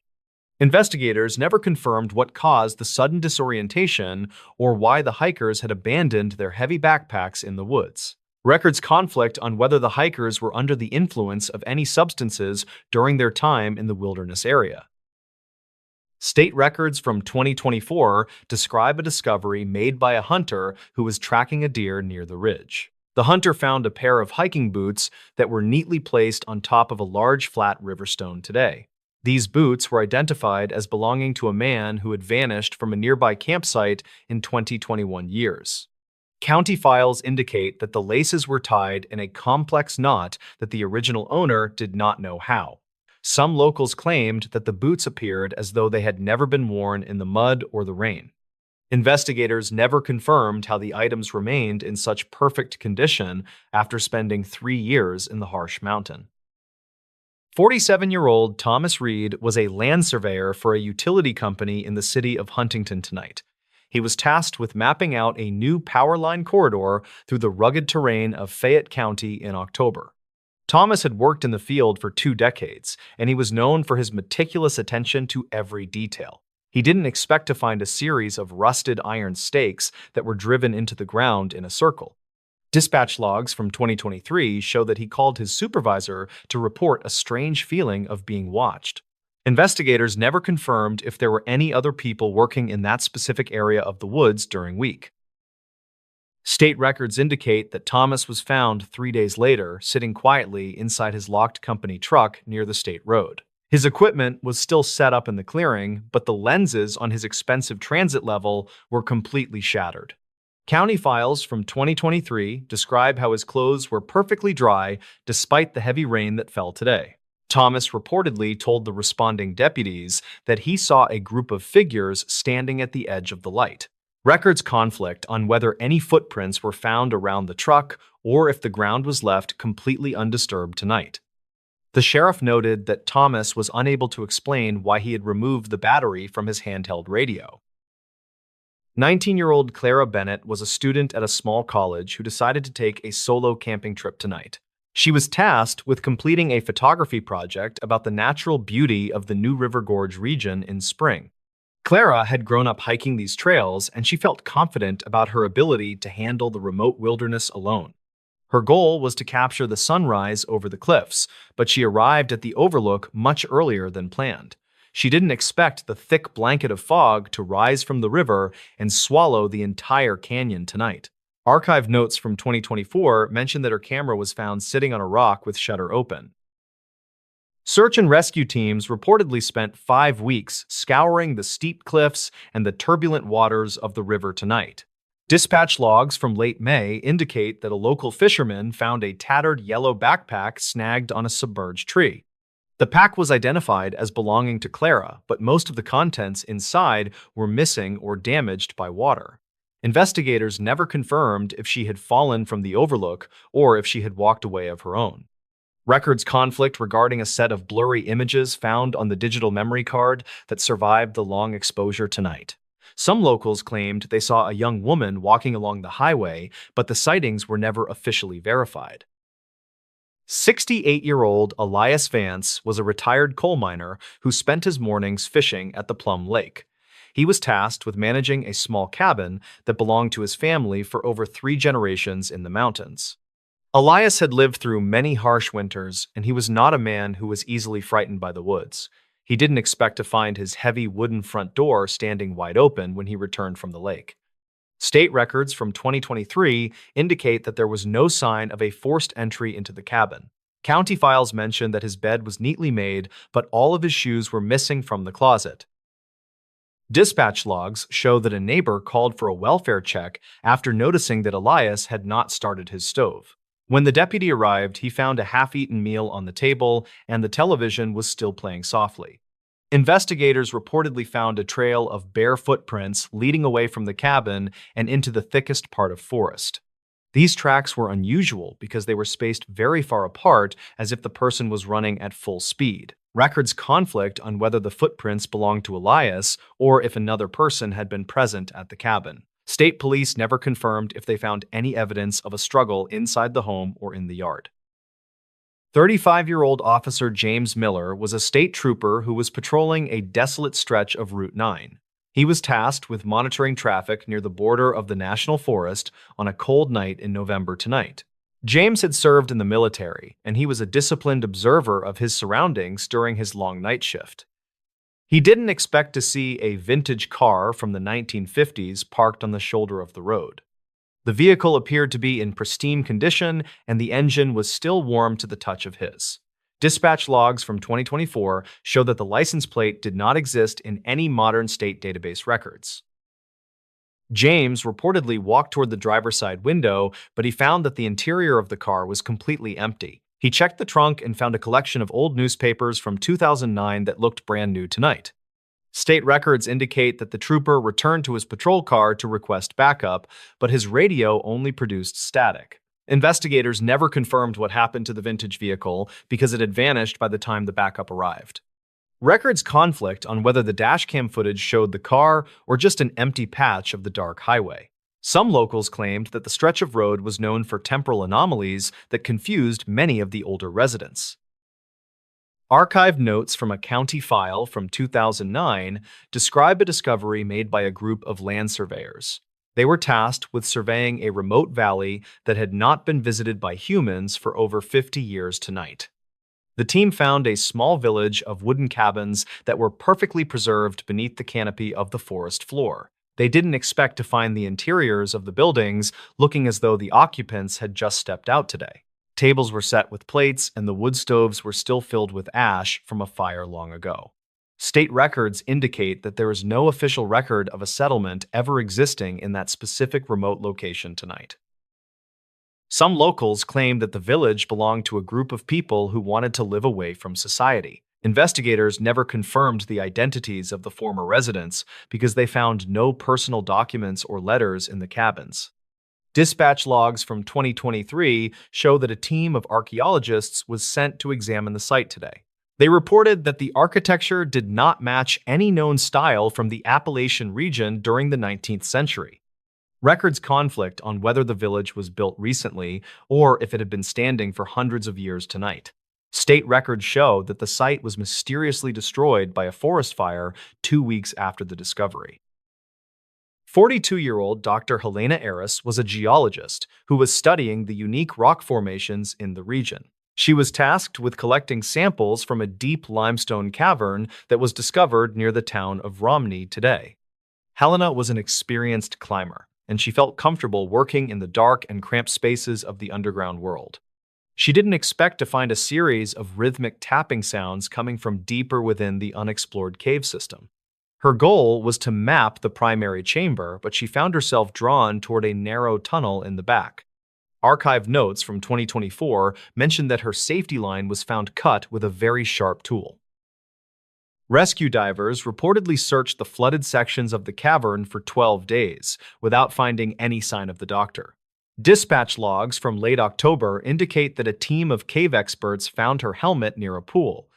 S1: Investigators never confirmed what caused the sudden disorientation or why the hikers had abandoned their heavy backpacks in the woods. Records conflict on whether the hikers were under the influence of any substances during their time in the wilderness area. State records from 2024 describe a discovery made by a hunter who was tracking a deer near the ridge. The hunter found a pair of hiking boots that were neatly placed on top of a large flat river stone today. These boots were identified as belonging to a man who had vanished from a nearby campsite in 2021 years. County files indicate that the laces were tied in a complex knot that the original owner did not know how. Some locals claimed that the boots appeared as though they had never been worn in the mud or the rain. Investigators never confirmed how the items remained in such perfect condition after spending 3 years in the harsh mountain. 47-year-old Thomas Reed was a land surveyor for a utility company in the city of Huntington tonight. He was tasked with mapping out a new power line corridor through the rugged terrain of Fayette County in October. Thomas had worked in the field for 2 decades, and he was known for his meticulous attention to every detail. He didn't expect to find a series of rusted iron stakes that were driven into the ground in a circle. Dispatch logs from 2023 show that he called his supervisor to report a strange feeling of being watched. Investigators never confirmed if there were any other people working in that specific area of the woods during week. State records indicate that Thomas was found 3 days later, sitting quietly inside his locked company truck near the state road. His equipment was still set up in the clearing, but the lenses on his expensive transit level were completely shattered. County files from 2023 describe how his clothes were perfectly dry despite the heavy rain that fell today. Thomas reportedly told the responding deputies that he saw a group of figures standing at the edge of the light. Records conflict on whether any footprints were found around the truck or if the ground was left completely undisturbed tonight. The sheriff noted that Thomas was unable to explain why he had removed the battery from his handheld radio. 19-year-old Clara Bennett was a student at a small college who decided to take a solo camping trip tonight. She was tasked with completing a photography project about the natural beauty of the New River Gorge region in spring. Clara had grown up hiking these trails, and she felt confident about her ability to handle the remote wilderness alone. Her goal was to capture the sunrise over the cliffs, but she arrived at the overlook much earlier than planned. She didn't expect the thick blanket of fog to rise from the river and swallow the entire canyon tonight. Archive notes from 2024 mention that her camera was found sitting on a rock with shutter open. Search and rescue teams reportedly spent 5 weeks scouring the steep cliffs and the turbulent waters of the river tonight. Dispatch logs from late May indicate that a local fisherman found a tattered yellow backpack snagged on a submerged tree. The pack was identified as belonging to Clara, but most of the contents inside were missing or damaged by water. Investigators never confirmed if she had fallen from the overlook or if she had walked away of her own. Records conflict regarding a set of blurry images found on the digital memory card that survived the long exposure tonight. Some locals claimed they saw a young woman walking along the highway, but the sightings were never officially verified. 68-year-old Elias Vance was a retired coal miner who spent his mornings fishing at the Plum Lake. He was tasked with managing a small cabin that belonged to his family for over 3 generations in the mountains. Elias had lived through many harsh winters, and he was not a man who was easily frightened by the woods. He didn't expect to find his heavy wooden front door standing wide open when he returned from the lake. State records from 2023 indicate that there was no sign of a forced entry into the cabin. County files mention that his bed was neatly made, but all of his shoes were missing from the closet. Dispatch logs show that a neighbor called for a welfare check after noticing that Elias had not started his stove. When the deputy arrived, he found a half-eaten meal on the table, and the television was still playing softly. Investigators reportedly found a trail of bare footprints leading away from the cabin and into the thickest part of forest. These tracks were unusual because they were spaced very far apart, as if the person was running at full speed. Records conflict on whether the footprints belonged to Elias or if another person had been present at the cabin. State police never confirmed if they found any evidence of a struggle inside the home or in the yard. 35-year-old Officer James Miller was a state trooper who was patrolling a desolate stretch of Route 9. He was tasked with monitoring traffic near the border of the National Forest on a cold night in November tonight. James had served in the military, and he was a disciplined observer of his surroundings during his long night shift. He didn't expect to see a vintage car from the 1950s parked on the shoulder of the road. The vehicle appeared to be in pristine condition, and the engine was still warm to the touch of his. Dispatch logs from 2024 show that the license plate did not exist in any modern state database records. James reportedly walked toward the driver's side window, but he found that the interior of the car was completely empty. He checked the trunk and found a collection of old newspapers from 2009 that looked brand new tonight. State records indicate that the trooper returned to his patrol car to request backup, but his radio only produced static. Investigators never confirmed what happened to the vintage vehicle because it had vanished by the time the backup arrived. Records conflict on whether the dashcam footage showed the car or just an empty patch of the dark highway. Some locals claimed that the stretch of road was known for temporal anomalies that confused many of the older residents. Archived notes from a county file from 2009 describe a discovery made by a group of land surveyors. They were tasked with surveying a remote valley that had not been visited by humans for over 50 years tonight. The team found a small village of wooden cabins that were perfectly preserved beneath the canopy of the forest floor. They didn't expect to find the interiors of the buildings looking as though the occupants had just stepped out today. Tables were set with plates, and the wood stoves were still filled with ash from a fire long ago. State records indicate that there is no official record of a settlement ever existing in that specific remote location tonight. Some locals claim that the village belonged to a group of people who wanted to live away from society. Investigators never confirmed the identities of the former residents because they found no personal documents or letters in the cabins. Dispatch logs from 2023 show that a team of archaeologists was sent to examine the site today. They reported that the architecture did not match any known style from the Appalachian region during the 19th century. Records conflict on whether the village was built recently or if it had been standing for hundreds of years tonight. State records show that the site was mysteriously destroyed by a forest fire 2 weeks after the discovery. 42-year-old Dr. Helena Eris was a geologist who was studying the unique rock formations in the region. She was tasked with collecting samples from a deep limestone cavern that was discovered near the town of Romney today. Helena was an experienced climber, and she felt comfortable working in the dark and cramped spaces of the underground world. She didn't expect to find a series of rhythmic tapping sounds coming from deeper within the unexplored cave system. Her goal was to map the primary chamber, but she found herself drawn toward a narrow tunnel in the back. Archived notes from 2024 mentioned that her safety line was found cut with a very sharp tool. Rescue divers reportedly searched the flooded sections of the cavern for 12 days without finding any sign of the doctor. Dispatch logs from late October indicate that a team of cave experts found her helmet near a pool.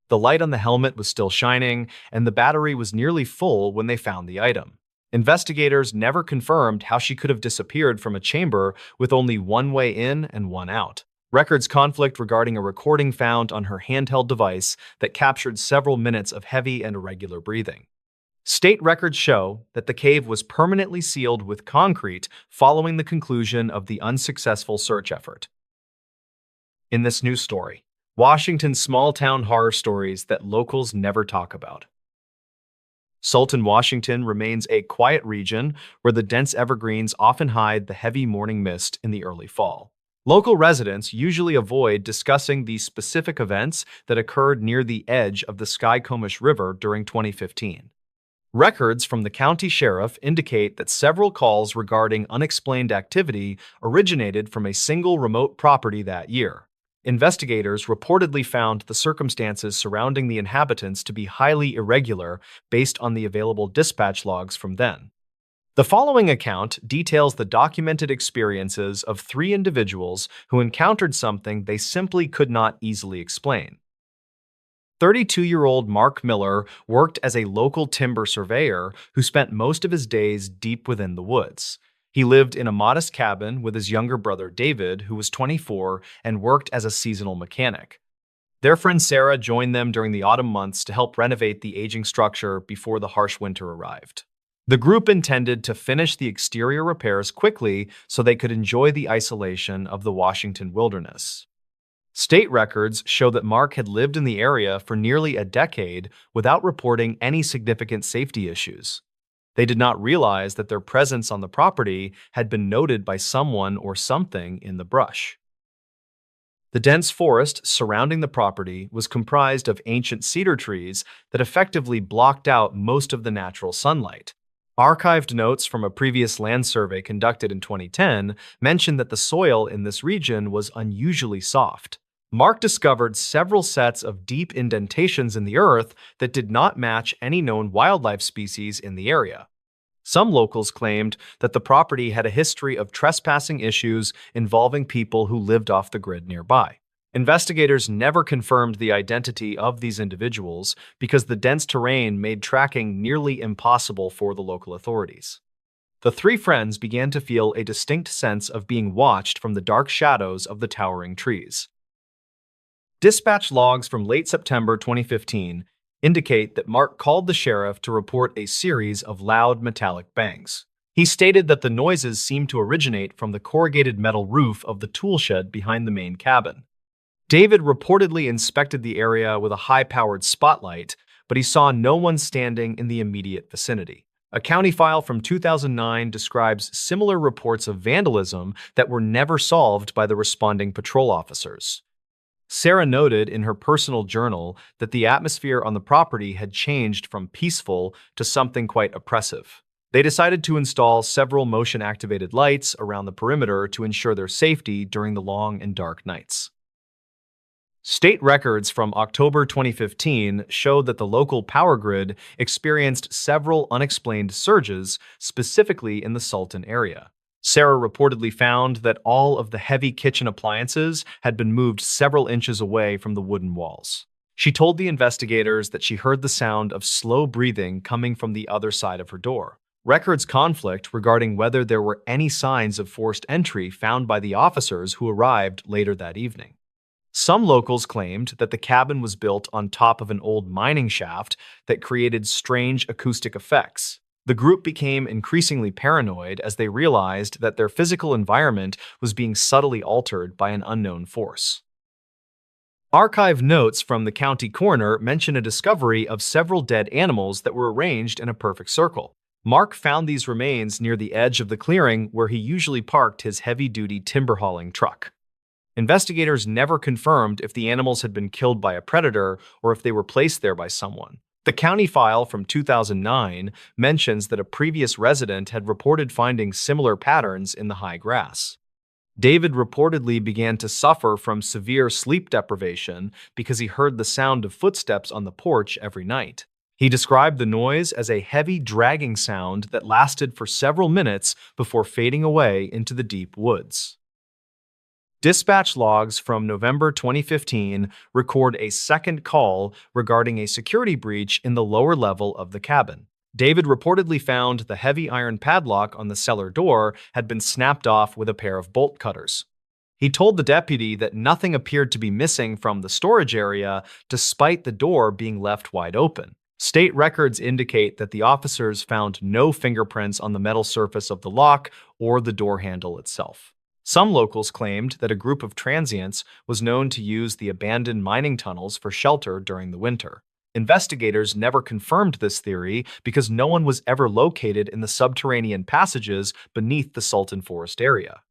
S1: The light on the helmet was still shining, and the battery was nearly full when they found the item. Investigators never confirmed how she could have disappeared from a chamber with only one way in and one out. Records conflict regarding a recording found on her handheld device that captured several minutes of heavy and irregular breathing. State records show that the cave was permanently sealed with concrete following the conclusion of the unsuccessful search effort. In this news story, Washington's small-town horror stories that locals never talk about. Sultan Washington remains a quiet region where the dense evergreens often hide the heavy morning mist in the early fall. Local residents usually avoid discussing the specific events that occurred near the edge of the Skycomish River during 2015. Records from the county sheriff indicate that several calls regarding unexplained activity originated from a single remote property that year. Investigators reportedly found the circumstances surrounding the inhabitants to be highly irregular based on the available dispatch logs from then. The following account details the documented experiences of 3 individuals who encountered something they simply could not easily explain. 32-year-old Mark Miller worked as a local timber surveyor who spent most of his days deep within the woods. He lived in a modest cabin with his younger brother David, who was 24 and worked as a seasonal mechanic. Their friend Sarah joined them during the autumn months to help renovate the aging structure before the harsh winter arrived. The group intended to finish the exterior repairs quickly so they could enjoy the isolation of the Washington wilderness. State records show that Mark had lived in the area for nearly a decade without reporting any significant safety issues. They did not realize that their presence on the property had been noted by someone or something in the brush. The dense forest surrounding the property was comprised of ancient cedar trees that effectively blocked out most of the natural sunlight. Archived notes from a previous land survey conducted in 2010 mentioned that the soil in this region was unusually soft. Mark discovered several sets of deep indentations in the earth that did not match any known wildlife species in the area. Some locals claimed that the property had a history of trespassing issues involving people who lived off the grid nearby. Investigators never confirmed the identity of these individuals because the dense terrain made tracking nearly impossible for the local authorities. The 3 friends began to feel a distinct sense of being watched from the dark shadows of the towering trees. Dispatch logs from late September 2015 indicate that Mark called the sheriff to report a series of loud metallic bangs. He stated that the noises seemed to originate from the corrugated metal roof of the tool shed behind the main cabin. David reportedly inspected the area with a high-powered spotlight, but he saw no one standing in the immediate vicinity. A county file from 2009 describes similar reports of vandalism that were never solved by the responding patrol officers. Sarah noted in her personal journal that the atmosphere on the property had changed from peaceful to something quite oppressive. They decided to install several motion-activated lights around the perimeter to ensure their safety during the long and dark nights. State records from October 2015 showed that the local power grid experienced several unexplained surges, specifically in the Sultan area. Sarah reportedly found that all of the heavy kitchen appliances had been moved several inches away from the wooden walls. She told the investigators that she heard the sound of slow breathing coming from the other side of her door. Records conflict regarding whether there were any signs of forced entry found by the officers who arrived later that evening. Some locals claimed that the cabin was built on top of an old mining shaft that created strange acoustic effects. The group became increasingly paranoid as they realized that their physical environment was being subtly altered by an unknown force. Archive notes from the county coroner mention a discovery of several dead animals that were arranged in a perfect circle. Mark found these remains near the edge of the clearing where he usually parked his heavy-duty timber hauling truck. Investigators never confirmed if the animals had been killed by a predator or if they were placed there by someone. The county file from 2009 mentions that a previous resident had reported finding similar patterns in the high grass. David reportedly began to suffer from severe sleep deprivation because he heard the sound of footsteps on the porch every night. He described the noise as a heavy dragging sound that lasted for several minutes before fading away into the deep woods. Dispatch logs from November 2015 record a second call regarding a security breach in the lower level of the cabin. David reportedly found the heavy iron padlock on the cellar door had been snapped off with a pair of bolt cutters. He told the deputy that nothing appeared to be missing from the storage area despite the door being left wide open. State records indicate that the officers found no fingerprints on the metal surface of the lock or the door handle itself. Some locals claimed that a group of transients was known to use the abandoned mining tunnels for shelter during the winter. Investigators never confirmed this theory because no one was ever located in the subterranean passages beneath the Sultan Forest area.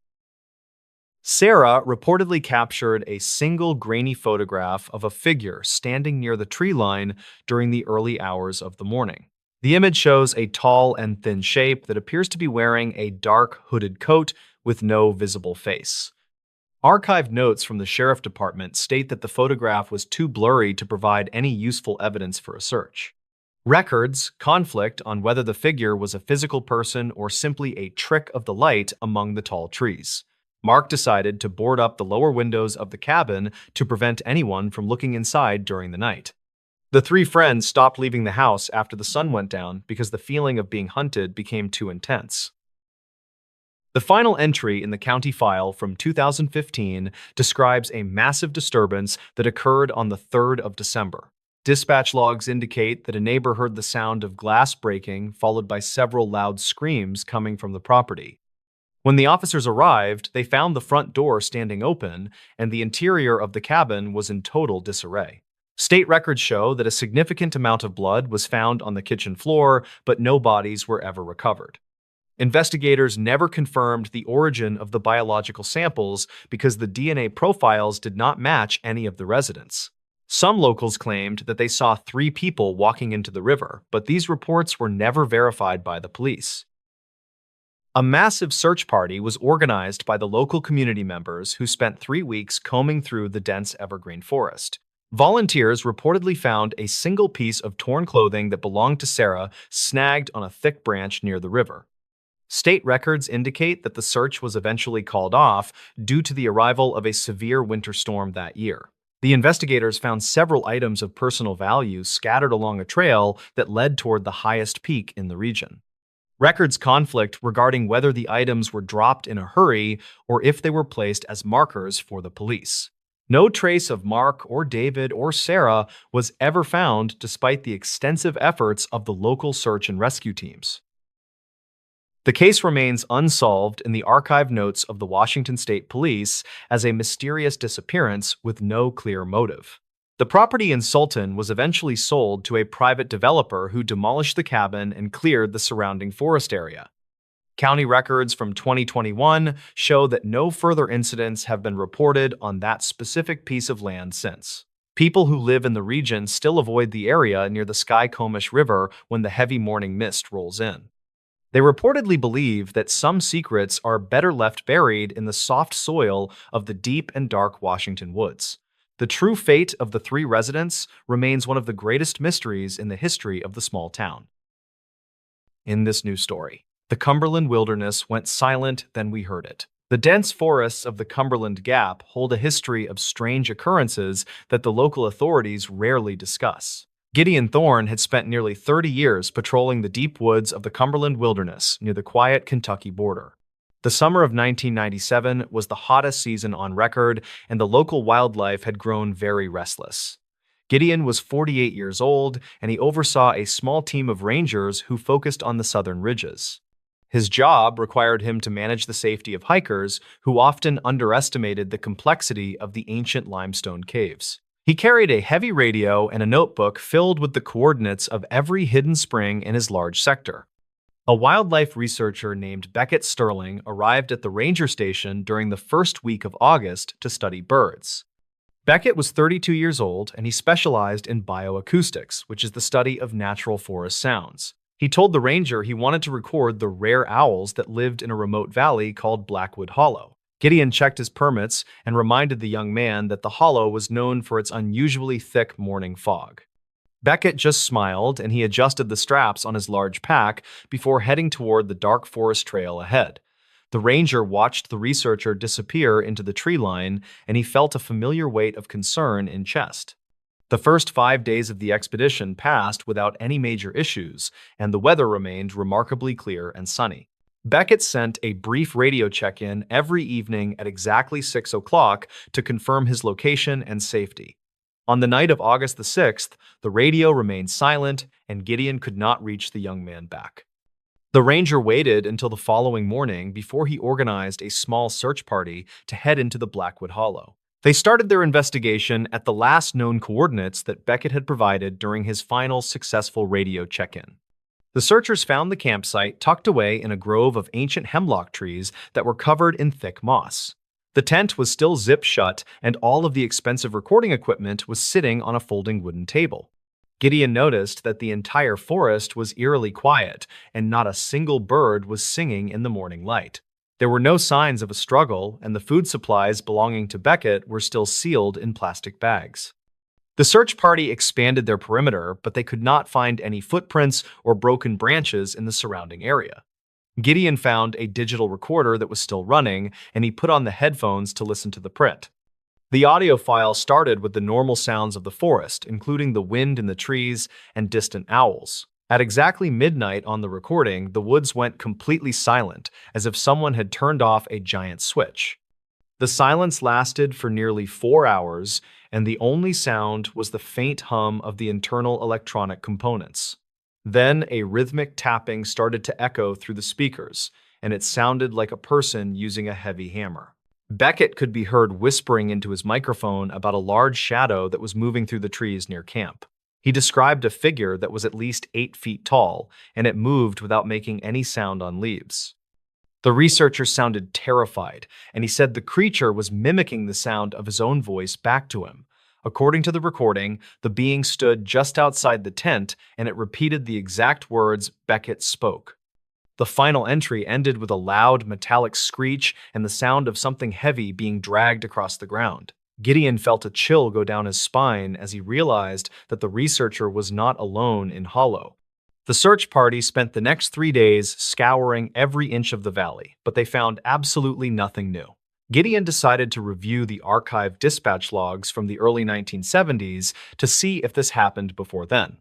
S1: Sarah reportedly captured a single grainy photograph of a figure standing near the tree line during the early hours of the morning. The image shows a tall and thin shape that appears to be wearing a dark hooded coat with no visible face. Archived notes from the sheriff department state that the photograph was too blurry to provide any useful evidence for a search. Records conflict on whether the figure was a physical person or simply a trick of the light among the tall trees. Mark decided to board up the lower windows of the cabin to prevent anyone from looking inside during the night. The three friends stopped leaving the house after the sun went down because the feeling of being hunted became too intense. The final entry in the county file from 2015 describes a massive disturbance that occurred on the 3rd of December. Dispatch logs indicate that a neighbor heard the sound of glass breaking, followed by several loud screams coming from the property. When the officers arrived, they found the front door standing open, and the interior of the cabin was in total disarray. State records show that a significant amount of blood was found on the kitchen floor, but no bodies were ever recovered. Investigators never confirmed the origin of the biological samples because the DNA profiles did not match any of the residents. Some locals claimed that they saw 3 people walking into the river, but these reports were never verified by the police. A massive search party was organized by the local community members who spent 3 weeks combing through the dense evergreen forest. Volunteers reportedly found a single piece of torn clothing that belonged to Sarah snagged on a thick branch near the river. State records indicate that the search was eventually called off due to the arrival of a severe winter storm that year. The investigators found several items of personal value scattered along a trail that led toward the highest peak in the region. Records conflict regarding whether the items were dropped in a hurry or if they were placed as markers for the police. No trace of Mark or David or Sarah was ever found despite the extensive efforts of the local search and rescue teams. The case remains unsolved in the archive notes of the Washington State Police as a mysterious disappearance with no clear motive. The property in Sultan was eventually sold to a private developer who demolished the cabin and cleared the surrounding forest area. County records from 2021 show that no further incidents have been reported on that specific piece of land since. People who live in the region still avoid the area near the Skycomish River when the heavy morning mist rolls in. They reportedly believe that some secrets are better left buried in the soft soil of the deep and dark Washington woods. The true fate of the 3 residents remains one of the greatest mysteries in the history of the small town. In this new story, the Cumberland wilderness went silent, then we heard it. The dense forests of the Cumberland Gap hold a history of strange occurrences that the local authorities rarely discuss. Gideon Thorne had spent nearly 30 years patrolling the deep woods of the Cumberland wilderness near the quiet Kentucky border. The summer of 1997 was the hottest season on record, and the local wildlife had grown very restless. Gideon was 48 years old, and he oversaw a small team of rangers who focused on the southern ridges. His job required him to manage the safety of hikers who often underestimated the complexity of the ancient limestone caves. He carried a heavy radio and a notebook filled with the coordinates of every hidden spring in his large sector. A wildlife researcher named Beckett Sterling arrived at the ranger station during the first week of August to study birds. Beckett was 32 years old and he specialized in bioacoustics, which is the study of natural forest sounds. He told the ranger he wanted to record the rare owls that lived in a remote valley called Blackwood Hollow. Gideon checked his permits and reminded the young man that the hollow was known for its unusually thick morning fog. Beckett just smiled and he adjusted the straps on his large pack before heading toward the dark forest trail ahead. The ranger watched the researcher disappear into the tree line and he felt a familiar weight of concern in chest. The first 5 days of the expedition passed without any major issues, and the weather remained remarkably clear and sunny. Beckett sent a brief radio check-in every evening at exactly 6 o'clock to confirm his location and safety. On the night of August the 6th, the radio remained silent and Gideon could not reach the young man back. The ranger waited until the following morning before he organized a small search party to head into the Blackwood Hollow. They started their investigation at the last known coordinates that Beckett had provided during his final successful radio check-in. The searchers found the campsite tucked away in a grove of ancient hemlock trees that were covered in thick moss. The tent was still zipped shut, and all of the expensive recording equipment was sitting on a folding wooden table. Gideon noticed that the entire forest was eerily quiet, and not a single bird was singing in the morning light. There were no signs of a struggle, and the food supplies belonging to Beckett were still sealed in plastic bags. The search party expanded their perimeter, but they could not find any footprints or broken branches in the surrounding area. Gideon found a digital recorder that was still running, and he put on the headphones to listen to the print. The audio file started with the normal sounds of the forest, including the wind in the trees and distant owls. At exactly midnight on the recording, the woods went completely silent, as if someone had turned off a giant switch. The silence lasted for nearly 4 hours, and the only sound was the faint hum of the internal electronic components. Then a rhythmic tapping started to echo through the speakers, and it sounded like a person using a heavy hammer. Beckett could be heard whispering into his microphone about a large shadow that was moving through the trees near camp. He described a figure that was at least 8 feet tall, and it moved without making any sound on leaves. The researcher sounded terrified, and he said the creature was mimicking the sound of his own voice back to him. According to the recording, the being stood just outside the tent, and it repeated the exact words Beckett spoke. The final entry ended with a loud, metallic screech and the sound of something heavy being dragged across the ground. Gideon felt a chill go down his spine as he realized that the researcher was not alone in Hollow. The search party spent the next 3 days scouring every inch of the valley, but they found absolutely nothing new. Gideon decided to review the archived dispatch logs from the early 1970s to see if this happened before then.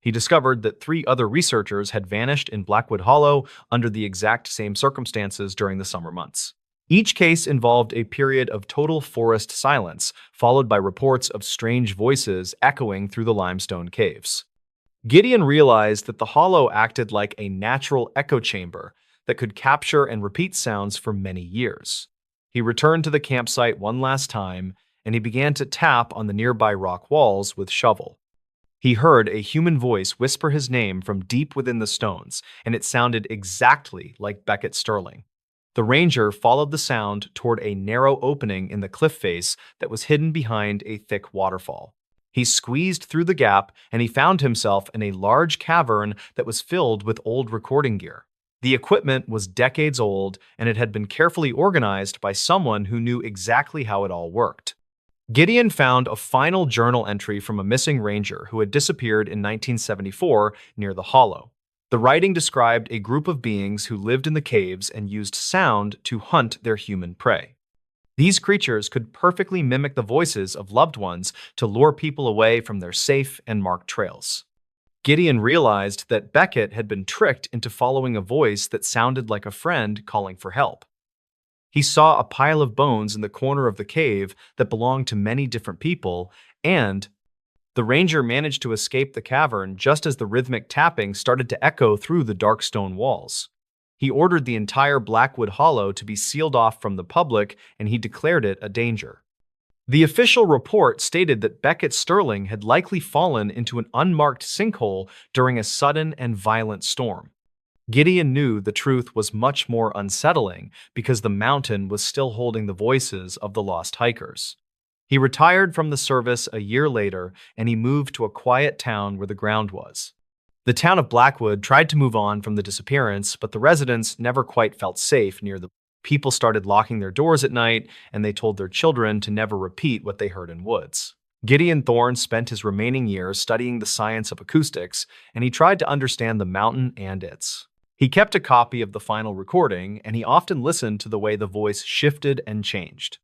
S1: He discovered that 3 other researchers had vanished in Blackwood Hollow under the exact same circumstances during the summer months. Each case involved a period of total forest silence, followed by reports of strange voices echoing through the limestone caves. Gideon realized that the hollow acted like a natural echo chamber that could capture and repeat sounds for many years. He returned to the campsite one last time, and he began to tap on the nearby rock walls with shovel. He heard a human voice whisper his name from deep within the stones, and it sounded exactly like Beckett Sterling. The ranger followed the sound toward a narrow opening in the cliff face that was hidden behind a thick waterfall. He squeezed through the gap and he found himself in a large cavern that was filled with old recording gear. The equipment was decades old and it had been carefully organized by someone who knew exactly how it all worked. Gideon found a final journal entry from a missing ranger who had disappeared in 1974 near the hollow. The writing described a group of beings who lived in the caves and used sound to hunt their human prey. These creatures could perfectly mimic the voices of loved ones to lure people away from their safe and marked trails. Gideon realized that Beckett had been tricked into following a voice that sounded like a friend calling for help. He saw a pile of bones in the corner of the cave that belonged to many different people, and the ranger managed to escape the cavern just as the rhythmic tapping started to echo through the dark stone walls. He ordered the entire Blackwood Hollow to be sealed off from the public, and he declared it a danger. The official report stated that Beckett Sterling had likely fallen into an unmarked sinkhole during a sudden and violent storm. Gideon knew the truth was much more unsettling because the mountain was still holding the voices of the lost hikers. He retired from the service a year later and he moved to a quiet town where the ground was. The town of Blackwood tried to move on from the disappearance, but the residents never quite felt safe near the people started locking their doors at night and they told their children to never repeat what they heard in woods. Gideon Thorne spent his remaining years studying the science of acoustics, and he tried to understand the mountain and its. He kept a copy of the final recording, and he often listened to the way the voice shifted and changed.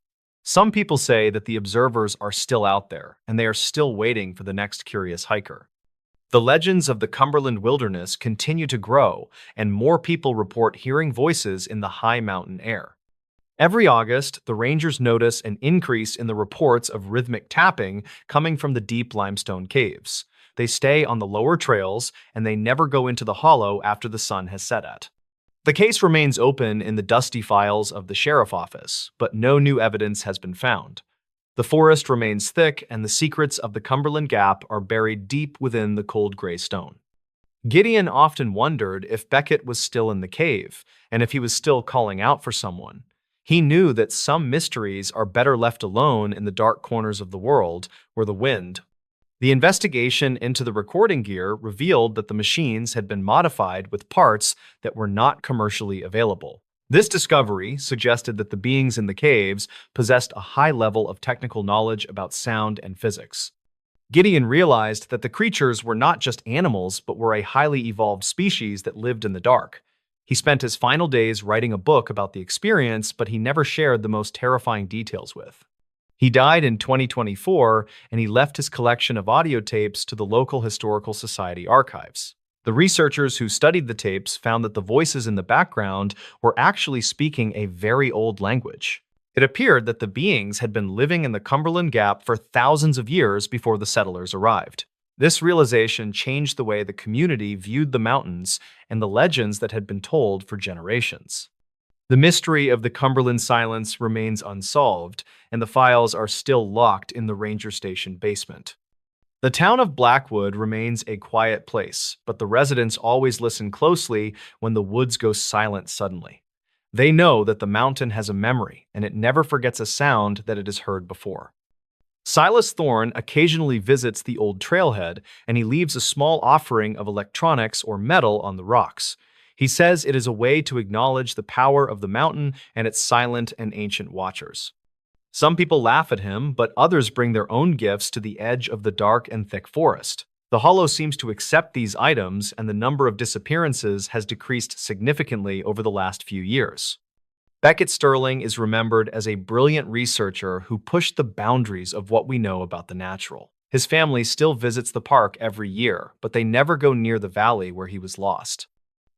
S1: Some people say that the observers are still out there, and they are still waiting for the next curious hiker. The legends of the Cumberland wilderness continue to grow, and more people report hearing voices in the high mountain air. Every August, the rangers notice an increase in the reports of rhythmic tapping coming from the deep limestone caves. They stay on the lower trails, and they never go into the hollow after the sun has set at. The case remains open in the dusty files of the sheriff office, but no new evidence has been found. The forest remains thick, and the secrets of the Cumberland Gap are buried deep within the cold gray stone. Gideon often wondered if Beckett was still in the cave, and if he was still calling out for someone. He knew that some mysteries are better left alone in the dark corners of the world where the wind. The investigation into the recording gear revealed that the machines had been modified with parts that were not commercially available. This discovery suggested that the beings in the caves possessed a high level of technical knowledge about sound and physics. Gideon realized that the creatures were not just animals, but were a highly evolved species that lived in the dark. He spent his final days writing a book about the experience, but he never shared the most terrifying details with. He died in 2024, and he left his collection of audio tapes to the local Historical Society archives. The researchers who studied the tapes found that the voices in the background were actually speaking a very old language. It appeared that the beings had been living in the Cumberland Gap for thousands of years before the settlers arrived. This realization changed the way the community viewed the mountains and the legends that had been told for generations. The mystery of the Cumberland silence remains unsolved, and the files are still locked in the ranger station basement. The town of Blackwood remains a quiet place, but the residents always listen closely when the woods go silent suddenly. They know that the mountain has a memory, and it never forgets a sound that it has heard before. Silas Thorne occasionally visits the old trailhead, and he leaves a small offering of electronics or metal on the rocks. He says it is a way to acknowledge the power of the mountain and its silent and ancient watchers. Some people laugh at him, but others bring their own gifts to the edge of the dark and thick forest. The hollow seems to accept these items, and the number of disappearances has decreased significantly over the last few years. Beckett Sterling is remembered as a brilliant researcher who pushed the boundaries of what we know about the natural. His family still visits the park every year, but they never go near the valley where he was lost.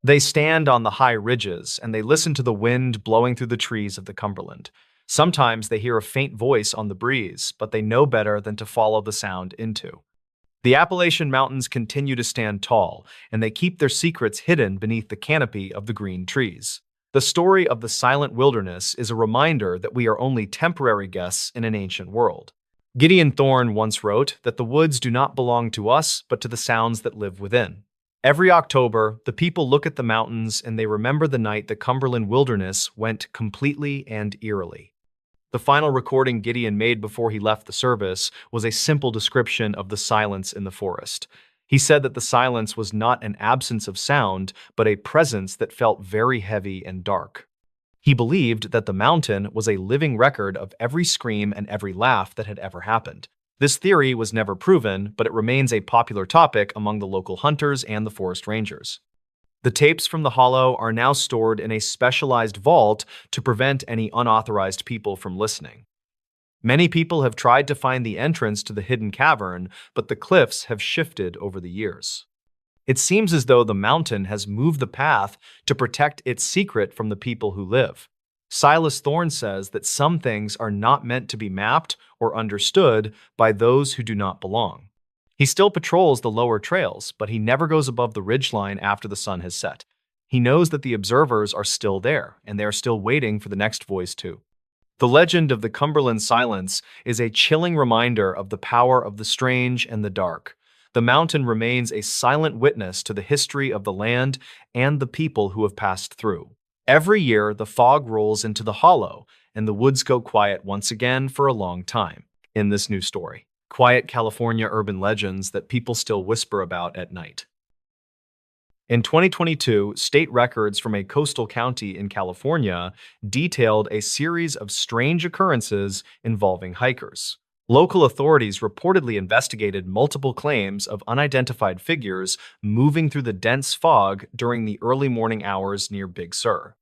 S1: They stand on the high ridges, and they listen to the wind blowing through the trees of the Cumberland. Sometimes they hear a faint voice on the breeze, but they know better than to follow the sound into. The Appalachian Mountains continue to stand tall, and they keep their secrets hidden beneath the canopy of the green trees. The story of the silent wilderness is a reminder that we are only temporary guests in an ancient world. Gideon Thorne once wrote that the woods do not belong to us, but to the sounds that live within. Every October, the people look at the mountains and they remember the night the Cumberland wilderness went completely and eerily. The final recording Gideon made before he left the service was a simple description of the silence in the forest. He said that the silence was not an absence of sound, but a presence that felt very heavy and dark. He believed that the mountain was a living record of every scream and every laugh that had ever happened. This theory was never proven, but it remains a popular topic among the local hunters and the forest rangers. The tapes from the hollow are now stored in a specialized vault to prevent any unauthorized people from listening. Many people have tried to find the entrance to the hidden cavern, but the cliffs have shifted over the years. It seems as though the mountain has moved the path to protect its secret from the people who live. Silas Thorne says that some things are not meant to be mapped or understood by those who do not belong. He still patrols the lower trails, but he never goes above the ridgeline after the sun has set. He knows that the observers are still there, and they are still waiting for the next voice too. The legend of the Cumberland silence is a chilling reminder of the power of the strange and the dark. The mountain remains a silent witness to the history of the land and the people who have passed through. Every year, the fog rolls into the hollow, and the woods go quiet once again for a long time. in this new story. Quiet California urban legends that people still whisper about at night. In 2022, state records from a coastal county in California detailed a series of strange occurrences involving hikers. Local authorities reportedly investigated multiple claims of unidentified figures moving through the dense fog during the early morning hours near Big Sur.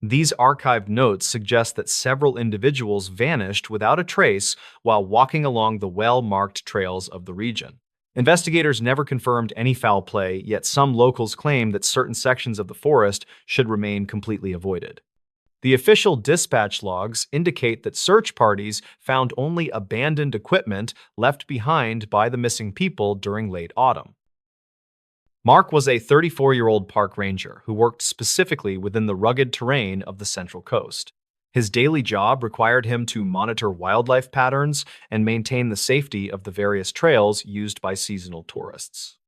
S1: These archived notes suggest that several individuals vanished without a trace while walking along the well-marked trails of the region. Investigators never confirmed any foul play, yet some locals claim that certain sections of the forest should remain completely avoided. The official dispatch logs indicate that search parties found only abandoned equipment left behind by the missing people during late autumn. Mark was a 34-year-old park ranger who worked specifically within the rugged terrain of the Central Coast. His daily job required him to monitor wildlife patterns and maintain the safety of the various trails used by seasonal tourists.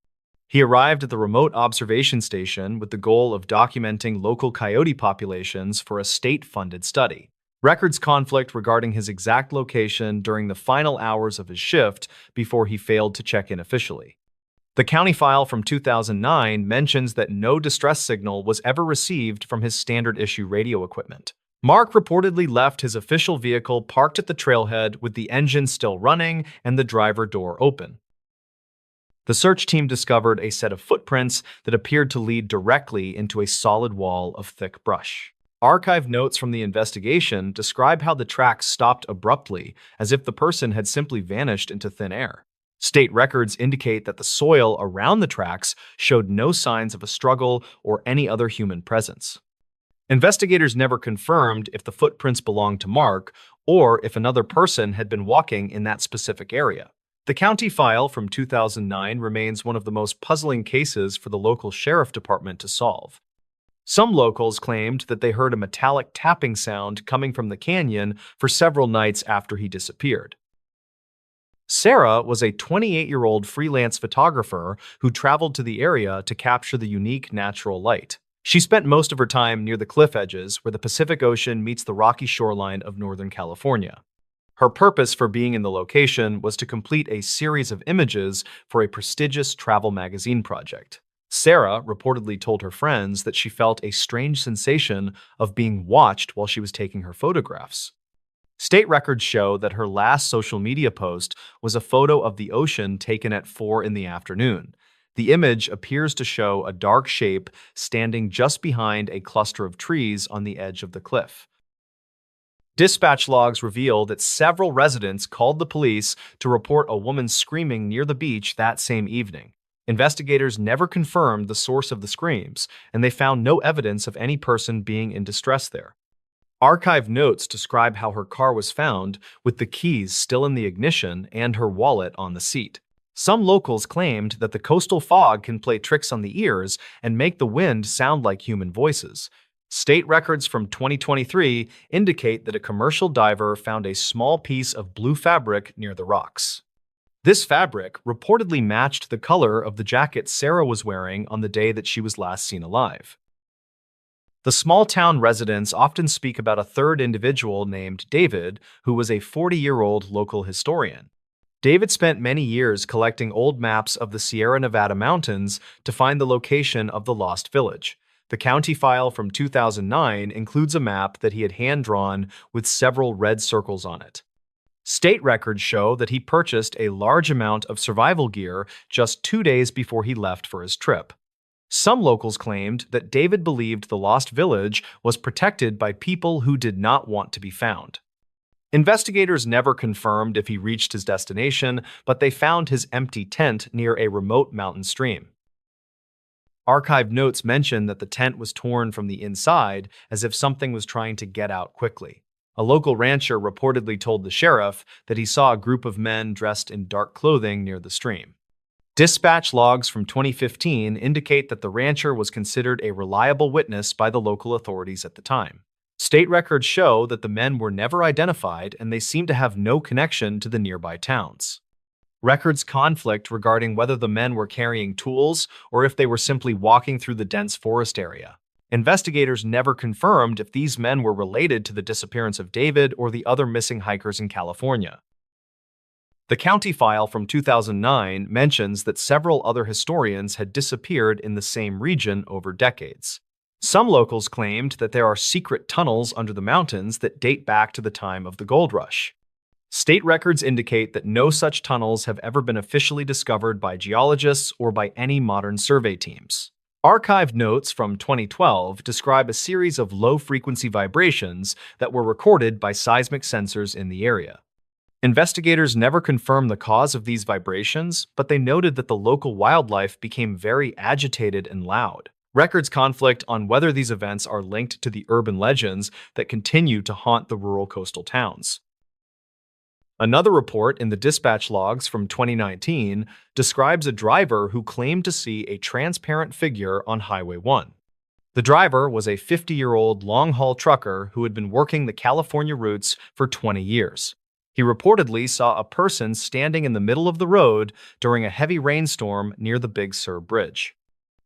S1: He arrived at the remote observation station with the goal of documenting local coyote populations for a state-funded study. Records conflict regarding his exact location during the final hours of his shift before he failed to check in officially. The county file from 2009 mentions that no distress signal was ever received from his standard-issue radio equipment. Mark reportedly left his official vehicle parked at the trailhead with the engine still running and the driver door open. The search team discovered a set of footprints that appeared to lead directly into a solid wall of thick brush. Archived notes from the investigation describe how the tracks stopped abruptly, as if the person had simply vanished into thin air. State records indicate that the soil around the tracks showed no signs of a struggle or any other human presence. Investigators never confirmed if the footprints belonged to Mark or if another person had been walking in that specific area. The county file from 2009 remains one of the most puzzling cases for the local sheriff department to solve. Some locals claimed that they heard a metallic tapping sound coming from the canyon for several nights after he disappeared. Sarah was a 28-year-old freelance photographer who traveled to the area to capture the unique natural light. She spent most of her time near the cliff edges where the Pacific Ocean meets the rocky shoreline of Northern California. Her purpose for being in the location was to complete a series of images for a prestigious travel magazine project. Sarah reportedly told her friends that she felt a strange sensation of being watched while she was taking her photographs. State records show that her last social media post was a photo of the ocean taken at 4 in the afternoon. The image appears to show a dark shape standing just behind a cluster of trees on the edge of the cliff. Dispatch logs reveal that several residents called the police to report a woman screaming near the beach that same evening. Investigators never confirmed the source of the screams, and they found no evidence of any person being in distress there. Archived notes describe how her car was found, with the keys still in the ignition and her wallet on the seat. Some locals claimed that the coastal fog can play tricks on the ears and make the wind sound like human voices. State records from 2023 indicate that a commercial diver found a small piece of blue fabric near the rocks. This fabric reportedly matched the color of the jacket Sarah was wearing on the day that she was last seen alive. The small-town residents often speak about a third individual named David, who was a 40-year-old local historian. David spent many years collecting old maps of the Sierra Nevada mountains to find the location of the lost village. The county file from 2009 includes a map that he had hand-drawn with several red circles on it. State records show that he purchased a large amount of survival gear just 2 days before he left for his trip. Some locals claimed that David believed the lost village was protected by people who did not want to be found. Investigators never confirmed if he reached his destination, but they found his empty tent near a remote mountain stream. Archived notes mention that the tent was torn from the inside as if something was trying to get out quickly. A local rancher reportedly told the sheriff that he saw a group of men dressed in dark clothing near the stream. Dispatch logs from 2015 indicate that the rancher was considered a reliable witness by the local authorities at the time. State records show that the men were never identified and they seem to have no connection to the nearby towns. Records conflict regarding whether the men were carrying tools or if they were simply walking through the dense forest area. Investigators never confirmed if these men were related to the disappearance of David or the other missing hikers in California. The county file from 2009 mentions that several other historians had disappeared in the same region over decades. Some locals claimed that there are secret tunnels under the mountains that date back to the time of the gold rush. State records indicate that no such tunnels have ever been officially discovered by geologists or by any modern survey teams. Archived notes from 2012 describe a series of low-frequency vibrations that were recorded by seismic sensors in the area. Investigators never confirmed the cause of these vibrations, but they noted that the local wildlife became very agitated and loud. Records conflict on whether these events are linked to the urban legends that continue to haunt the rural coastal towns. Another report in the dispatch logs from 2019 describes a driver who claimed to see a transparent figure on Highway 1. The driver was a 50-year-old long-haul trucker who had been working the California routes for 20 years. He reportedly saw a person standing in the middle of the road during a heavy rainstorm near the Big Sur Bridge.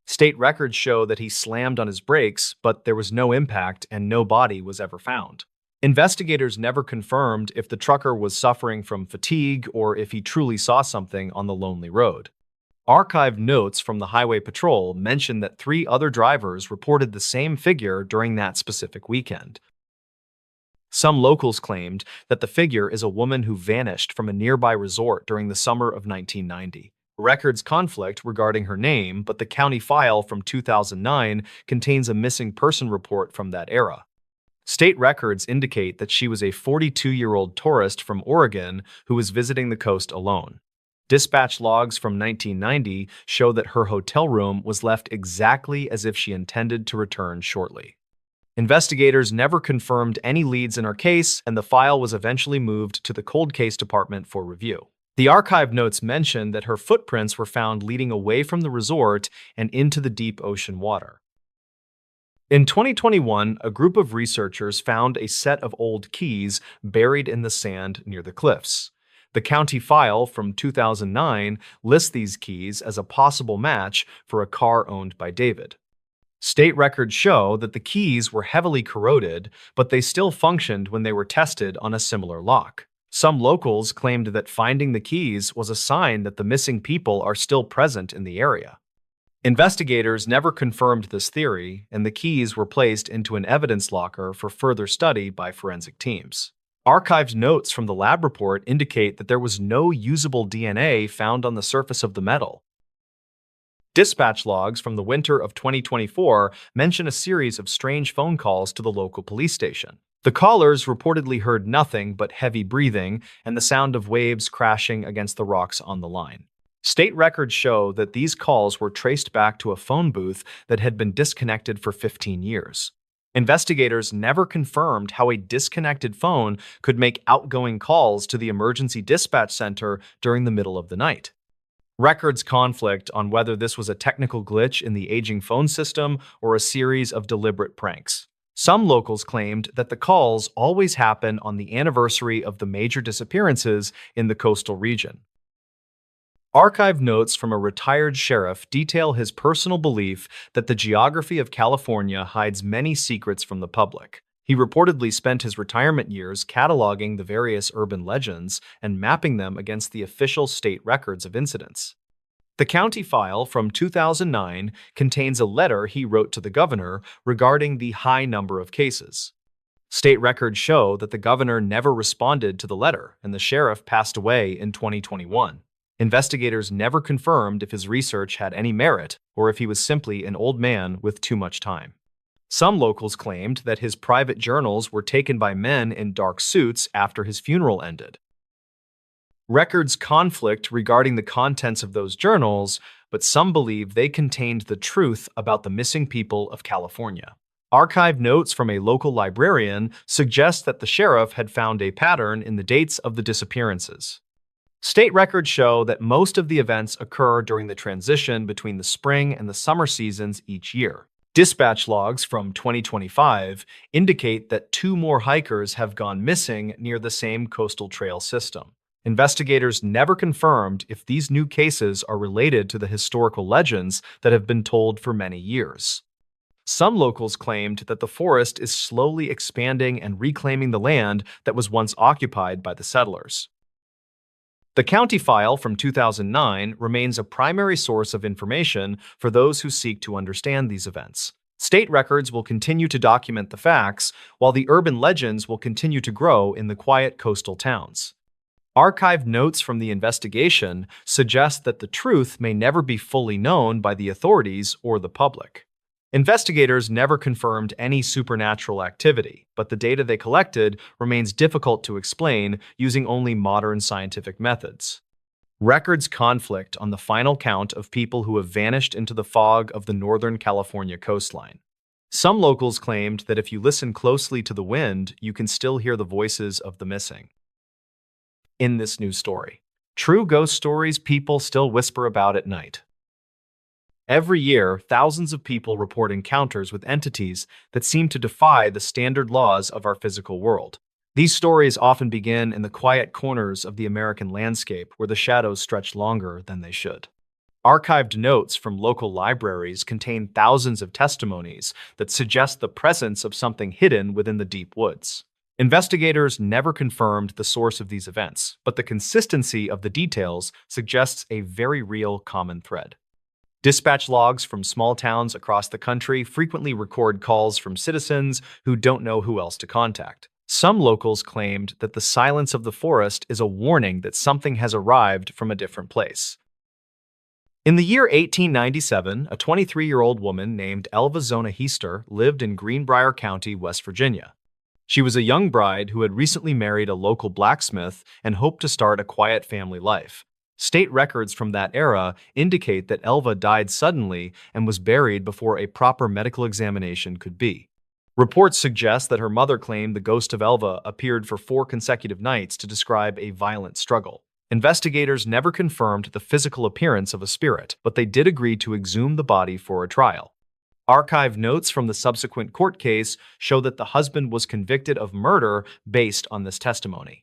S1: State records show that he slammed on his brakes, but there was no impact and no body was ever found. Investigators never confirmed if the trucker was suffering from fatigue or if he truly saw something on the lonely road. Archived notes from the Highway Patrol mention that 3 other drivers reported the same figure during that specific weekend. Some locals claimed that the figure is a woman who vanished from a nearby resort during the summer of 1990. Records conflict regarding her name, but the county file from 2009 contains a missing person report from that era. State records indicate that she was a 42-year-old tourist from Oregon who was visiting the coast alone. Dispatch logs from 1990 show that her hotel room was left exactly as if she intended to return shortly. Investigators never confirmed any leads in her case, and the file was eventually moved to the cold case department for review. The archive notes mention that her footprints were found leading away from the resort and into the deep ocean water. In 2021, a group of researchers found a set of old keys buried in the sand near the cliffs. The county file from 2009 lists these keys as a possible match for a car owned by David. State records show that the keys were heavily corroded, but they still functioned when they were tested on a similar lock. Some locals claimed that finding the keys was a sign that the missing people are still present in the area. Investigators never confirmed this theory, and the keys were placed into an evidence locker for further study by forensic teams. Archived notes from the lab report indicate that there was no usable DNA found on the surface of the metal. Dispatch logs from the winter of 2024 mention a series of strange phone calls to the local police station. The callers reportedly heard nothing but heavy breathing and the sound of waves crashing against the rocks on the line. State records show that these calls were traced back to a phone booth that had been disconnected for 15 years. Investigators never confirmed how a disconnected phone could make outgoing calls to the emergency dispatch center during the middle of the night. Records conflict on whether this was a technical glitch in the aging phone system or a series of deliberate pranks. Some locals claimed that the calls always happen on the anniversary of the major disappearances in the coastal region. Archive notes from a retired sheriff detail his personal belief that the geography of California hides many secrets from the public. He reportedly spent his retirement years cataloging the various urban legends and mapping them against the official state records of incidents. The county file from 2009 contains a letter he wrote to the governor regarding the high number of cases. State records show that the governor never responded to the letter, and the sheriff passed away in 2021. Investigators never confirmed if his research had any merit or if he was simply an old man with too much time. Some locals claimed that his private journals were taken by men in dark suits after his funeral ended. Records conflict regarding the contents of those journals, but some believe they contained the truth about the missing people of California. Archive notes from a local librarian suggest that the sheriff had found a pattern in the dates of the disappearances. State records show that most of the events occur during the transition between the spring and the summer seasons each year. Dispatch logs from 2025 indicate that 2 more hikers have gone missing near the same coastal trail system. Investigators never confirmed if these new cases are related to the historical legends that have been told for many years. Some locals claimed that the forest is slowly expanding and reclaiming the land that was once occupied by the settlers. The county file from 2009 remains a primary source of information for those who seek to understand these events. State records will continue to document the facts, while the urban legends will continue to grow in the quiet coastal towns. Archived notes from the investigation suggest that the truth may never be fully known by the authorities or the public. Investigators never confirmed any supernatural activity, but the data they collected remains difficult to explain using only modern scientific methods. Records conflict on the final count of people who have vanished into the fog of the Northern California coastline. Some locals claimed that if you listen closely to the wind, you can still hear the voices of the missing. In this news story, true ghost stories people still whisper about at night. Every year, thousands of people report encounters with entities that seem to defy the standard laws of our physical world. These stories often begin in the quiet corners of the American landscape where the shadows stretch longer than they should. Archived notes from local libraries contain thousands of testimonies that suggest the presence of something hidden within the deep woods. Investigators never confirmed the source of these events, but the consistency of the details suggests a very real common thread. Dispatch logs from small towns across the country frequently record calls from citizens who don't know who else to contact. Some locals claimed that the silence of the forest is a warning that something has arrived from a different place. In the year 1897, a 23-year-old woman named Elva Zona Heister lived in Greenbrier County, West Virginia. She was a young bride who had recently married a local blacksmith and hoped to start a quiet family life. State records from that era indicate that Elva died suddenly and was buried before a proper medical examination could be. Reports suggest that her mother claimed the ghost of Elva appeared for 4 consecutive nights to describe a violent struggle. Investigators never confirmed the physical appearance of a spirit, but they did agree to exhume the body for a trial. Archived notes from the subsequent court case show that the husband was convicted of murder based on this testimony.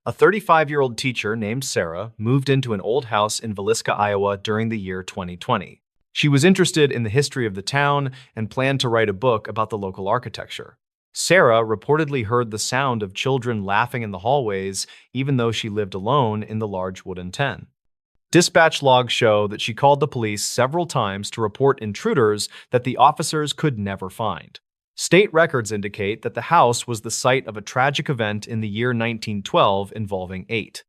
S1: A 35-year-old teacher named Sarah moved into an old house in Villisca, Iowa during the year 2020. She was interested in the history of the town and planned to write a book about the local architecture. Sarah reportedly heard the sound of children laughing in the hallways, even though she lived alone in the large wooden tent. Dispatch logs show that she called the police several times to report intruders that the officers could never find. State records indicate that the house was the site of a tragic event in the year 1912 involving 8.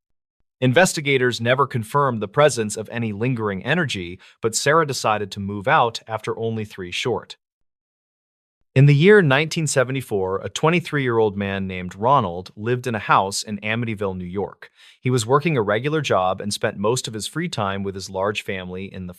S1: Investigators never confirmed the presence of any lingering energy, but Sarah decided to move out after only 3 short. In the year 1974, a 23-year-old man named Ronald lived in a house in Amityville, New York. He was working a regular job and spent most of his free time with his large family in the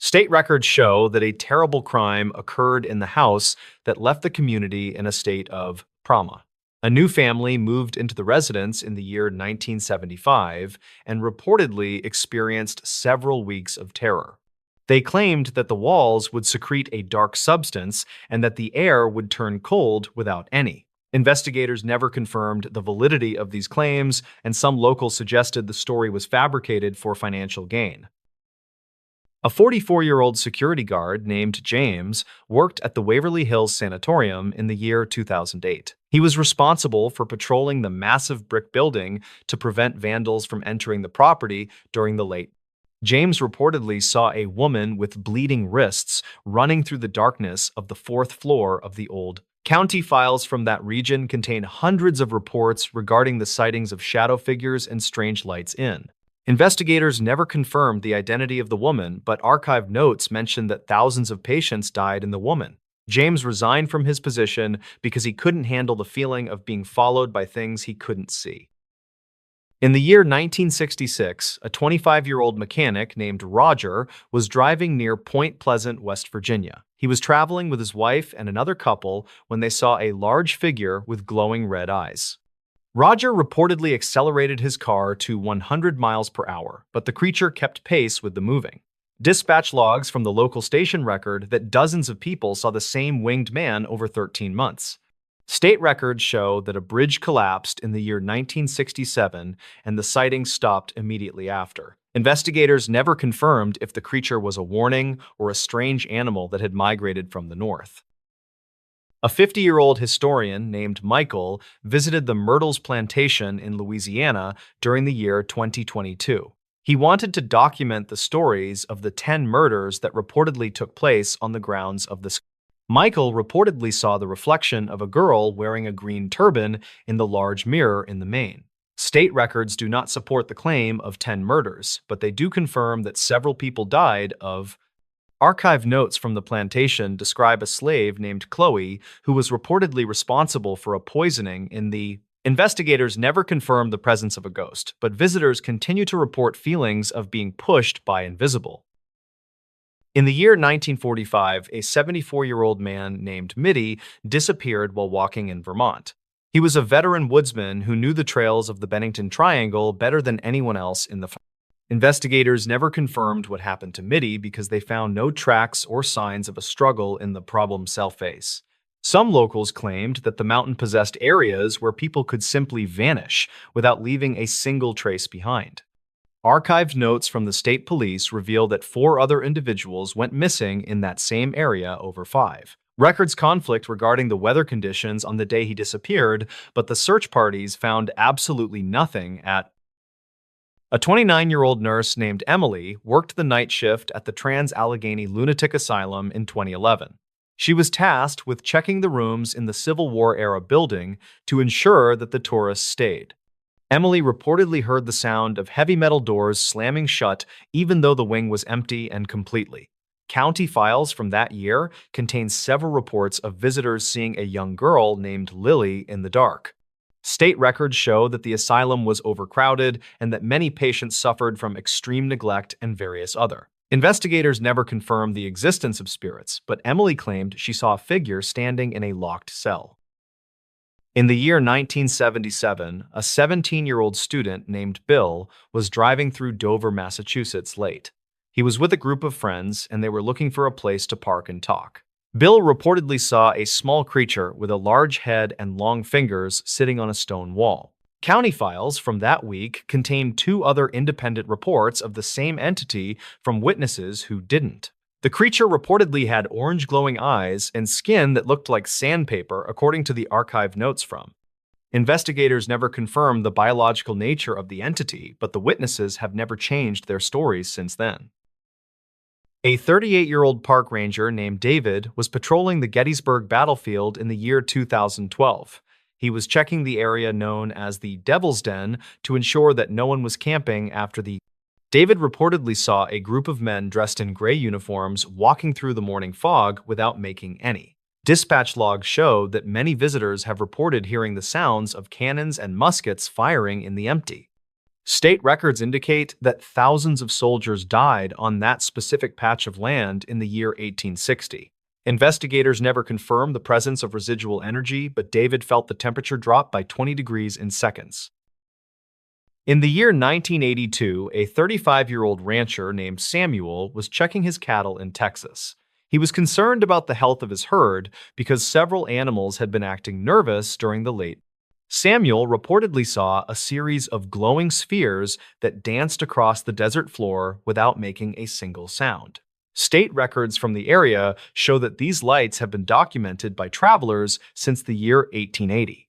S1: State records show that a terrible crime occurred in the house that left the community in a state of trauma. A new family moved into the residence in the year 1975 and reportedly experienced several weeks of terror. They claimed that the walls would secrete a dark substance and that the air would turn cold without any. Investigators never confirmed the validity of these claims, and some locals suggested the story was fabricated for financial gain. A 44-year-old security guard named James worked at the Waverly Hills Sanatorium in the year 2008. He was responsible for patrolling the massive brick building to prevent vandals from entering the property during the late. James reportedly saw a woman with bleeding wrists running through the darkness of the 4th floor of the old. County files from that region contain hundreds of reports regarding the sightings of shadow figures and strange lights in. Investigators never confirmed the identity of the woman, but archived notes mention that thousands of patients died in the woman. James resigned from his position because he couldn't handle the feeling of being followed by things he couldn't see. In the year 1966, a 25-year-old mechanic named Roger was driving near Point Pleasant, West Virginia. He was traveling with his wife and another couple when they saw a large figure with glowing red eyes. Roger reportedly accelerated his car to 100 miles per hour, but the creature kept pace with the moving. Dispatch logs from the local station record that dozens of people saw the same winged man over 13 months. State records show that a bridge collapsed in the year 1967 and the sighting stopped immediately after. Investigators never confirmed if the creature was a warning or a strange animal that had migrated from the north. A 50-year-old historian named Michael visited the Myrtles plantation in Louisiana during the year 2022. He wanted to document the stories of the 10 murders that reportedly took place on the grounds of the. Michael reportedly saw the reflection of a girl wearing a green turban in the large mirror in the main. State records do not support the claim of 10 murders, but they do confirm that several people died of. Archive notes from the plantation describe a slave named Chloe who was reportedly responsible for a poisoning in the. Investigators never confirmed the presence of a ghost, but visitors continue to report feelings of being pushed by invisible. In the year 1945, a 74-year-old man named Mitty disappeared while walking in Vermont. He was a veteran woodsman who knew the trails of the Bennington Triangle better than anyone else in the. Investigators never confirmed what happened to Mitty because they found no tracks or signs of a struggle in the problem cell face. Some locals claimed that the mountain possessed areas where people could simply vanish without leaving a single trace behind. Archived notes from the state police reveal that 4 other individuals went missing in that same area over 5. Records conflict regarding the weather conditions on the day he disappeared, but the search parties found absolutely nothing at. A 29-year-old nurse named Emily worked the night shift at the Trans-Allegheny Lunatic Asylum in 2011. She was tasked with checking the rooms in the Civil War-era building to ensure that the tourists stayed. Emily reportedly heard the sound of heavy metal doors slamming shut even though the wing was empty and completely. County files from that year contain several reports of visitors seeing a young girl named Lily in the dark. State records show that the asylum was overcrowded and that many patients suffered from extreme neglect and various other. Investigators never confirmed the existence of spirits, but Emily claimed she saw a figure standing in a locked cell. In the year 1977, a 17-year-old student named Bill was driving through Dover, Massachusetts late. He was with a group of friends and they were looking for a place to park and talk. Bill reportedly saw a small creature with a large head and long fingers sitting on a stone wall. County files from that week contain 2 other independent reports of the same entity from witnesses who didn't. The creature reportedly had orange glowing eyes and skin that looked like sandpaper, according to the archive notes from. Investigators never confirmed the biological nature of the entity, but the witnesses have never changed their stories since then. A 38-year-old park ranger named David was patrolling the Gettysburg battlefield in the year 2012. He was checking the area known as the Devil's Den to ensure that no one was camping after the. David reportedly saw a group of men dressed in gray uniforms walking through the morning fog without making any. Dispatch logs show that many visitors have reported hearing the sounds of cannons and muskets firing in the empty. State records indicate that thousands of soldiers died on that specific patch of land in the year 1860. Investigators never confirmed the presence of residual energy, but David felt the temperature drop by 20 degrees in seconds. In the year 1982, a 35-year-old rancher named Samuel was checking his cattle in Texas. He was concerned about the health of his herd because several animals had been acting nervous during the late. Samuel reportedly saw a series of glowing spheres that danced across the desert floor without making a single sound. State records from the area show that these lights have been documented by travelers since the year 1880.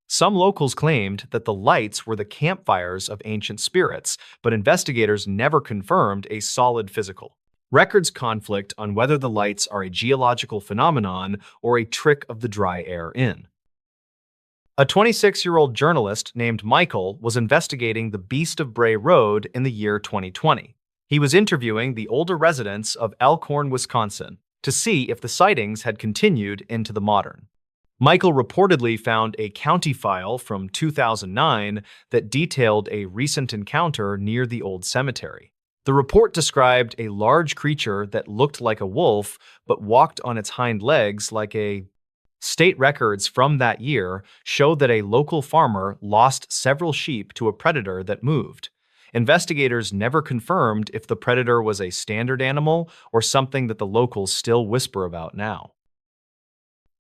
S1: Some locals claimed that the lights were the campfires of ancient spirits, but investigators never confirmed a solid physical. Records conflict on whether the lights are a geological phenomenon or a trick of the dry air in. A 26-year-old journalist named Michael was investigating the Beast of Bray Road in the year 2020. He was interviewing the older residents of Elkhorn, Wisconsin, to see if the sightings had continued into the modern. Michael reportedly found a county file from 2009 that detailed a recent encounter near the old cemetery. The report described a large creature that looked like a wolf but walked on its hind legs like a. State records from that year show that a local farmer lost several sheep to a predator that moved. Investigators never confirmed if the predator was a standard animal or something that the locals still whisper about now.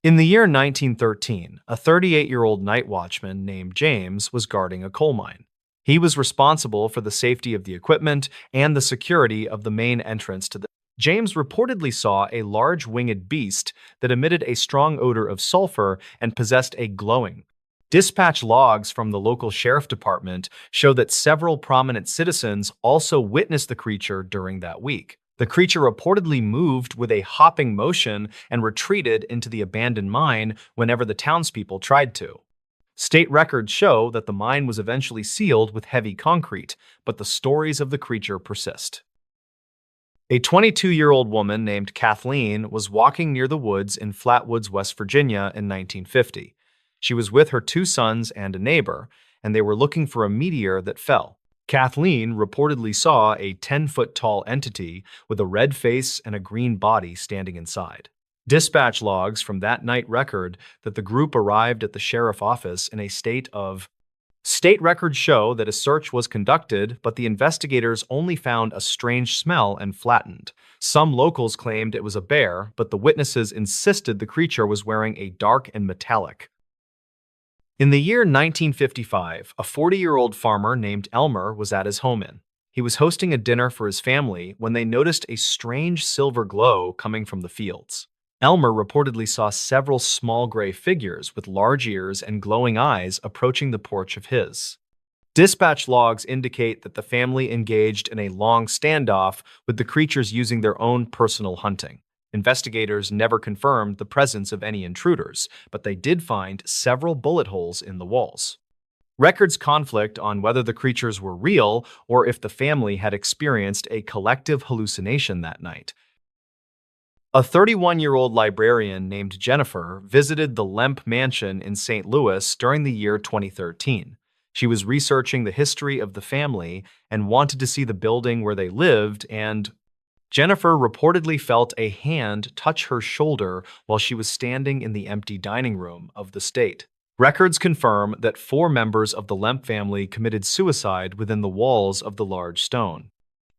S1: In the year 1913, a 38-year-old night watchman named James was guarding a coal mine. He was responsible for the safety of the equipment and the security of the main entrance to the. James reportedly saw a large winged beast that emitted a strong odor of sulfur and possessed a glowing. Dispatch logs from the local sheriff department show that several prominent citizens also witnessed the creature during that week. The creature reportedly moved with a hopping motion and retreated into the abandoned mine whenever the townspeople tried to. State records show that the mine was eventually sealed with heavy concrete, but the stories of the creature persist. A 22-year-old woman named Kathleen was walking near the woods in Flatwoods, West Virginia in 1950. She was with her two sons and a neighbor, and they were looking for a meteor that fell. Kathleen reportedly saw a 10-foot-tall entity with a red face and a green body standing inside. Dispatch logs from that night record that the group arrived at the sheriff's office in a state of. State records show that a search was conducted, but the investigators only found a strange smell and flattened. Some locals claimed it was a bear, but the witnesses insisted the creature was wearing a dark and metallic. In the year 1955, a 40-year-old farmer named Elmer was at his home inn. He was hosting a dinner for his family when they noticed a strange silver glow coming from the fields. Elmer reportedly saw several small gray figures with large ears and glowing eyes approaching the porch of his. Dispatch logs indicate that the family engaged in a long standoff with the creatures using their own personal hunting. Investigators never confirmed the presence of any intruders, but they did find several bullet holes in the walls. Records conflict on whether the creatures were real or if the family had experienced a collective hallucination that night. A 31-year-old librarian named Jennifer visited the Lemp Mansion in St. Louis during the year 2013. She was researching the history of the family and wanted to see the building where they lived, and Jennifer reportedly felt a hand touch her shoulder while she was standing in the empty dining room of the estate. Records confirm that 4 members of the Lemp family committed suicide within the walls of the large stone.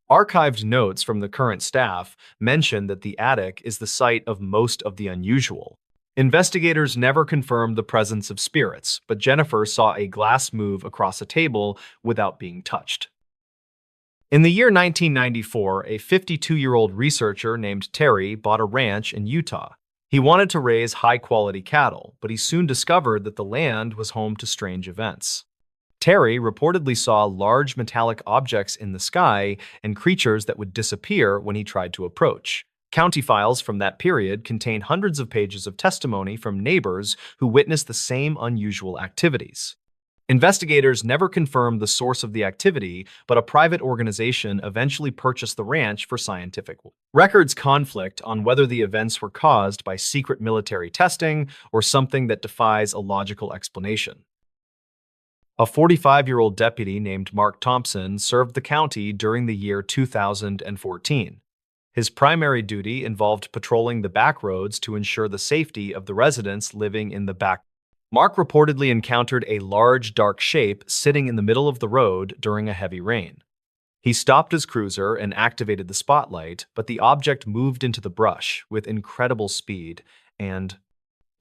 S1: Archived notes from the current staff mention that the attic is the site of most of the unusual. Investigators never confirmed the presence of spirits, but Jennifer saw a glass move across a table without being touched. In the year 1994, a 52-year-old researcher named Terry bought a ranch in Utah. He wanted to raise high-quality cattle, but he soon discovered that the land was home to strange events. Terry reportedly saw large metallic objects in the sky and creatures that would disappear when he tried to approach. County files from that period contain hundreds of pages of testimony from neighbors who witnessed the same unusual activities. Investigators never confirmed the source of the activity, but a private organization eventually purchased the ranch for scientific work. Records conflict on whether the events were caused by secret military testing or something that defies a logical explanation. A 45-year-old deputy named Mark Thompson served the county during the year 2014. His primary duty involved patrolling the back roads to ensure the safety of the residents living in the back. Mark reportedly encountered a large, dark shape sitting in the middle of the road during a heavy rain. He stopped his cruiser and activated the spotlight, but the object moved into the brush with incredible speed, and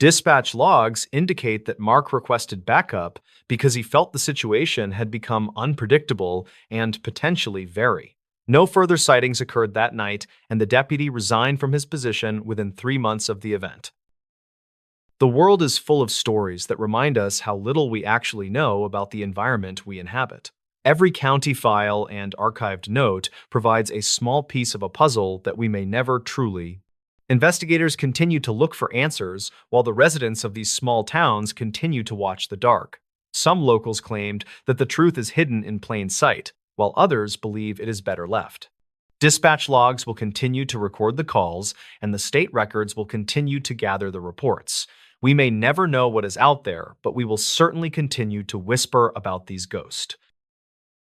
S1: dispatch logs indicate that Mark requested backup because he felt the situation had become unpredictable and potentially very. No further sightings occurred that night, and the deputy resigned from his position within 3 months of the event. The world is full of stories that remind us how little we actually know about the environment we inhabit. Every county file and archived note provides a small piece of a puzzle that we may never truly. Investigators continue to look for answers while the residents of these small towns continue to watch the dark. Some locals claimed that the truth is hidden in plain sight, while others believe it is better left. Dispatch logs will continue to record the calls, and the state records will continue to gather the reports. We may never know what is out there, but we will certainly continue to whisper about these ghosts.